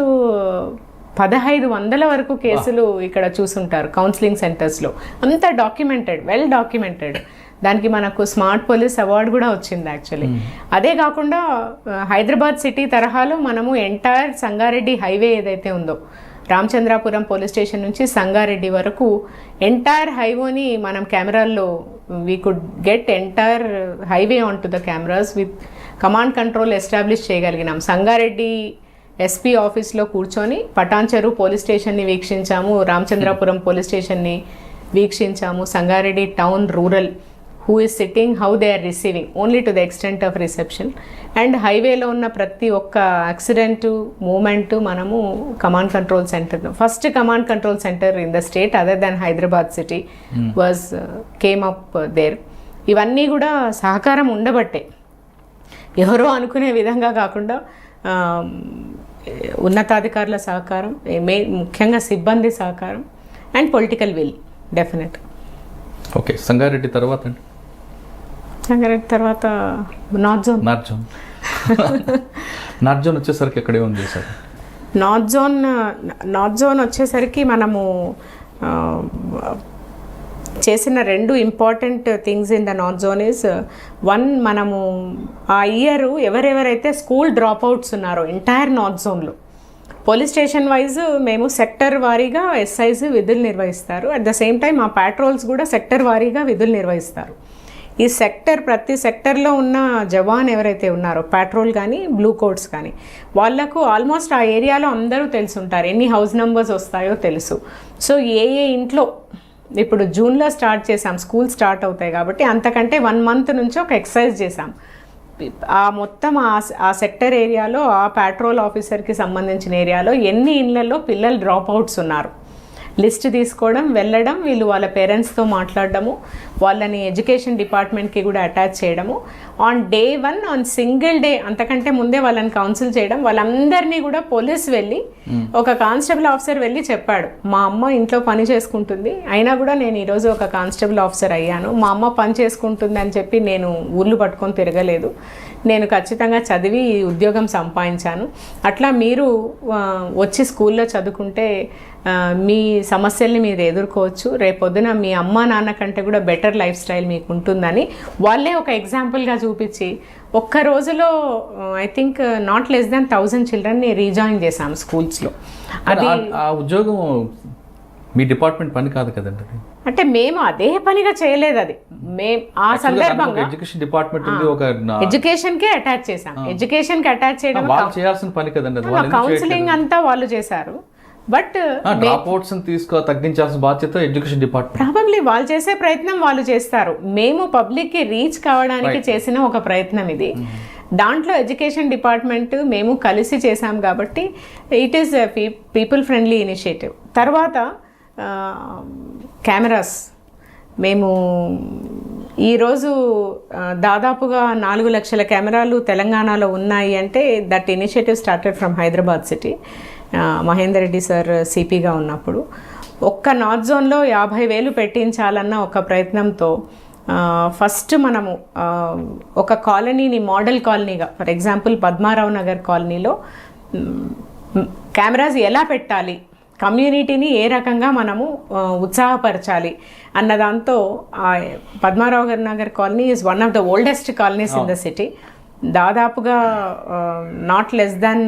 1500 వరకు కేసులు ఇక్కడ చూసుంటారు కౌన్సిలింగ్ సెంటర్స్లో. అంతా డాక్యుమెంటెడ్, వెల్ డాక్యుమెంటెడ్. దానికి మనకు స్మార్ట్ పోలీస్ అవార్డు కూడా వచ్చింది యాక్చువల్లీ. అదే కాకుండా హైదరాబాద్ సిటీ తరహాలో మనము ఎంటైర్ సంగారెడ్డి హైవే ఏదైతే ఉందో, రామచంద్రాపురం పోలీస్ స్టేషన్ నుంచి సంగారెడ్డి వరకు ఎంటైర్ హైవేని మనం కెమెరాల్లో we could get entire highway on to the cameras with command control establish చేయగలిగినాం. సంగారెడ్డి ఎస్పీ ఆఫీస్లో కూర్చొని పటాన్చెరు పోలీస్ స్టేషన్ని వీక్షించాము, రామచంద్రాపురం పోలీస్ స్టేషన్ని వీక్షించాము, Sangareddy town rural who is sitting, how they are receiving, only to the extent of reception. And హైవేలో ఉన్న ప్రతి ఒక్క యాక్సిడెంట్ మూమెంట్ మనము command control centre, first command control centre in the state other than Hyderabad city was came up there. ఇవన్నీ కూడా సహకారం ఉండబట్టే, ఎవరో అనుకునే విధంగా కాకుండా ఉన్నతాధికారుల సహకారం, ముఖ్యంగా సిబ్బంది సహకారం and political will definite. Okay, Sangareddy తర్వాత అండి? సంగారెడ్డి తర్వాత నార్త్ జోన్. నార్త్ జోన్ వచ్చేసరికి ఎక్కడే ఉంది సార్? నార్త్ జోన్ వచ్చేసరికి మనము చేసిన 2 important things in the north zone is, 1, మనము ఆ ఇయర్ ఎవరెవరైతే స్కూల్ డ్రాప్ అవుట్స్ ఉన్నారో ఎంటైర్ నార్త్ జోన్లో పోలీస్ స్టేషన్ వైజ్ మేము సెక్టర్ వారీగా ఎస్ఐస్ విధులు నిర్వహిస్తారు. అట్ ద సేమ్ టైం ఆ పాట్రోల్స్ కూడా సెక్టర్ వారీగా విధులు నిర్వహిస్తారు. ఈ ప్రతి సెక్టర్లో ఉన్న జవాన్ ఎవరైతే ఉన్నారో, పాట్రోల్ కానీ బ్లూ కోట్స్ కానీ, వాళ్లకు ఆల్మోస్ట్ ఆ ఏరియాలో అందరూ తెలుసుంటారు, ఎన్ని హౌస్ నెంబర్స్ వస్తాయో తెలుసు. సో ఏ ఇంట్లో ఇప్పుడు జూన్లో స్టార్ట్ చేసాం, స్కూల్ స్టార్ట్ అవుతాయి కాబట్టి అంతకంటే 1 మంత్ నుంచి ఒక ఎక్సర్సైజ్ చేసాం. ఆ మొత్తం ఆ సెక్టర్ ఏరియాలో, ఆ పాట్రోల్ ఆఫీసర్కి సంబంధించిన ఏరియాలో ఎన్ని ఇళ్లలో పిల్లలు డ్రాప్ అవుట్స్ ఉన్నారు లిస్ట్ తీసుకోవడం, వెళ్ళడం, వీళ్ళు వాళ్ళ పేరెంట్స్తో మాట్లాడడము, వాళ్ళని ఎడ్యుకేషన్ డిపార్ట్మెంట్కి కూడా అటాచ్ చేయడము. On day 1 on single day, అంతకంటే ముందే వాళ్ళని కౌన్సిల్ చేయడం. వాళ్ళందరినీ కూడా పోలీస్ వెళ్ళి, ఒక కానిస్టేబుల్ ఆఫీసర్ వెళ్ళి చెప్పాడు, మా అమ్మ ఇంట్లో పని చేసుకుంటుంది, అయినా కూడా నేను ఈరోజు ఒక కానిస్టేబుల్ ఆఫీసర్ అయ్యాను, మా అమ్మ పని చేసుకుంటుంది అని చెప్పి నేను ఊళ్ళు పట్టుకొని తిరగలేదు, నేను ఖచ్చితంగా చదివి ఉద్యోగం సంపాదించాను. అట్లా మీరు వచ్చి స్కూల్లో చదువుకుంటే మీ సమస్యల్ని మీరు ఎదుర్కోవచ్చు, రేపొద్దున మీ అమ్మ నాన్న కంటే కూడా బెటర్ లైఫ్ స్టైల్ మీకు ఉంటుందని వాళ్ళే ఒక ఎగ్జాంపుల్గా చూపించి, ఒక్క రోజులో I think not less than 1000 చిల్డ్రన్ని రీజాయిన్ చేశాం స్కూల్స్లో. అది ఆ ఉద్యోగం మీ డిపార్ట్మెంట్ పని కాదు కదండి? అంటే మేము అదే పనిగా చేయలేదు, అది మేము ఆ సందర్భంగా ఎడ్యుకేషన్ డిపార్ట్మెంట్ ఉంది, ఒక ఎడ్యుకేషన్కే అటాచ్ చేసాం. ఎడ్యుకేషన్కి అటాచ్ చేయడం చేయాల్సిన పని కదండి. కౌన్సిలింగ్ అంతా వాళ్ళు చేశారు, బట్ డ్రాప్ అవుట్స్ తగ్గించాల్సిన బాధ్యత ఎడ్యుకేషన్ డిపార్ట్మెంట్. ప్రాబబ్లీ వాళ్ళు చేసే ప్రయత్నం వాళ్ళు చేస్తారు, మేము పబ్లిక్కి రీచ్ కావడానికి చేసిన ఒక ప్రయత్నం ఇది. దాంట్లో ఎడ్యుకేషన్ డిపార్ట్మెంట్ మేము కలిసి చేసాం కాబట్టి it is people friendly initiative. తర్వాత కెమెరాస్, మేము ఈరోజు దాదాపుగా 4 లక్షల కెమెరాలు తెలంగాణలో ఉన్నాయి అంటే that initiative started from Hyderabad city. Mahender Reddy sir సిపిగా ఉన్నప్పుడు ఒక్క నార్త్ జోన్లో 50,000 పెట్టించాలన్న ఒక ప్రయత్నంతో ఫస్ట్ మనము ఒక కాలనీని మోడల్ కాలనీగా, ఫర్ ఎగ్జాంపుల్ పద్మారావు నగర్ కాలనీలో కెమెరాస్ ఎలా పెట్టాలి, కమ్యూనిటీని ఏ రకంగా మనము ఉత్సాహపరచాలి అన్న దాంతో Padmarao Nagar colony is one of the oldest colonies in the city. దాదాపుగా నాట్ లెస్ దాన్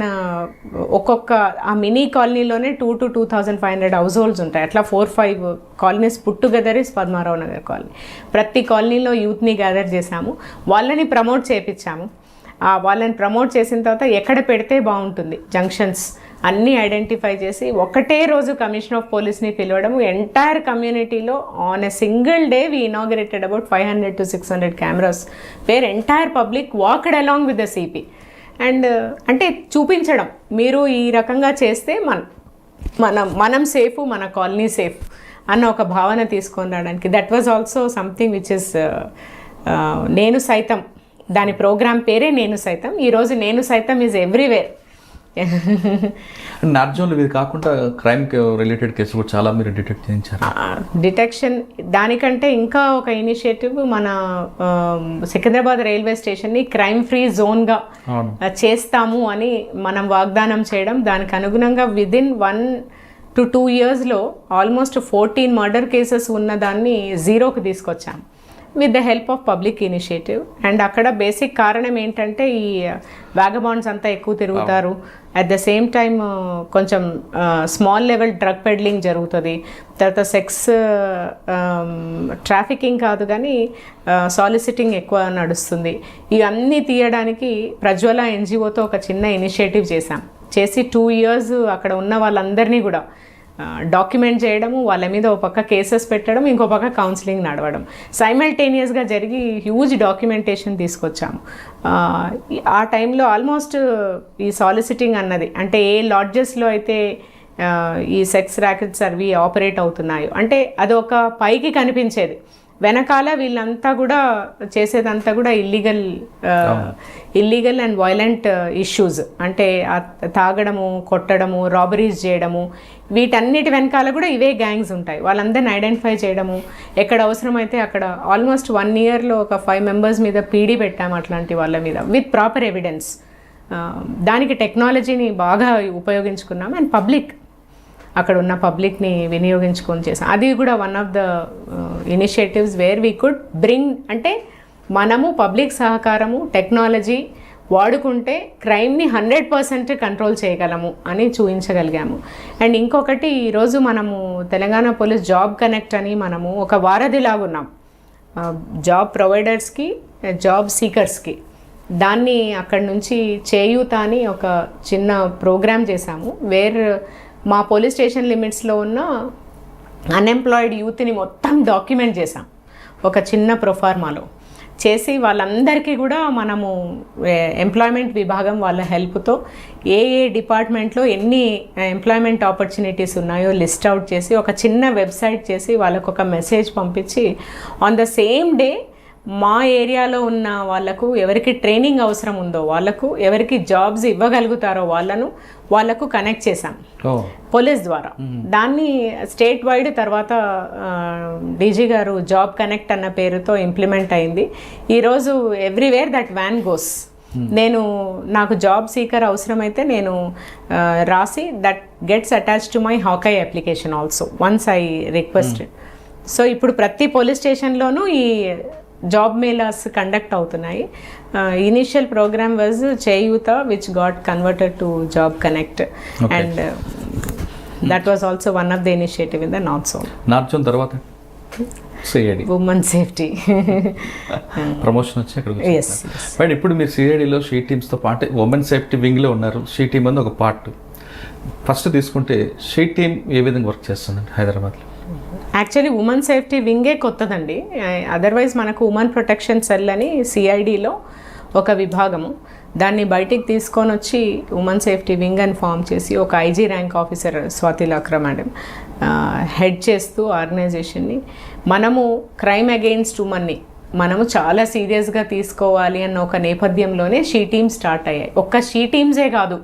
ఒక్కొక్క ఆ మినీ కాలనీలోనే 2,000 to 2,500 హౌస్ హోల్డ్స్ ఉంటాయి. అట్లా 4-5 colonies put together is Padmarao Nagar colony. ప్రతి కాలనీలో యూత్ని గ్యాదర్ చేశాము, వాళ్ళని ప్రమోట్ చేయించాము. వాళ్ళని ప్రమోట్ చేసిన తర్వాత ఎక్కడ పెడితే బాగుంటుంది జంక్షన్స్ అన్నీ ఐడెంటిఫై చేసి ఒకటే రోజు కమిషనర్ ఆఫ్ పోలీస్ని పిలవడం, ఎంటైర్ కమ్యూనిటీలో on a single day we inaugurated about 500 to 600 cameras where entire public walked along with the CP. And అంటే చూపించడం మీరు ఈ రకంగా చేస్తే మనం సేఫ్, మన కాలనీ సేఫ్ అన్న ఒక భావన తీసుకొని రావడానికి. That was also something which is నేను సైతం, దాని ప్రోగ్రామ్ పేరే నేను సైతం. ఈరోజు నేను సైతం ఈజ్ ఎవ్రీవేర్. నార్జోన్లో ఇది కాకుండా క్రైమ్ రిలేటెడ్ కేసు కూడా చాలా మీరు డిటెక్ట్ చేయించారు. డిటెక్షన్ దానికంటే ఇంకా ఒక ఇనిషియేటివ్ మన సికింద్రాబాద్ రైల్వే స్టేషన్ని క్రైమ్ ఫ్రీ జోన్గా చేస్తాము అని మనం వాగ్దానం చేయడం, దానికి అనుగుణంగా విదిన్ 1 to 2 yearsలో ఆల్మోస్ట్ 14 మర్డర్ కేసెస్ ఉన్నదాన్ని 0కి తీసుకొచ్చాము with the help of public initiative. And అక్కడ బేసిక్ కారణం ఏంటంటే ఈ వ్యాగబాండ్స్ అంతా ఎక్కువ తిరుగుతారు, అట్ ద సేమ్ టైమ్ కొంచెం స్మాల్ లెవెల్ డ్రగ్ పెడ్లింగ్ జరుగుతుంది, తర్వాత సెక్స్ ట్రాఫికింగ్ కాదు కానీ సాలిసిటింగ్ ఎక్కువ నడుస్తుంది. ఇవన్నీ తీయడానికి ప్రజ్వల ఎన్జిఓతో ఒక చిన్న ఇనిషియేటివ్ చేసి 2 years అక్కడ ఉన్న వాళ్ళందరినీ కూడా డాక్యుమెంట్ చేయడము, వాళ్ళ మీద ఒక పక్క కేసెస్ పెట్టడం, ఇంకో పక్క కౌన్సిలింగ్ నడవడం సైమల్టేనియస్గా జరిగి హ్యూజ్ డాక్యుమెంటేషన్ తీసుకొచ్చాము. ఆ టైంలో ఆల్మోస్ట్ ఈ సాలిసిటింగ్ అన్నది అంటే ఏ లాడ్జెస్లో అయితే ఈ సెక్స్ ర్యాకెట్స్ అవి ఆపరేట్ అవుతున్నాయో అంటే అది ఒక పైకి కనిపించేది, వెనకాల వీళ్ళంతా కూడా చేసేదంతా కూడా ఇల్లీగల్ అండ్ వైలెంట్ ఇష్యూస్. అంటే తాగడము, కొట్టడము, రాబరీస్ చేయడము, వీటన్నిటి వెనకాల కూడా ఇవే గ్యాంగ్స్ ఉంటాయి. వాళ్ళందరిని ఐడెంటిఫై చేయడము, ఎక్కడ అవసరమైతే అక్కడ ఆల్మోస్ట్ 1 yearలో ఒక 5 members మీద పీడీ పెట్టాము అట్లాంటి వాళ్ళ మీద విత్ ప్రాపర్ ఎవిడెన్స్. దానికి టెక్నాలజీని బాగా ఉపయోగించుకున్నాము అండ్ అక్కడ ఉన్న పబ్లిక్ని వినియోగించుకొని చేసాం. అది కూడా one of the initiatives where we could bring, అంటే మనము పబ్లిక్ సహకారము టెక్నాలజీ వాడుకుంటే క్రైమ్ని 100% కంట్రోల్ చేయగలము అని చూపించగలిగాము. అండ్ ఇంకొకటి ఈరోజు మనము తెలంగాణ పోలీస్ జాబ్ కనెక్ట్ అని మనము ఒక వారధిలాగా ఉన్నాం జాబ్ ప్రొవైడర్స్కి, జాబ్ సీకర్స్కి. దాన్ని అక్కడి నుంచి చేయూత అని ఒక చిన్న ప్రోగ్రామ్ చేశాము వేర్ మా పోలీస్ స్టేషన్ లిమిట్స్లో ఉన్న అన్ఎంప్లాయిడ్ యూత్ని మొత్తం డాక్యుమెంట్ చేసాం ఒక చిన్న ప్రొఫార్మాలో చేసి వాళ్ళందరికీ కూడా మనము ఎంప్లాయ్మెంట్ విభాగం వాళ్ళ హెల్ప్తో ఏ డిపార్ట్మెంట్లో ఎన్ని ఎంప్లాయ్మెంట్ ఆపర్చునిటీస్ ఉన్నాయో లిస్ట్ అవుట్ చేసి ఒక చిన్న వెబ్సైట్ చేసి వాళ్ళకు ఒక మెసేజ్ పంపించి ఆన్ ద సేమ్ డే మా ఏరియాలో ఉన్న వాళ్ళకు ఎవరికి ట్రైనింగ్ అవసరం ఉందో వాళ్ళకు, ఎవరికి జాబ్స్ ఇవ్వగలుగుతారో వాళ్ళకు కనెక్ట్ చేశాం పోలీస్ ద్వారా. దాన్ని స్టేట్ వైడ్ తర్వాత డీజీ గారు జాబ్ కనెక్ట్ అన్న పేరుతో ఇంప్లిమెంట్ అయింది. ఈరోజు ఎవ్రీవేర్ దట్ వ్యాన్ గోస్. నాకు జాబ్ సీకర్ అవసరమైతే నేను రాసి that gets attach to my హాకై application also once I requested. So ఇప్పుడు ప్రతి పోలీస్ స్టేషన్లోనూ ఈ జాబ్ మేళాస్ కండక్ట్ అవుతున్నాయి. Initial programme was Cheyutha which got converted to job connect and that was also one of the initiative in the north zone. తర్వాత సిఐడి ఉమెన్ సేఫ్టీ ప్రమోషన్ వచ్చి అక్కడ బట్ ఇప్పుడు మీరు సిఐడిలో షీ టీమ్స్తో పాటు ఉమెన్ సేఫ్టీ వింగ్లో ఉన్నారు. షీ టీమ్ అనేది ఒక పార్ట్. ఫస్ట్ తీసుకుంటే షీ టీమ్ ఏ విధంగా వర్క్ చేస్తుందండి హైదరాబాద్లో? యాక్చువల్లీ ఉమెన్ సేఫ్టీ వింగే కొత్తదండి. అదర్వైజ్ మనకు ఉమెన్ ప్రొటెక్షన్ సెల్ అని సిఐడిలో ఒక విభాగము, దాన్ని బయటికి తీసుకొని వచ్చి ఉమెన్ సేఫ్టీ వింగ్ అని ఫామ్ చేసి ఒక IG rank officer Swati Lakra madam head చేస్తూ ఆర్గనైజేషన్ని మనము క్రైమ్ అగెయిన్స్ట్ ఉమెన్ని మనము చాలా సీరియస్గా తీసుకోవాలి అన్న ఒక నేపథ్యంలోనే షీ టీమ్స్ స్టార్ట్ అయ్యాయి. ఒక్క షీ టీమ్సే కాదు,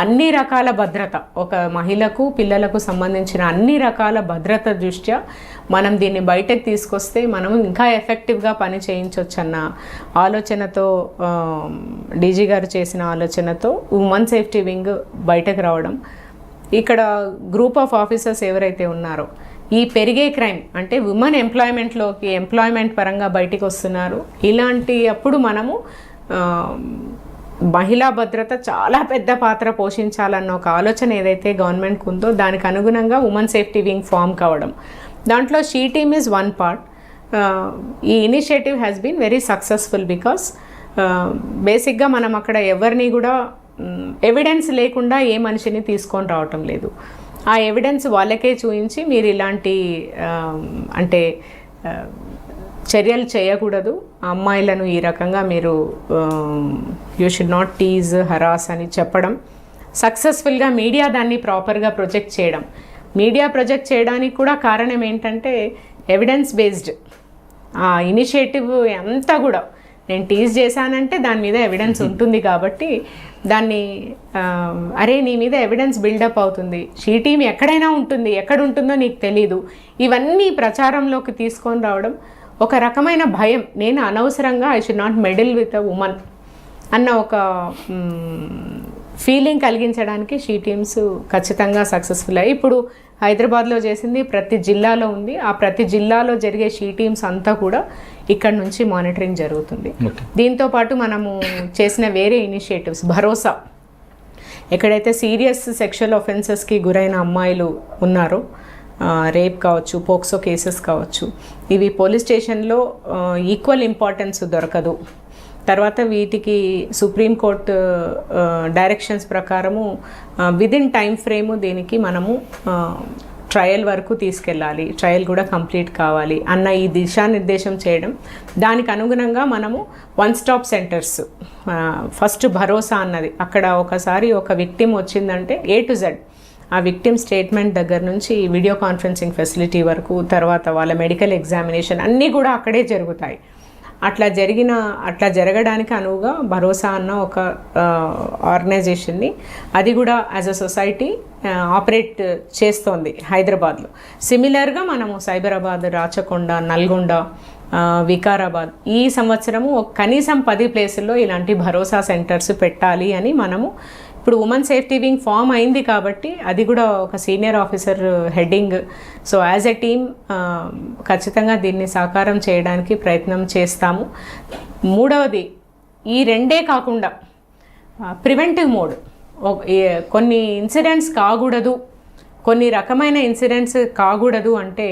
అన్ని రకాల భద్రత, ఒక మహిళకు పిల్లలకు సంబంధించిన అన్ని రకాల భద్రత దృష్ట్యా మనం దీన్ని బయటకు తీసుకొస్తే మనం ఇంకా ఎఫెక్టివ్గా పని చేయించవచ్చు అన్న ఆలోచనతో డీజీ గారు చేసిన ఆలోచనతో ఉమెన్ సేఫ్టీ వింగ్ బయటకు రావడం. ఇక్కడ గ్రూప్ ఆఫ్ ఆఫీసర్స్ ఎవరైతే ఉన్నారో ఈ పెరిగే క్రైమ్ అంటే ఉమెన్ ఎంప్లాయ్మెంట్ పరంగా బయటికి వస్తున్నారు. ఇలాంటి అప్పుడు మనము మహిళా భద్రత చాలా పెద్ద పాత్ర పోషించాలన్న ఒక ఆలోచన ఏదైతే గవర్నమెంట్కి ఉందో దానికి అనుగుణంగా ఉమెన్ సేఫ్టీ వింగ్ ఫామ్ కావడం. దాంట్లో she team is one part. ఈ initiative has been very successful because బేసిక్గా మనం అక్కడ ఎవరిని కూడా ఎవిడెన్స్ లేకుండా ఏ మనిషిని తీసుకొని రావటం లేదు. ఆ ఎవిడెన్స్ వాళ్ళకే చూపించి మీరు ఇలాంటి అంటే చర్యలు చేయకూడదు, అమ్మాయిలను ఈ రకంగా మీరు you should not tease harass అని చెప్పడం, సక్సెస్ఫుల్గా మీడియా దాన్ని ప్రాపర్గా ప్రొజెక్ట్ చేయడం. మీడియా ప్రొజెక్ట్ చేయడానికి కూడా కారణం ఏంటంటే ఎవిడెన్స్ బేస్డ్ ఆ ఇనిషియేటివ్ అంతా కూడా నేను టీజ్ చేశానంటే దాని మీద ఎవిడెన్స్ ఉంటుంది కాబట్టి దాన్ని అరే నీ మీద ఎవిడెన్స్ బిల్డప్ అవుతుంది, షీ టీమ్ ఎక్కడైనా ఉంటుంది, ఎక్కడ ఉంటుందో నీకు తెలీదు, ఇవన్నీ ప్రచారంలోకి తీసుకొని రావడం ఒక రకమైన భయం. నేను అనవసరంగా I should not meddle with a woman అన్న ఒక ఫీలింగ్ కలిగించడానికి షీ టీమ్స్ ఖచ్చితంగా సక్సెస్ఫుల్ అయ్యి ఇప్పుడు హైదరాబాద్లో చేసింది ప్రతి జిల్లాలో ఉంది. ఆ ప్రతి జిల్లాలో జరిగే షీ టీమ్స్ అంతా కూడా ఇక్కడ నుంచి మానిటరింగ్ జరుగుతుంది. దీంతోపాటు మనము చేసిన వేరే ఇనిషియేటివ్స్ భరోసా, ఎక్కడైతే సీరియస్ సెక్షువల్ ఆఫెన్సెస్కి గురైన అమ్మాయిలు ఉన్నారో, రేప్ కావచ్చు, పోక్సో కేసెస్ కావచ్చు, ఇవి పోలీస్ స్టేషన్లో ఈక్వల్ ఇంపార్టెన్స్ దొరకదు. తర్వాత వీటికి సుప్రీంకోర్టు డైరెక్షన్స్ ప్రకారము విదిన్ టైం ఫ్రేము దీనికి మనము ట్రయల్ వరకు తీసుకెళ్ళాలి, ట్రయల్ కూడా కంప్లీట్ కావాలి అన్న ఈ దిశానిర్దేశం చేయడం. దానికి అనుగుణంగా మనము వన్ స్టాప్ సెంటర్స్, ఫస్ట్ భరోసా అన్నది, అక్కడ ఒకసారి ఒక విక్టిమ్ వచ్చిందంటే A to Z ఆ విక్టిమ్ స్టేట్మెంట్ దగ్గర నుంచి వీడియో కాన్ఫరెన్సింగ్ ఫెసిలిటీ వరకు, తర్వాత వాళ్ళ మెడికల్ ఎగ్జామినేషన్ అన్నీ కూడా అక్కడే జరుగుతాయి. అట్లా జరగడానికి అనువుగా భరోసా అన్న ఒక ఆర్గనైజేషన్ని అది కూడా యాజ్ అ సొసైటీ ఆపరేట్ చేస్తోంది హైదరాబాద్లో. సిమిలర్గా మనము సైబరాబాద్, రాచకొండ, నల్గొండ, వికారాబాద్ ఈ సంవత్సరము కనీసం 10 ప్లేసుల్లో ఇలాంటి భరోసా సెంటర్స్ పెట్టాలి అని మనము ఇప్పుడు ఉమెన్ సేఫ్టీ వింగ్ ఫామ్ అయింది కాబట్టి అది కూడా ఒక senior officer heading. So as a team ఖచ్చితంగా దీన్ని సాకారం చేయడానికి ప్రయత్నం చేస్తాము. మూడవది, ఈ రెండే కాకుండా ప్రివెంటివ్ మోడ్, కొన్ని ఇన్సిడెంట్స్ కాకూడదు, కొన్ని రకమైన ఇన్సిడెంట్స్ కాకూడదు అంటే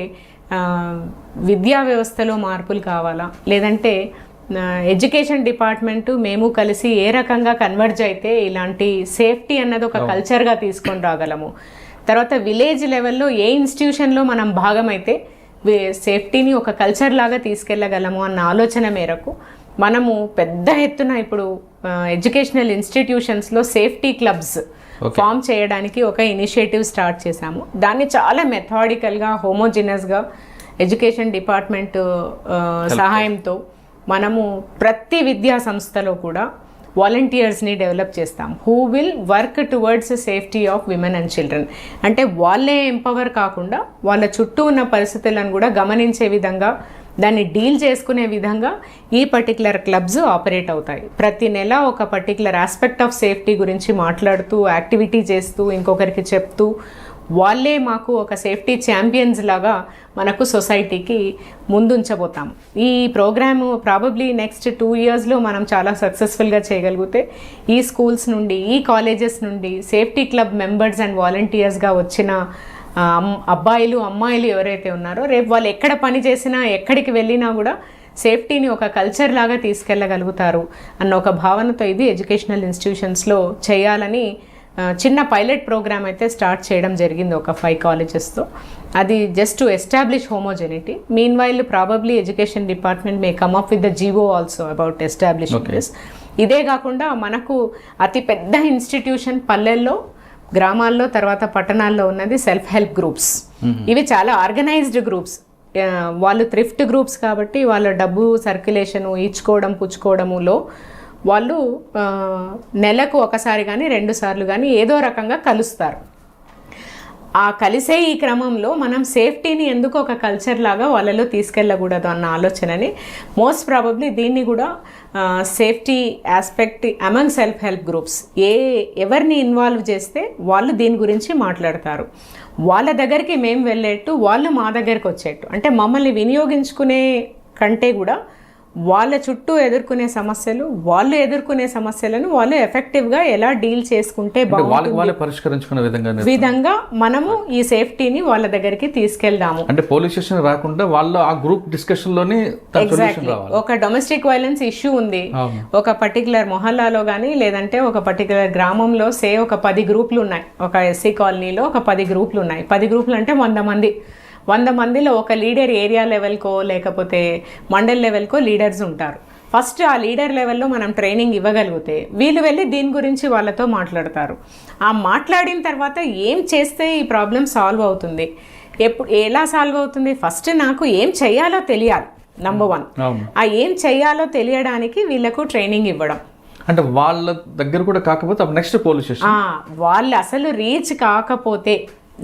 విద్యా వ్యవస్థలో మార్పులు కావాలా, లేదంటే ఎడ్యుకేషన్ డిపార్ట్మెంటు మేము కలిసి ఏ రకంగా కన్వర్జ్ అయితే ఇలాంటి సేఫ్టీ అన్నది ఒక కల్చర్గా తీసుకొని రాగలము. తర్వాత విలేజ్ లెవెల్లో ఏ ఇన్స్టిట్యూషన్లో మనం భాగమైతే సేఫ్టీని ఒక కల్చర్ లాగా తీసుకెళ్ళగలము అన్న ఆలోచన మేరకు మనము పెద్ద ఎత్తున ఇప్పుడు ఎడ్యుకేషనల్ ఇన్స్టిట్యూషన్స్లో సేఫ్టీ క్లబ్స్ ఫామ్ చేయడానికి ఒక ఇనిషియేటివ్ స్టార్ట్ చేశాము. దాన్ని చాలా మెథాడికల్గా, హోమోజినస్గా ఎడ్యుకేషన్ డిపార్ట్మెంట్ సహాయంతో మనము ప్రతి విద్యా సంస్థలో కూడా వాలంటీర్స్ని డెవలప్ చేస్తాం, who will work towards safety of women and children. అంటే వాళ్ళే ఎంపవర్ కాకుండా వాళ్ళ చుట్టూ ఉన్న పరిస్థితులను కూడా గమనించే విధంగా, దాన్ని డీల్ చేసుకునే విధంగా ఈ పర్టికులర్ క్లబ్స్ ఆపరేట్ అవుతాయి. ప్రతి నెల ఒక పర్టికులర్ ఆస్పెక్ట్ ఆఫ్ సేఫ్టీ గురించి మాట్లాడుతూ, యాక్టివిటీ చేస్తూ, ఇంకొకరికి చెప్తూ, వాళ్ళే మాకు ఒక సేఫ్టీ ఛాంపియన్స్ లాగా మనకు సొసైటీకి ముందుంచబోతాం. ఈ ప్రోగ్రాము ప్రాబబ్లీ నెక్స్ట్ 2 yearsలో మనం చాలా సక్సెస్ఫుల్గా చేయగలిగితే ఈ స్కూల్స్ నుండి, ఈ కాలేజెస్ నుండి సేఫ్టీ క్లబ్ మెంబర్స్ అండ్ వాలంటీర్స్గా వచ్చిన అబ్బాయిలు, అమ్మాయిలు ఎవరైతే ఉన్నారో రేపు వాళ్ళు ఎక్కడ పని చేసినా, ఎక్కడికి వెళ్ళినా కూడా సేఫ్టీని ఒక కల్చర్ లాగా తీసుకెళ్ళగలుగుతారు అన్న ఒక భావనతో ఇది ఎడ్యుకేషనల్ ఇన్స్టిట్యూషన్స్లో చేయాలని చిన్న పైలట్ ప్రోగ్రామ్ అయితే స్టార్ట్ చేయడం జరిగింది ఒక 5 collegesతో. అది just to establish హోమోజెనిటీ. Mean while probably education department may come up with the GO also about establishing this. ఇదే కాకుండా మనకు అతి పెద్ద ఇన్స్టిట్యూషన్ పల్లెల్లో, గ్రామాల్లో, తర్వాత పట్టణాల్లో ఉన్నది సెల్ఫ్ హెల్ప్ గ్రూప్స్. ఇవి చాలా ఆర్గనైజ్డ్ గ్రూప్స్. వాళ్ళు థ్రిఫ్ట్ గ్రూప్స్ కాబట్టి వాళ్ళ డబ్బు సర్క్యులేషను, ఇచ్చుకోవడం పుచ్చుకోవడములో వాళ్ళు నెలకు ఒకసారి కానీ 2 సార్లు కానీ ఏదో రకంగా కలుస్తారు. ఆ కలిసే ఈ క్రమంలో మనం సేఫ్టీని ఎందుకు ఒక కల్చర్ లాగా వాళ్ళలో తీసుకెళ్ళకూడదు అన్న ఆలోచనని, మోస్ట్ ప్రాబబ్లీ దీన్ని కూడా safety aspect among self help groups ఎవరిని ఇన్వాల్వ్ చేస్తే వాళ్ళు దీని గురించి మాట్లాడతారు. వాళ్ళ దగ్గరికి మేము వెళ్ళేట్టు, వాళ్ళు మా దగ్గరికి వచ్చేట్టు, అంటే మమ్మల్ని వినియోగించుకునే కంటే కూడా వాళ్ళ చుట్టూ ఎదుర్కొనే సమస్యలు, వాళ్ళు ఎదుర్కొనే సమస్యలను వాళ్ళు ఎఫెక్టివ్గా ఎలా డీల్ చేసుకుంటే వాళ్ళే పరిష్కరించుకునే విధంగా మనము ఈ సేఫ్టీని వాళ్ళ దగ్గరికి తీసుకెళ్దాము. అంటే పోలీస్ స్టేషన్ రాకుండా వాళ్ళు ఆ గ్రూప్ డిస్కషన్ లోనే ఎగ్జాక్ట్లీ ఒక డొమెస్టిక్ వైలెన్స్ ఇష్యూ ఉంది ఒక పర్టికులర్ మొహల్లాలో కానీ లేదంటే ఒక పర్టికులర్ గ్రామంలో ఒక 10 గ్రూపులు ఉన్నాయి, ఒక ఎస్సీ కాలనీలో ఒక 10 గ్రూపులు ఉన్నాయి. 10 గ్రూపులు అంటే 100 మందిలో ఒక లీడర్ ఏరియా లెవెల్కో లేకపోతే మండల్ లెవెల్కో లీడర్స్ ఉంటారు. ఫస్ట్ ఆ లీడర్ లెవెల్లో మనం ట్రైనింగ్ ఇవ్వగలిగితే వీళ్ళు వెళ్ళి దీని గురించి వాళ్ళతో మాట్లాడతారు. ఆ మాట్లాడిన తర్వాత ఏం చేస్తే ఈ ప్రాబ్లం సాల్వ్ అవుతుంది, ఎలా సాల్వ్ అవుతుంది, ఫస్ట్ నాకు ఏం చెయ్యాలో తెలియాలి. నంబర్ 1 ఆ ఏం చెయ్యాలో తెలియడానికి వీళ్ళకు ట్రైనింగ్ ఇవ్వడం. అంటే వాళ్ళ దగ్గర కూడా కాకపోతే నెక్స్ట్ పోలీస్ స్టేషన్ వాళ్ళు అసలు రీచ్ కాకపోతే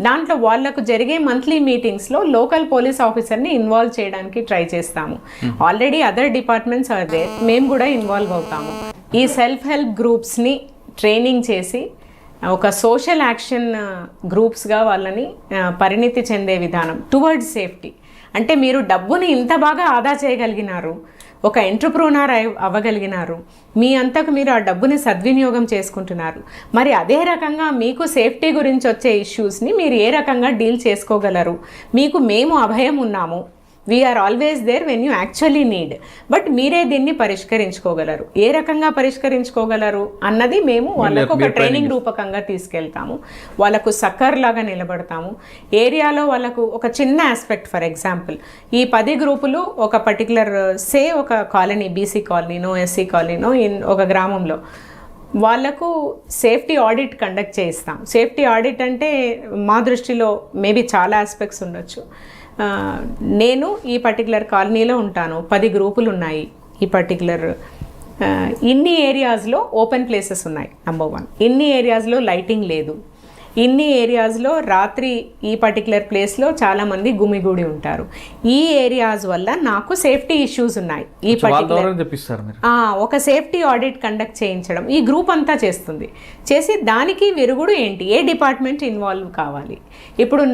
దాంట్లో వాళ్ళకు జరిగే మంత్లీ మీటింగ్స్లో లోకల్ పోలీస్ ఆఫీసర్ని ఇన్వాల్వ్ చేయడానికి ట్రై చేస్తాము. ఆల్రెడీ అదర్ డిపార్ట్మెంట్స్ అదే మేము కూడా ఇన్వాల్వ్ అవుతాము. ఈ సెల్ఫ్ హెల్ప్ గ్రూప్స్ని ట్రైనింగ్ చేసి ఒక సోషల్ యాక్షన్ గ్రూప్స్గా వాళ్ళని పరిణితి చెందే విధానం టువర్డ్స్ సేఫ్టీ. అంటే మీరు డబ్బుని ఇంత బాగా ఆదా చేయగలిగినారు, ఒక ఎంటర్ప్రూనర్ అవ్వగలిగినారు, మీ అంతకు మీరు ఆ డబ్బుని సద్వినియోగం చేసుకుంటున్నారు. మరి అదే రకంగా మీకు సేఫ్టీ గురించి వచ్చే ఇష్యూస్ని మీరు ఏ రకంగా డీల్ చేసుకోగలరు? మీకు మేము అభయం ఉన్నాము, we are always there when you actually need, but మీరే దీన్ని పరిష్కరించుకోగలరు. ఏ రకంగా పరిష్కరించుకోగలరు అన్నది మేము వాళ్ళకు ఒక ట్రైనింగ్ రూపకంగా తీసుకెళ్తాము. వాళ్ళకు సక్కర్ లాగా నిలబడతాము. ఏరియాలో వాళ్ళకు ఒక చిన్న ఆస్పెక్ట్, ఫర్ ఎగ్జాంపుల్ ఈ 10 గ్రూపులు ఒక పర్టికులర్ ఒక కాలనీ, బీసీ కాలనీనో ఎస్సీ కాలనీనో ఒక గ్రామంలో వాళ్ళకు సేఫ్టీ ఆడిట్ కండక్ట్ చేయిస్తాం. సేఫ్టీ ఆడిట్ అంటే మా దృష్టిలో మేబీ చాలా ఆస్పెక్ట్స్ ఉండొచ్చు. నేను ఈ పర్టికులర్ కాలనీలో ఉంటాను, 10 గ్రూపులు ఉన్నాయి, ఈ పర్టికులర్ ఇన్ని ఏరియాస్లో ఓపెన్ ప్లేసెస్ ఉన్నాయి. నంబర్ 1 ఇన్ని ఏరియాస్లో లైటింగ్ లేదు, ఇన్ని ఏరియాస్లో రాత్రి ఈ పర్టికులర్ ప్లేస్లో చాలామంది గుమిగూడి ఉంటారు. ఈ ఏరియాస్ వల్ల నాకు సేఫ్టీ ఇష్యూస్ ఉన్నాయి. ఈ పర్టికులర్ ఒక సేఫ్టీ ఆడిట్ కండక్ట్ చేయించడం ఈ గ్రూప్ అంతా చేస్తుంది. చేసి దానికి విరుగుడు ఏంటి, ఏ డిపార్ట్మెంట్ ఇన్వాల్వ్ కావాలి, ఇప్పుడు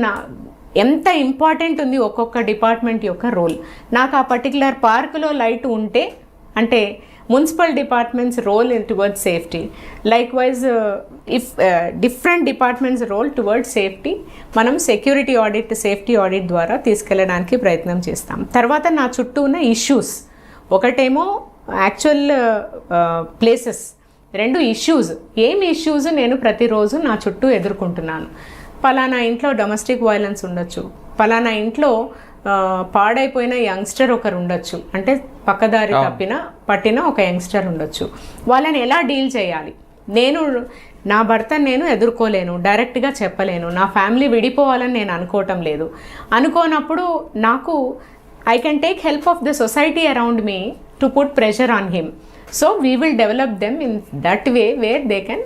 ఎంత ఇంపార్టెంట్ ఉంది ఒక్కొక్క డిపార్ట్మెంట్ యొక్క రోల్. నాకు ఆ పర్టికులర్ పార్కులో లైట్ ఉంటే అంటే municipal departments role towards safety, likewise if different departments role towards safety మనం సెక్యూరిటీ ఆడిట్, సేఫ్టీ ఆడిట్ ద్వారా తీసుకెళ్ళడానికి ప్రయత్నం చేస్తాం. తర్వాత నా చుట్టూ ఉన్న ఇష్యూస్, ఒకటేమో యాక్చువల్ ప్లేసెస్, 2 ఇష్యూస్. ఏమి ఇష్యూస్ నేను ప్రతిరోజు నా చుట్టూ ఎదుర్కొంటున్నాను. పలానా ఇంట్లో డొమెస్టిక్ వైలెన్స్ ఉండొచ్చు, పలానా ఇంట్లో పాడైపోయిన యంగ్స్టర్ ఒకరు ఉండొచ్చు, అంటే పక్కదారి పట్టిన ఒక యంగ్స్టర్ ఉండొచ్చు. వాళ్ళని ఎలా డీల్ చేయాలి? నా భర్తను నేను ఎదుర్కోలేను, డైరెక్ట్గా చెప్పలేను, నా ఫ్యామిలీ విడిపోవాలని నేను అనుకోవటం లేదు. అనుకోనప్పుడు నాకు I can take help of the society around me to put pressure on him. So we will develop them in that way where they can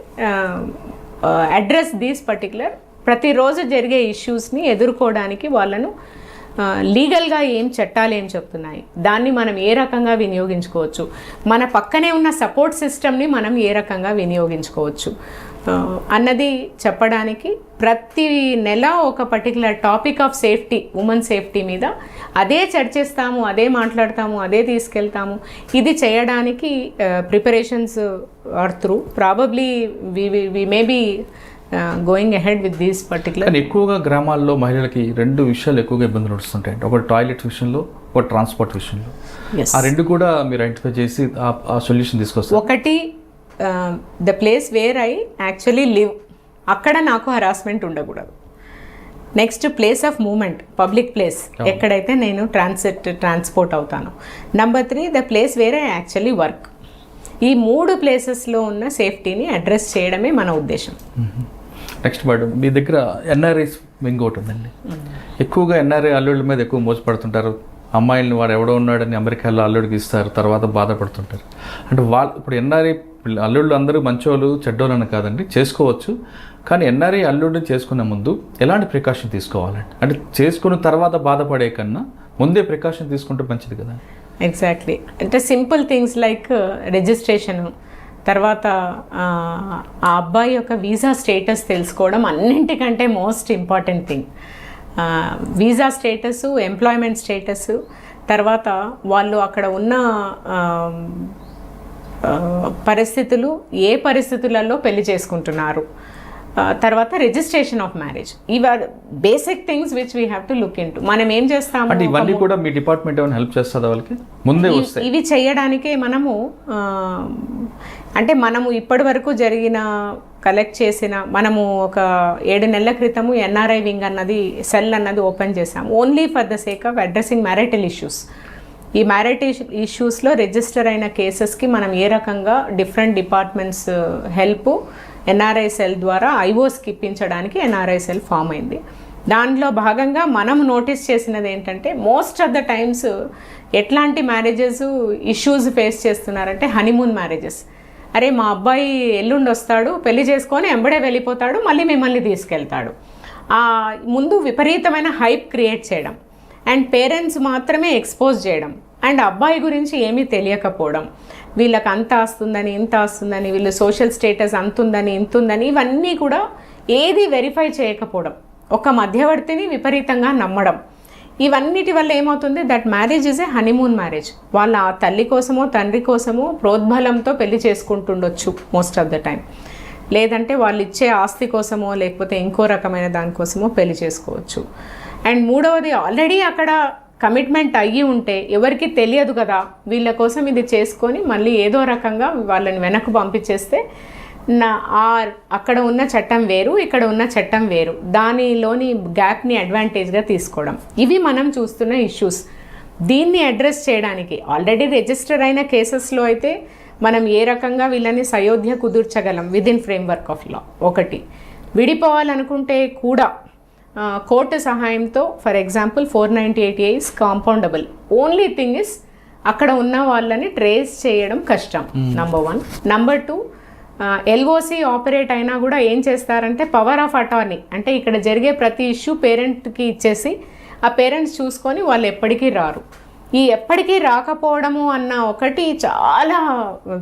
address these particular ప్రతిరోజు జరిగే ఇష్యూస్ని ఎదుర్కోవడానికి వాళ్ళను లీగల్గా ఏం చట్టాలు ఏం చెప్తున్నాయి, దాన్ని మనం ఏ రకంగా వినియోగించుకోవచ్చు, మన పక్కనే ఉన్న సపోర్ట్ సిస్టమ్ని మనం ఏ రకంగా వినియోగించుకోవచ్చు అన్నది చెప్పడానికి ప్రతి నెల ఒక particular topic of safety, women safety మీద అదే చర్చిస్తాము, అదే మాట్లాడతాము, అదే తీసుకెళ్తాము. ఇది చేయడానికి preparations are through probably we may be going ahead with these particular. కానీ ఎక్కువగా గ్రామాల్లో మహిళలకి 2 విషయాలు ఎక్కువగా ఇబ్బందులు వస్తుంటాయి. ఒకటి టాయిలెట్ విషయంలో, ఒక ట్రాన్స్పోర్ట్ విషయంలో. ఆ 2 కూడా మీరు ఐడెంటిఫై చేసి ఆ సొల్యూషన్ తీసుకొస్తారు. ఒకటి the place where I actually live, అక్కడ నాకు హరాస్మెంట్ ఉండకూడదు. Next place of movement, public place, ఎక్కడైతే నేను ట్రాన్స్పోర్ట్ అవుతాను. Number 3 the place where I actually work. ఈ 3 ప్లేసెస్లో ఉన్న సేఫ్టీని అడ్రస్ చేయడమే మన ఉద్దేశం. నెక్స్ట్ మేడం, మీ దగ్గర ఎన్ఆర్ఐస్ వింగ్ ఒకటి ఉందండి. ఎక్కువగా ఎన్ఆర్ఐ అల్లుళ్ళ మీద ఎక్కువ మోసపడుతుంటారు. అమ్మాయిల్ని వాడు ఎవడో ఉన్నాడని అమెరికాలో అల్లుడికి ఇస్తారు, తర్వాత బాధపడుతుంటారు. అంటే ఇప్పుడు ఎన్ఆర్ఐ అల్లుళ్ళు అందరూ మంచోళ్ళు చెడ్డోళ్ళని కాదండి, చేసుకోవచ్చు. కానీ ఎన్ఆర్ఐ అల్లుడిని చేసుకునే ముందు ఎలాంటి ప్రికాషన్ తీసుకోవాలండి? అంటే చేసుకున్న తర్వాత బాధపడే కన్నా ముందే ప్రికాషన్ తీసుకుంటే మంచిది కదా. ఎగ్జాక్ట్లీ. అంటే సింపుల్ థింగ్స్ లైక్ రిజిస్ట్రేషను, తర్వాత ఆ అబ్బాయి యొక్క వీసా స్టేటస్ తెలుసుకోవడం అన్నింటికంటే most important thing. Visa status, employment status, తర్వాత వాళ్ళు అక్కడ ఉన్న పరిస్థితులు, ఏ పరిస్థితులలో పెళ్లి చేసుకుంటున్నారు, తర్వాత రిజిస్ట్రేషన్ ఆఫ్ మ్యారేజ్, ఇవి basic things which we have to look in to. మనం ఏం చేస్తాము అంటే ఇవన్నీ కూడా మీ డిపార్ట్మెంట్ ఏమైనా హెల్ప్ చేస్తుందా వాళ్ళకి ముందే వస్తే? ఇవి చేయడానికే మనము అంటే మనము ఇప్పటి వరకు జరిగిన కలెక్ట్ చేసిన, మనము ఒక 7 నెలల క్రితము ఎన్ఆర్ఐ వింగ్ అన్నది సెల్ అన్నది ఓపెన్ చేసాము, only for the sake of addressing marital issues. ఈ మ్యారిటల్ ఇష్యూస్లో రిజిస్టర్ అయిన కేసెస్కి మనం ఏ రకంగా different departments help NRI cell ద్వారా ఐఓస్కి ఇప్పించడానికి ఎన్ఆర్ఐ సెల్ ఫామ్ అయింది. దాంట్లో భాగంగా మనం నోటీస్ చేసినది ఏంటంటే మోస్ట్ ఆఫ్ ద టైమ్స్ ఎట్లాంటి మ్యారేజెస్ ఇష్యూస్ ఫేస్ చేస్తున్నారంటే హనీమూన్ మ్యారేజెస్. అరే మా అబ్బాయి ఎల్లుండి వస్తాడు, పెళ్లి చేసుకొని ఎంబడే వెళ్ళిపోతాడు, మళ్ళీ మిమ్మల్ని తీసుకెళ్తాడు. ముందు విపరీతమైన హైప్ క్రియేట్ చేయడం, అండ్ పేరెంట్స్ మాత్రమే ఎక్స్పోజ్ చేయడం, అండ్ అబ్బాయి గురించి ఏమీ తెలియకపోవడం, వీళ్ళకి అంత వస్తుందని ఇంత వస్తుందని, వీళ్ళు సోషల్ స్టేటస్ అంతుందని ఇంతుందని, ఇవన్నీ కూడా ఏది వెరిఫై చేయకపోవడం, ఒక మధ్యవర్తిని విపరీతంగా నమ్మడం, ఇవన్నిటి వల్ల ఏమవుతుంది, that marriage is a honeymoon marriage. వాళ్ళ తల్లి కోసమో తండ్రి కోసమో ప్రోద్బలంతో పెళ్లి చేసుకుంటుండొచ్చు మోస్ట్ ఆఫ్ ద టైం, లేదంటే వాళ్ళు ఇచ్చే ఆస్తి కోసమో లేకపోతే ఇంకో రకమైన దానికోసమో పెళ్లి చేసుకోవచ్చు. అండ్ మూడవది, ఆల్రెడీ అక్కడ కమిట్మెంట్ అయ్యి ఉంటే ఎవరికి తెలియదు కదా, వీళ్ళ కోసం ఇది చేసుకొని మళ్ళీ ఏదో రకంగా వాళ్ళని వెనక్కి పంపించేస్తే అక్కడ ఉన్న చట్టం వేరు, ఇక్కడ ఉన్న చట్టం వేరు, దానిలోని గ్యాప్ని అడ్వాంటేజ్గా తీసుకోవడం, ఇవి మనం చూస్తున్న ఇష్యూస్. దీన్ని అడ్రస్ చేయడానికి ఆల్రెడీ రిజిస్టర్ అయిన కేసెస్లో అయితే మనం ఏ రకంగా వీళ్ళని సయోధ్య కుదుర్చగలం విదిన్ ఫ్రేమ్వర్క్ ఆఫ్ లా. ఒకటి, విడిపోవాలనుకుంటే కూడా కోర్టు సహాయంతో, for example 498A is compoundable. Only thing is అక్కడ ఉన్న వాళ్ళని ట్రేస్ చేయడం కష్టం, నంబర్ 1. నంబర్ 2, ఎల్ఓసి ఆపరేట్ అయినా కూడా ఏం చేస్తారంటే పవర్ ఆఫ్ అటార్నీ, అంటే ఇక్కడ జరిగే ప్రతి ఇష్యూ పేరెంట్కి ఇచ్చేసి ఆ పేరెంట్స్ చూసుకొని వాళ్ళు ఎప్పటికీ రారు. ఈ ఎప్పటికీ రాకపోవడము అన్న ఒకటి చాలా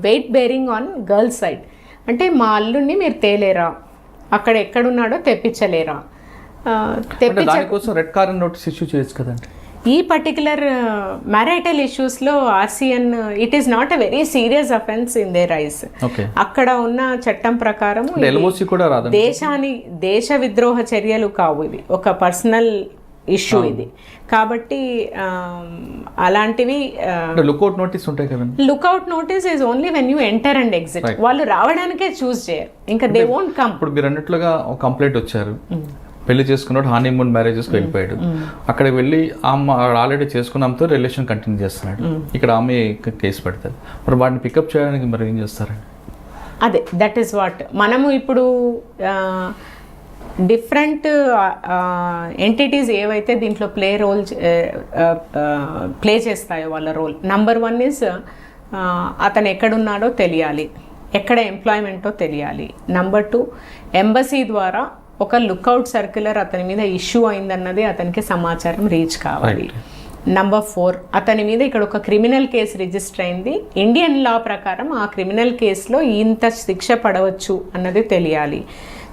weight bearing on girls side. అంటే మా అల్లుడిని మీరు తేలేరా, అక్కడ ఎక్కడున్నాడో తెప్పించలేరా, దానికోసం రెడ్ కార్నర్ నోటీస్ ఇష్యూ చేయొచ్చు కదండి. ఈ పర్టికులర్ మ్యారిటల్ ఇష్యూస్లో ఆర్సిఎన్ it is not a very serious offence in their eyes. అక్కడ ఉన్న చట్టం ప్రకారం దేశ విద్రోహ చర్యలు కావు, ఇవి ఒక పర్సనల్ ఇష్యూ ఇది. కాబట్టి అలాంటివి లుక్అవుట్ నోటీస్ ఉంటాయి కదండి. Lookout notice is only when you enter and exit. వాళ్ళు రావడానికే చూస్ చేయరు, ఇంకా దే వోంట్ కమ్. ఇప్పుడు మీరు అన్నట్లుగా ఒక కంప్లైంట్ వచ్చారు, పెళ్లి చేసుకున్నాడు, హనీమూన్ మ్యారేజెస్కి వెళ్ళిపోయాడు, అక్కడికి వెళ్ళి ఆమె ఆల్రెడీ చేసుకున్న ఆమెతో రిలేషన్ కంటిన్యూ చేస్తున్నాడు, ఇక్కడ ఆమె కేసు పెడతారు, మరి వాటిని పికప్ చేయడానికి మరి ఏం చేస్తారండి? అదే, దట్ ఈస్ వాట్ మనము ఇప్పుడు డిఫరెంట్ ఎంటిటీస్ ఏవైతే దీంట్లో ప్లే చేస్తాయో వాళ్ళ రోల్. నంబర్ 1 ఈజ్ అతను ఎక్కడున్నాడో తెలియాలి, ఎక్కడ ఎంప్లాయ్మెంటో తెలియాలి. నంబర్ 2, ఎంబసీ ద్వారా ఒక లుక్అవుట్ సర్క్యులర్ అతని మీద ఇష్యూ అయిందన్నది అతనికి సమాచారం రీచ్ కావాలి. నంబర్ 4, అతని మీద ఇక్కడ ఒక క్రిమినల్ కేసు రిజిస్టర్ అయింది, ఇండియన్ లా ప్రకారం ఆ క్రిమినల్ కేసులో ఇంత శిక్ష పడవచ్చు అన్నది తెలియాలి.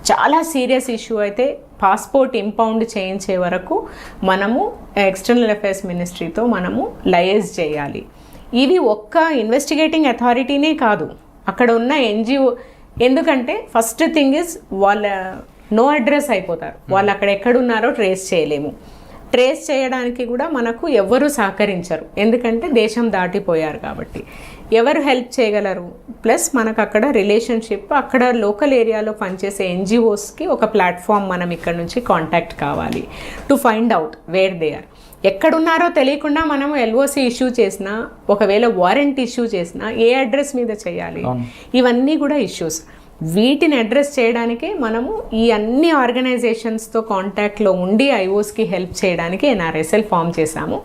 చాలా సీరియస్ ఇష్యూ అయితే పాస్పోర్ట్ ఇంపౌండ్ చేయించే వరకు మనము ఎక్స్టర్నల్ అఫైర్స్ మినిస్ట్రీతో మనము లైజ్ చేయాలి. ఇవి ఒక్క ఇన్వెస్టిగేటింగ్ అథారిటీనే కాదు, అక్కడ ఉన్న ఎన్జిఓ. ఎందుకంటే ఫస్ట్ థింగ్ ఇస్ వాళ్ళ నో అడ్రస్ అయిపోతారు, వాళ్ళు అక్కడ ఎక్కడున్నారో ట్రేస్ చేయలేము. ట్రేస్ చేయడానికి కూడా మనకు ఎవరు సహకరించరు, ఎందుకంటే దేశం దాటిపోయారు కాబట్టి. ఎవరు హెల్ప్ చేయగలరు? ప్లస్ మనకు అక్కడ రిలేషన్షిప్, అక్కడ లోకల్ ఏరియాలో పనిచేసే ఎన్జిఓస్కి ఒక ప్లాట్ఫామ్ మనం ఇక్కడ నుంచి కాంటాక్ట్ కావాలి to find out where they are. ఎక్కడున్నారో తెలియకుండా మనము ఎల్ఓసి ఇష్యూ చేసినా, ఒకవేళ వారెంట్ ఇష్యూ చేసినా ఏ అడ్రస్ మీద చేయాలి, ఇవన్నీ కూడా ఇష్యూస్. వీటిని అడ్రస్ చేయడానికే మనము ఈ అన్ని ఆర్గనైజేషన్స్తో కాంటాక్ట్లో ఉండి ఐఓస్కి హెల్ప్ చేయడానికి ఎన్ఆర్ఎస్ఎల్ ఫామ్ చేశాము.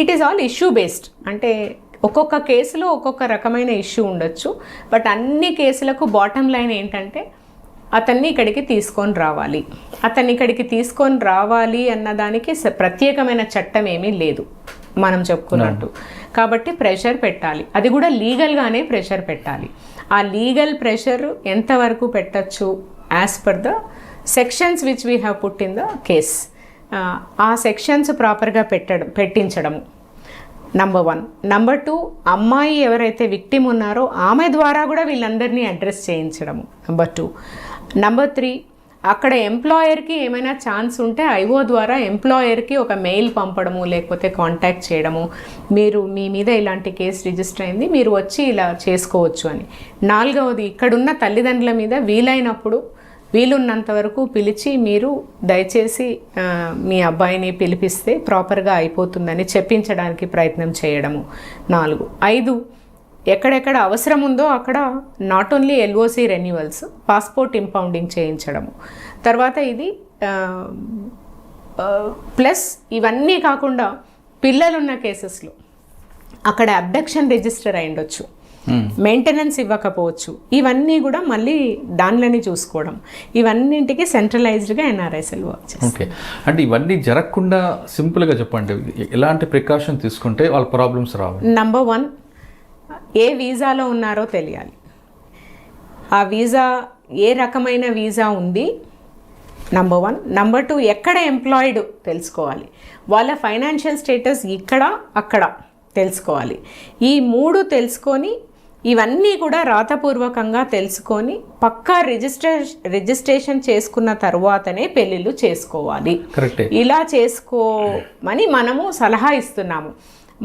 It is all issue based, అంటే ఒక్కొక్క కేసులో ఒక్కొక్క రకమైన ఇష్యూ ఉండొచ్చు, బట్ అన్ని కేసులకు బాటమ్ లైన్ ఏంటంటే అతన్ని ఇక్కడికి తీసుకొని రావాలి. అతన్ని ఇక్కడికి తీసుకొని రావాలి అన్నదానికి ప్రత్యేకమైన చట్టం ఏమీ లేదు మనం చెప్పుకున్నట్టు. కాబట్టి ప్రెషర్ పెట్టాలి, అది కూడా లీగల్గానే ప్రెషర్ పెట్టాలి. ఆ లీగల్ ప్రెషర్ ఎంతవరకు పెట్టచ్చు as per the sections which we have put in the case. ఆ సెక్షన్స్ ప్రాపర్గా పెట్టించడము. నంబర్ 1. నంబర్ 2, అమ్మాయి ఎవరైతే విక్టిమ్ ఉన్నారో ఆమె ద్వారా కూడా వీళ్ళందరినీ అడ్రస్ చేయించడము. నంబర్ 2. నంబర్ 3, అక్కడ ఎంప్లాయర్కి ఏమైనా ఛాన్స్ ఉంటే ఐఓ ద్వారా ఎంప్లాయర్కి ఒక మెయిల్ పంపడము, లేకపోతే కాంటాక్ట్ చేయడము, మీరు మీ మీద ఇలాంటి కేసు రిజిస్టర్ అయింది, మీరు వచ్చి ఇలా చేసుకోవచ్చు అని. 4వది, ఇక్కడున్న తల్లిదండ్రుల మీద వీలైనప్పుడు వీలున్నంత వరకు పిలిచి మీరు దయచేసి మీ అబ్బాయిని పిలిపిస్తే ప్రాపర్గా అయిపోతుందని చెప్పించడానికి ప్రయత్నం చేయడము. 4. 5, ఎక్కడెక్కడ అవసరం ఉందో అక్కడ not only LOC renewals, passport impounding చేయించడము. తర్వాత ఇది ప్లస్ ఇవన్నీ కాకుండా పిల్లలున్న కేసెస్లో అక్కడ అబ్డక్షన్ రిజిస్టర్ అయి ఉండొచ్చు, మెయింటెనెన్స్ ఇవ్వకపోవచ్చు, ఇవన్నీ కూడా మళ్ళీ దానిలోనే చూసుకోవడం. ఇవన్నింటికి సెంట్రలైజ్డ్గా ఎన్ఆర్ఐసెల్ వర్క్ చేస్తుంది. ఓకే, అంటే ఇవన్నీ జరగకుండా సింపుల్గా చెప్పండి, ఎలాంటి ప్రికాషన్ తీసుకుంటే వాళ్ళ ప్రాబ్లమ్స్ రావు? నంబర్ 1, ఏ వీసాలో ఉన్నారో తెలియాలి. ఆ వీసా ఏ రకమైన వీసా ఉంది, నంబర్ 1. నంబర్ 2, ఎక్కడ ఎంప్లాయిడ్ తెలుసుకోవాలి. వాళ్ళ ఫైనాన్షియల్ స్టేటస్ ఇక్కడ అక్కడ తెలుసుకోవాలి. ఈ 3 తెలుసుకొని ఇవన్నీ కూడా రాతపూర్వకంగా తెలుసుకొని పక్కా రిజిస్ట్రేషన్ చేసుకున్న తర్వాతనే పెళ్ళిళ్ళు చేసుకోవాలి. ఇలా చేసుకోమని మనము సలహా ఇస్తున్నాము.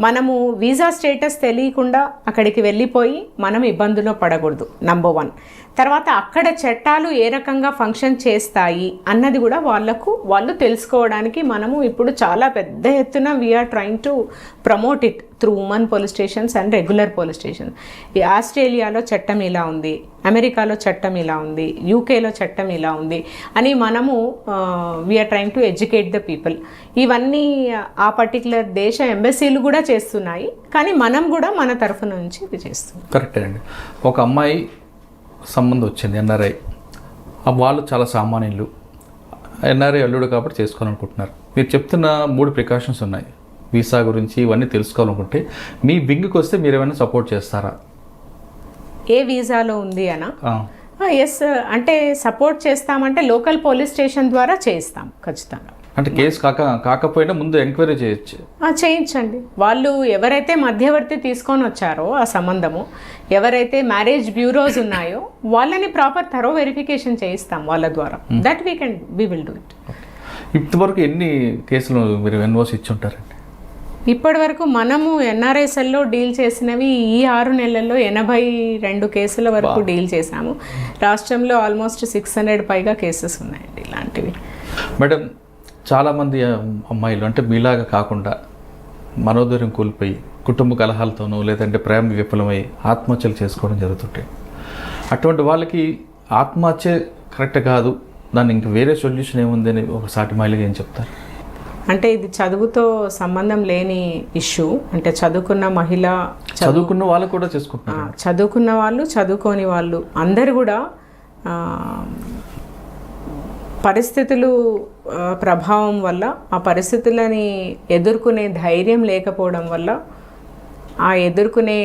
మనము వీసా స్టేటస్ తెలియకుండా అక్కడికి వెళ్ళిపోయి మనం ఇబ్బందుల్లో పడకూడదు, నంబర్ 1. తర్వాత అక్కడ చట్టాలు ఏ రకంగా ఫంక్షన్ చేస్తాయి అన్నది కూడా వాళ్ళు తెలుసుకోవడానికి మనము ఇప్పుడు చాలా పెద్ద ఎత్తున we're trying to promote it through women police stations and regular police station. ఈ ఆస్ట్రేలియాలో చట్టం ఇలా ఉంది, అమెరికాలో చట్టం ఇలా ఉంది, యూకేలో చట్టం ఇలా ఉంది అని మనము we're trying to educate the people. ఇవన్నీ ఆ పర్టికులర్ దేశ ఎంబసీలు కూడా చేస్తున్నాయి, కానీ మనం కూడా మన తరఫు నుంచి ఇది చేస్తున్నాం. కరెక్టే అండి. ఒక అమ్మాయి సంబంధం వచ్చింది, ఎన్ఆర్ఐ, వాళ్ళు చాలా సామాన్యులు, ఎన్ఆర్ఐ అల్లుడు కాబట్టి చేసుకోవాలనుకుంటున్నారు. మీరు చెప్తున్న 3 ప్రికాషన్స్ ఉన్నాయి, వీసా గురించి ఇవన్నీ తెలుసుకోవాలనుకుంటే మీ వింగ్కి వస్తే మీరు ఏమైనా సపోర్ట్ చేస్తారా? ఏ వీసాలో ఉంది అనా? ఎస్, అంటే సపోర్ట్ చేస్తామంటే లోకల్ పోలీస్ స్టేషన్ ద్వారా చేయిస్తాం ఖచ్చితంగా. అంటే కేసు కాకపోయినా ముందు ఎంక్వైరీ చేయొచ్చు, చేయించండి. వాళ్ళు ఎవరైతే మధ్యవర్తి తీసుకొని వచ్చారో ఆ సంబంధము, ఎవరైతే మ్యారేజ్ బ్యూరోస్ ఉన్నాయో వాళ్ళని ప్రాపర్ థరో వెరిఫికేషన్ చేయిస్తాం వాళ్ళ ద్వారా. That we will do it. ఇప్పటివరకు ఎన్ని కేసులు మీరు ఎన్ఓసి ఇచ్చి ఉంటారండి? ఇప్పటి వరకు మనము ఎన్ఆర్ఐసెల్లో డీల్ చేసినవి ఈ 6 నెలల్లో 82 కేసుల వరకు డీల్ చేశాము. రాష్ట్రంలో ఆల్మోస్ట్ 600 పైగా కేసెస్ ఉన్నాయండి ఇలాంటివి. మేడం, చాలామంది అమ్మాయిలు అంటే మీలాగా కాకుండా మనోధైర్యం కోల్పోయి కుటుంబ కలహాలతోనూ లేదంటే ప్రేమ విఫలమై ఆత్మహత్యలు చేసుకోవడం జరుగుతుంటాయి. అటువంటి వాళ్ళకి ఆత్మహత్య కరెక్ట్ కాదు, దాన్ని ఇంక వేరే సొల్యూషన్ ఏముంది అని ఒక సాటి మహిళగా ఏం చెప్తారు? అంటే ఇది చదువుతో సంబంధం లేని ఇష్యూ. అంటే చదువుకున్న మహిళ, చదువుకున్న వాళ్ళు కూడా చేసుకుంటున్నారు, చదువుకున్న వాళ్ళు, చదువుకోని వాళ్ళు అందరు కూడా పరిస్థితులు ప్రభావం వల్ల, ఆ పరిస్థితులని ఎదుర్కొనే ధైర్యం లేకపోవడం వల్ల, ఆ ఎదుర్కొనే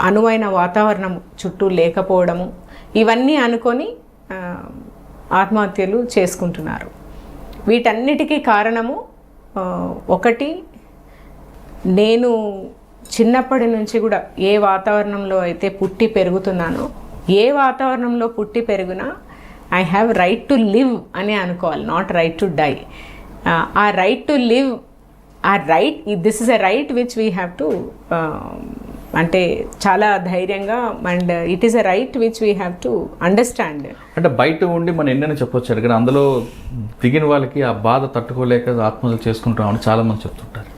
అనువైన వాతావరణం చుట్టూ లేకపోవడము, ఇవన్నీ అనుకొని ఆత్మహత్యలు చేసుకుంటున్నారు. వీటన్నిటికీ కారణము ఒకటి, నేను చిన్నప్పటి నుంచి కూడా ఏ వాతావరణంలో అయితే పుట్టి పెరుగుతున్నానో, ఏ వాతావరణంలో పుట్టి పెరిగినా I have right to live అని అనుకోవాలి, నాట్ రైట్ టు డై. ఆ రైట్ టు లివ్, ఆ right, this is a right which we have to, అంటే చాలా ధైర్యంగా, and it is a right which we have to understand. అంటే బయట ఉండి మనం ఎన్నైనా చెప్పొచ్చు కానీ అందులో దిగిన వాళ్ళకి ఆ బాధ తట్టుకోలేక ఆత్మహత్య చేసుకుంటామని చాలామంది చెప్తుంటారు.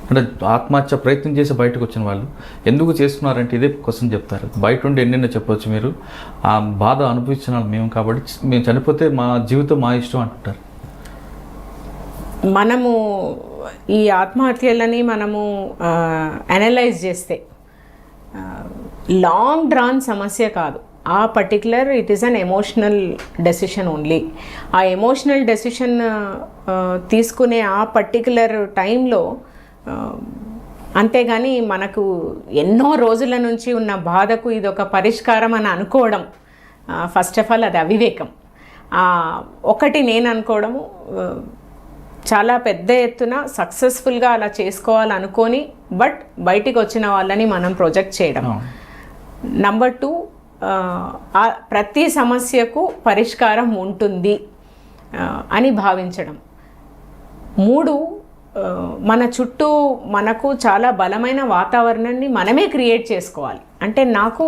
అంటే ఆత్మహత్య ప్రయత్నం చేసి బయటకు వచ్చిన వాళ్ళు ఎందుకు చేస్తున్నారంటే ఇదే క్వశ్చన్ చెప్తారు. బయట ఉండి ఎన్నెన్నో చెప్పవచ్చు, మీరు ఆ బాధ అనుభవించిన వాళ్ళు మేము కాబట్టి మేము చనిపోతే మా జీవితం మా ఇష్టం అంటుంటారు. మనము ఈ ఆత్మహత్యలని మనము అనలైజ్ చేస్తే లాంగ్ డ్రాన్ సమస్య కాదు. ఆ particular it is an emotional decision only. ఆ ఎమోషనల్ డెసిషన్ తీసుకునే ఆ పర్టికులర్ టైంలో, అంతేగాని మనకు ఎన్నో రోజుల నుంచి ఉన్న బాధకు ఇది ఒక పరిష్కారం అని అనుకోవడం, ఫస్ట్ ఆఫ్ ఆల్ అది అవివేకం. ఒకటి నేను అనుకోవడము, చాలా పెద్ద ఎత్తున సక్సెస్ఫుల్గా అలా చేసుకోవాలనుకొని బట్ బయటికి వచ్చిన వాళ్ళని మనం ప్రొజెక్ట్ చేయడం. నంబర్ 2, ప్రతి సమస్యకు పరిష్కారం ఉంటుంది అని భావించడం. 3, మన చుట్టూ మనకు చాలా బలమైన వాతావరణాన్ని మనమే క్రియేట్ చేసుకోవాలి. అంటే నాకు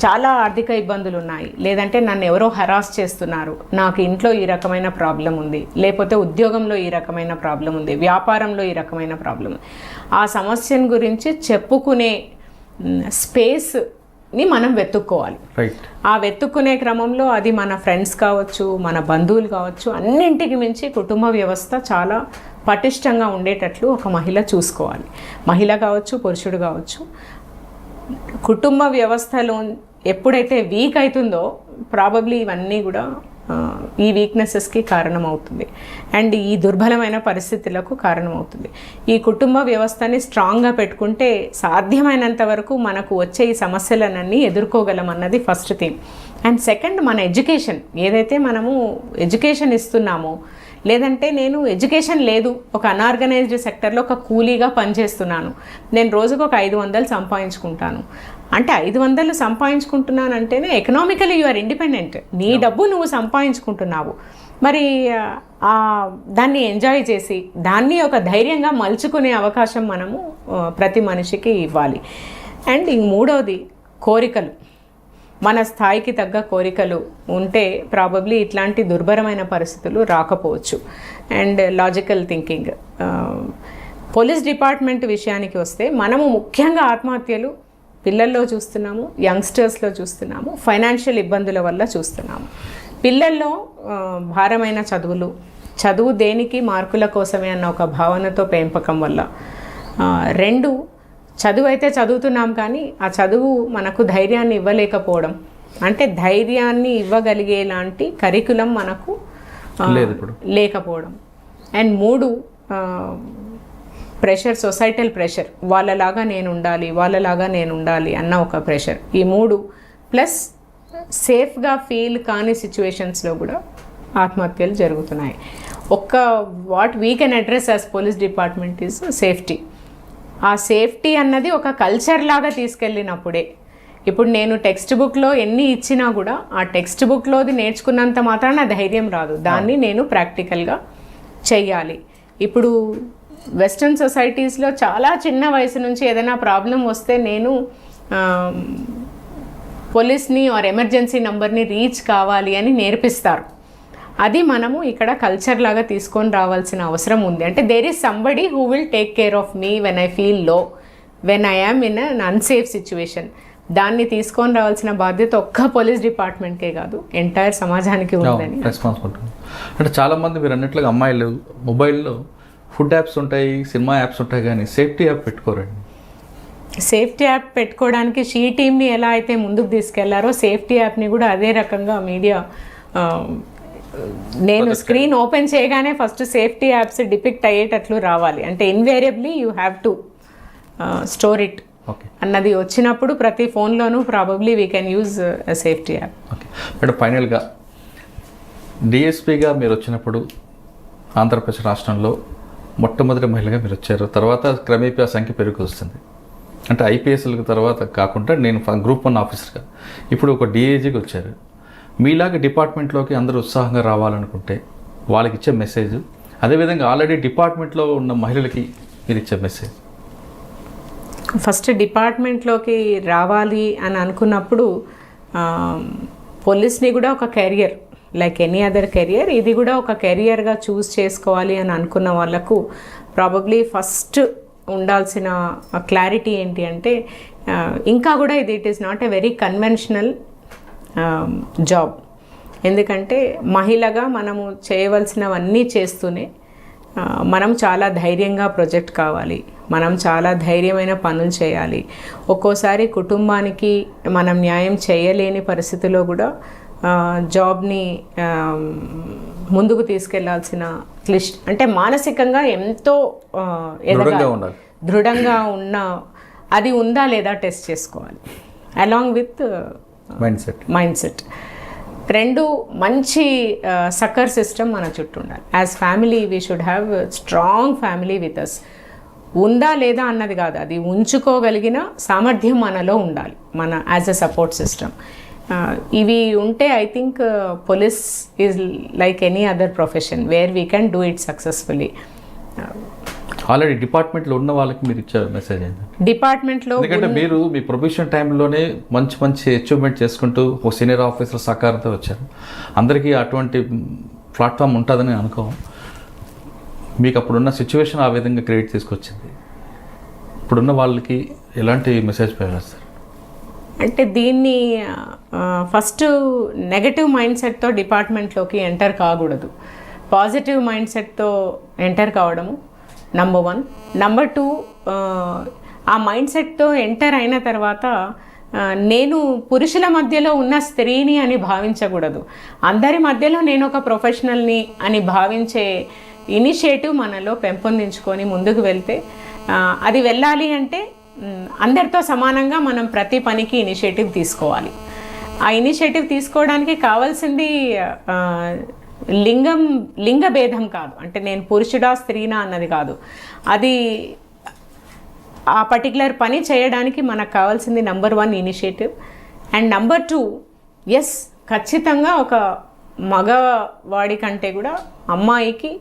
చాలా ఆర్థిక ఇబ్బందులు ఉన్నాయి, లేదంటే నన్ను ఎవరో హరాస్ చేస్తున్నారు, నాకు ఇంట్లో ఈ రకమైన ప్రాబ్లం ఉంది, లేకపోతే ఉద్యోగంలో ఈ రకమైన ప్రాబ్లం ఉంది, వ్యాపారంలో ఈ రకమైన ప్రాబ్లం ఉంది. ఆ సమస్యను గురించి చెప్పుకునే స్పేస్ని మనం వెతుక్కోవాలి. ఆ వెతుక్కునే క్రమంలో అది మన ఫ్రెండ్స్ కావచ్చు, మన బంధువులు కావచ్చు, అన్నింటికి మించి కుటుంబ వ్యవస్థ చాలా పటిష్టంగా ఉండేటట్లు ఒక మహిళ చూసుకోవాలి. మహిళ కావచ్చు, పురుషుడు కావచ్చు. కుటుంబ వ్యవస్థలో ఎప్పుడైతే వీక్ అవుతుందో ప్రాబబ్లీ ఇవన్నీ కూడా ఈ వీక్నెసెస్కి కారణమవుతుంది అండ్ ఈ దుర్బలమైన పరిస్థితులకు కారణమవుతుంది. ఈ కుటుంబ వ్యవస్థని స్ట్రాంగ్గా పెట్టుకుంటే సాధ్యమైనంత వరకు మనకు వచ్చే ఈ సమస్యలన్నీ ఎదుర్కోగలం అన్నది ఫస్ట్ థింగ్. అండ్ సెకండ్, మన ఎడ్యుకేషన్ ఏదైతే మనము ఎడ్యుకేషన్ ఇస్తున్నామో, లేదంటే నేను ఎడ్యుకేషన్ లేదు, ఒక అన్ఆర్గనైజ్డ్ సెక్టర్లో ఒక కూలీగా పనిచేస్తున్నాను, నేను రోజుకు ఒక 500 సంపాదించుకుంటాను అంటే 500 సంపాదించుకుంటున్నాను అంటేనే ఎకనామికలీ యు ఆర్ ఇండిపెండెంట్. నీ డబ్బు నువ్వు సంపాదించుకుంటున్నావు. మరి దాన్ని ఎంజాయ్ చేసి దాన్ని ఒక ధైర్యంగా మలుచుకునే అవకాశం మనము ప్రతి మనిషికి ఇవ్వాలి. అండ్ మూడవది, కోరికలు. మన స్థాయికి తగ్గ కోరికలు ఉంటే ప్రాబబ్లీ ఇట్లాంటి దుర్భరమైన పరిస్థితులు రాకపోవచ్చు. And logical thinking. Police department విషయానికి వస్తే మనము ముఖ్యంగా ఆత్మహత్యలు పిల్లల్లో చూస్తున్నాము, యంగ్స్టర్స్లో చూస్తున్నాము, ఫైనాన్షియల్ ఇబ్బందుల వల్ల చూస్తున్నాము. పిల్లల్లో భారమైన చదువు దేనికి మార్కుల కోసమే అన్న ఒక భావనతో పెంపకం వల్ల. 2, చదువు అయితే చదువుతున్నాం కానీ ఆ చదువు మనకు ధైర్యాన్ని ఇవ్వలేకపోవడం, అంటే ధైర్యాన్ని ఇవ్వగలిగేలాంటి కరికులం మనకు లేకపోవడం. అండ్ 3, ప్రెషర్, సొసైటల్ ప్రెషర్, వాళ్ళలాగా నేను ఉండాలి అన్న ఒక ప్రెషర్. ఈ 3 ప్లస్ సేఫ్గా ఫీల్ కాని సిచ్యువేషన్స్లో కూడా ఆత్మహత్యలు జరుగుతున్నాయి. What we can address as police department is safety. ఆ సేఫ్టీ అన్నది ఒక కల్చర్ లాగా తీసుకెళ్ళినప్పుడే, ఇప్పుడు నేను టెక్స్ట్ బుక్లో ఎన్ని ఇచ్చినా కూడా ఆ టెక్స్ట్ బుక్లోది నేర్చుకున్నంత మాత్రాన ధైర్యం రాదు, దాన్ని నేను ప్రాక్టికల్గా చెయ్యాలి. ఇప్పుడు వెస్ట్రన్ సొసైటీస్లో చాలా చిన్న వయసు నుంచి ఏదైనా ప్రాబ్లం వస్తే నేను పోలీస్ని ఆర్ ఎమర్జెన్సీ నెంబర్ని రీచ్ కావాలి అని నేర్పిస్తారు. అది మనము ఇక్కడ కల్చర్ లాగా తీసుకొని రావాల్సిన అవసరం ఉంది. అంటే there is somebody who will take care of me when I feel low, when I am in an unsafe situation. దాన్ని తీసుకొని రావాల్సిన బాధ్యత ఒక్క పోలీస్ డిపార్ట్మెంట్కే కాదు, ఎంటైర్ సమాజానికి ఉందని రెస్పాన్సిబిలిటీ. అంటే చాలామంది మీరు అన్నట్లుగా అమ్మాయిలు మొబైల్లో ఫుడ్ యాప్స్ ఉంటాయి, సినిమా యాప్స్ ఉంటాయి, కానీ సేఫ్టీ యాప్ పెట్టుకోరండి. సేఫ్టీ యాప్ పెట్టుకోవడానికి షీ టీమ్ని ఎలా అయితే ముందుకు తీసుకెళ్లారో సేఫ్టీ యాప్ని కూడా అదే రకంగా మీడియా, నేను స్క్రీన్ ఓపెన్ చేయగానే ఫస్ట్ సేఫ్టీ యాప్స్ డిపిక్ట్ అయ్యేటట్లు రావాలి. అంటే invariably you have to store it అన్నది వచ్చినప్పుడు ప్రతి ఫోన్లోనూ probably we can use safety app. Okay madam, ఫైనల్గా డిఎస్పీగా మీరు వచ్చినప్పుడు ఆంధ్రప్రదేశ్ రాష్ట్రంలో మొట్టమొదటి మహిళగా మీరు వచ్చారు. తర్వాత క్రమేపీ ఆ సంఖ్య పెరుగుతూ వస్తుంది. అంటే ఐపీఎస్లకు తర్వాత కాకుండా నేను గ్రూప్ 1 ఆఫీసర్గా ఇప్పుడు ఒక డిఐజీకి వచ్చారు. మీలాగా డిపార్ట్మెంట్లోకి అందరూ ఉత్సాహంగా రావాలనుకుంటే వాళ్ళకి ఇచ్చే మెసేజ్, అదేవిధంగా ఆల్రెడీ డిపార్ట్మెంట్లో ఉన్న మహిళలకి మీరు ఇచ్చే మెసేజ్. ఫస్ట్ డిపార్ట్మెంట్లోకి రావాలి అని అనుకున్నప్పుడు పోలీస్ని కూడా ఒక career like any other career, ఇది కూడా ఒక కెరియర్గా చూస్ చేసుకోవాలి అని అనుకున్న వాళ్ళకు ప్రాబబ్లీ ఫస్ట్ ఉండాల్సిన క్లారిటీ ఏంటి అంటే, ఇంకా కూడా it is not a very conventional job. ఎందుకంటే మహిళగా మనము చేయవలసినవన్నీ చేస్తూనే మనం చాలా ధైర్యంగా ప్రొజెక్ట్ కావాలి, మనం చాలా ధైర్యమైన పనులు చేయాలి. ఒక్కోసారి కుటుంబానికి మనం న్యాయం చేయలేని పరిస్థితిలో కూడా జాబ్ని ముందుకు తీసుకెళ్లాల్సిన అంటే మానసికంగా ఎంతో దృఢంగా ఉన్న అది ఉందా లేదా టెస్ట్ చేసుకోవాలి, అలాంగ్ విత్ మైండ్ సెట్. రెండు మంచి సక్కర్ సిస్టమ్ మన చుట్టూ ఉండాలి. As family we should have strong family with us. ఉందా లేదా అన్నది కాదు, అది ఉంచుకోగలిగిన సామర్థ్యం మనలో ఉండాలి, మన యాజ్ అ సపోర్ట్ సిస్టమ్. ఇవి ఉంటే I think police is like any other profession where we can do it successfully. Already డిపార్ట్మెంట్లో ఉన్న వాళ్ళకి మీరు ఇచ్చారు మెసేజ్ ఏంటి? డిపార్ట్మెంట్లో ఎందుకంటే మీరు మీ ప్రొఫెషన్ టైంలోనే మంచి మంచి అచీవ్మెంట్ చేసుకుంటూ ఒక సీనియర్ ఆఫీసర్ సహకారంతో వచ్చారు. అందరికీ అటువంటి ప్లాట్ఫామ్ ఉంటుందని అనుకోం. మీకు అప్పుడున్న సిచ్యువేషన్ ఆ విధంగా క్రియేట్ తీసుకొచ్చింది. ఇప్పుడున్న వాళ్ళకి ఎలాంటి మెసేజ్ వేస్తారు? అంటే దీన్ని ఫస్ట్ నెగటివ్ మైండ్ సెట్తో డిపార్ట్మెంట్లోకి ఎంటర్ కాకూడదు, పాజిటివ్ మైండ్ సెట్తో ఎంటర్ కావడము నంబర్ 1. నంబర్ 2, ఆ మైండ్ సెట్తో ఎంటర్ అయిన తర్వాత నేను పురుషుల మధ్యలో ఉన్న స్త్రీని అని భావించకూడదు, అందరి మధ్యలో నేను ఒక ప్రొఫెషనల్ని అని భావించే ఇనిషియేటివ్ మనలో పెంపొందించుకొని ముందుకు వెళ్తే, అది వెళ్ళాలి అంటే అందరితో సమానంగా మనం ప్రతి పనికి ఇనిషియేటివ్ తీసుకోవాలి. ఆ ఇనిషియేటివ్ తీసుకోవడానికి కావాల్సింది లింగ భేదం కాదు, అంటే నేను పురుషుడా స్త్రీనా అన్నది కాదు. అది ఆ పర్టికులర్ పని చేయడానికి మనకు కావాల్సింది నంబర్ 1 ఇనిషియేటివ్. అండ్ నంబర్ 2, ఎస్ ఖచ్చితంగా ఒక మగవాడి కంటే కూడా అమ్మాయికి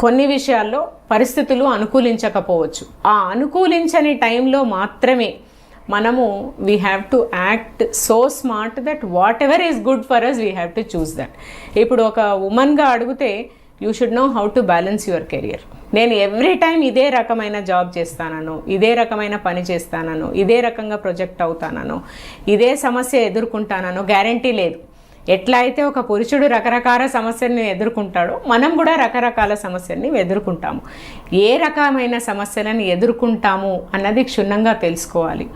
కొన్ని విషయాల్లో పరిస్థితులు అనుకూలించకపోవచ్చు. ఆ అనుకూలించని టైంలో మాత్రమే మనము we have to act so smart that whatever is good for us we have to choose that. ఇప్పుడు ఒక ఉమెన్గా అడిగితే you should know how to balance your career. నేను ఎవ్రీ టైం ఇదే రకమైన జాబ్ చేస్తానను, ఇదే రకమైన పని చేస్తానను, ఇదే రకంగా ప్రొజెక్ట్ అవుతానను, ఇదే సమస్య ఎదుర్కొంటానను గ్యారంటీ లేదు. ఎట్లా అయితే ఒక పురుషుడు రకరకాల సమస్యల్ని ఎదుర్కొంటాడో మనం కూడా రకరకాల సమస్యల్ని ఎదుర్కొంటాము. ఏ రకమైన సమస్యలను ఎదుర్కొంటాము అన్నది క్షుణ్ణంగా తెలుసుకోవాలి.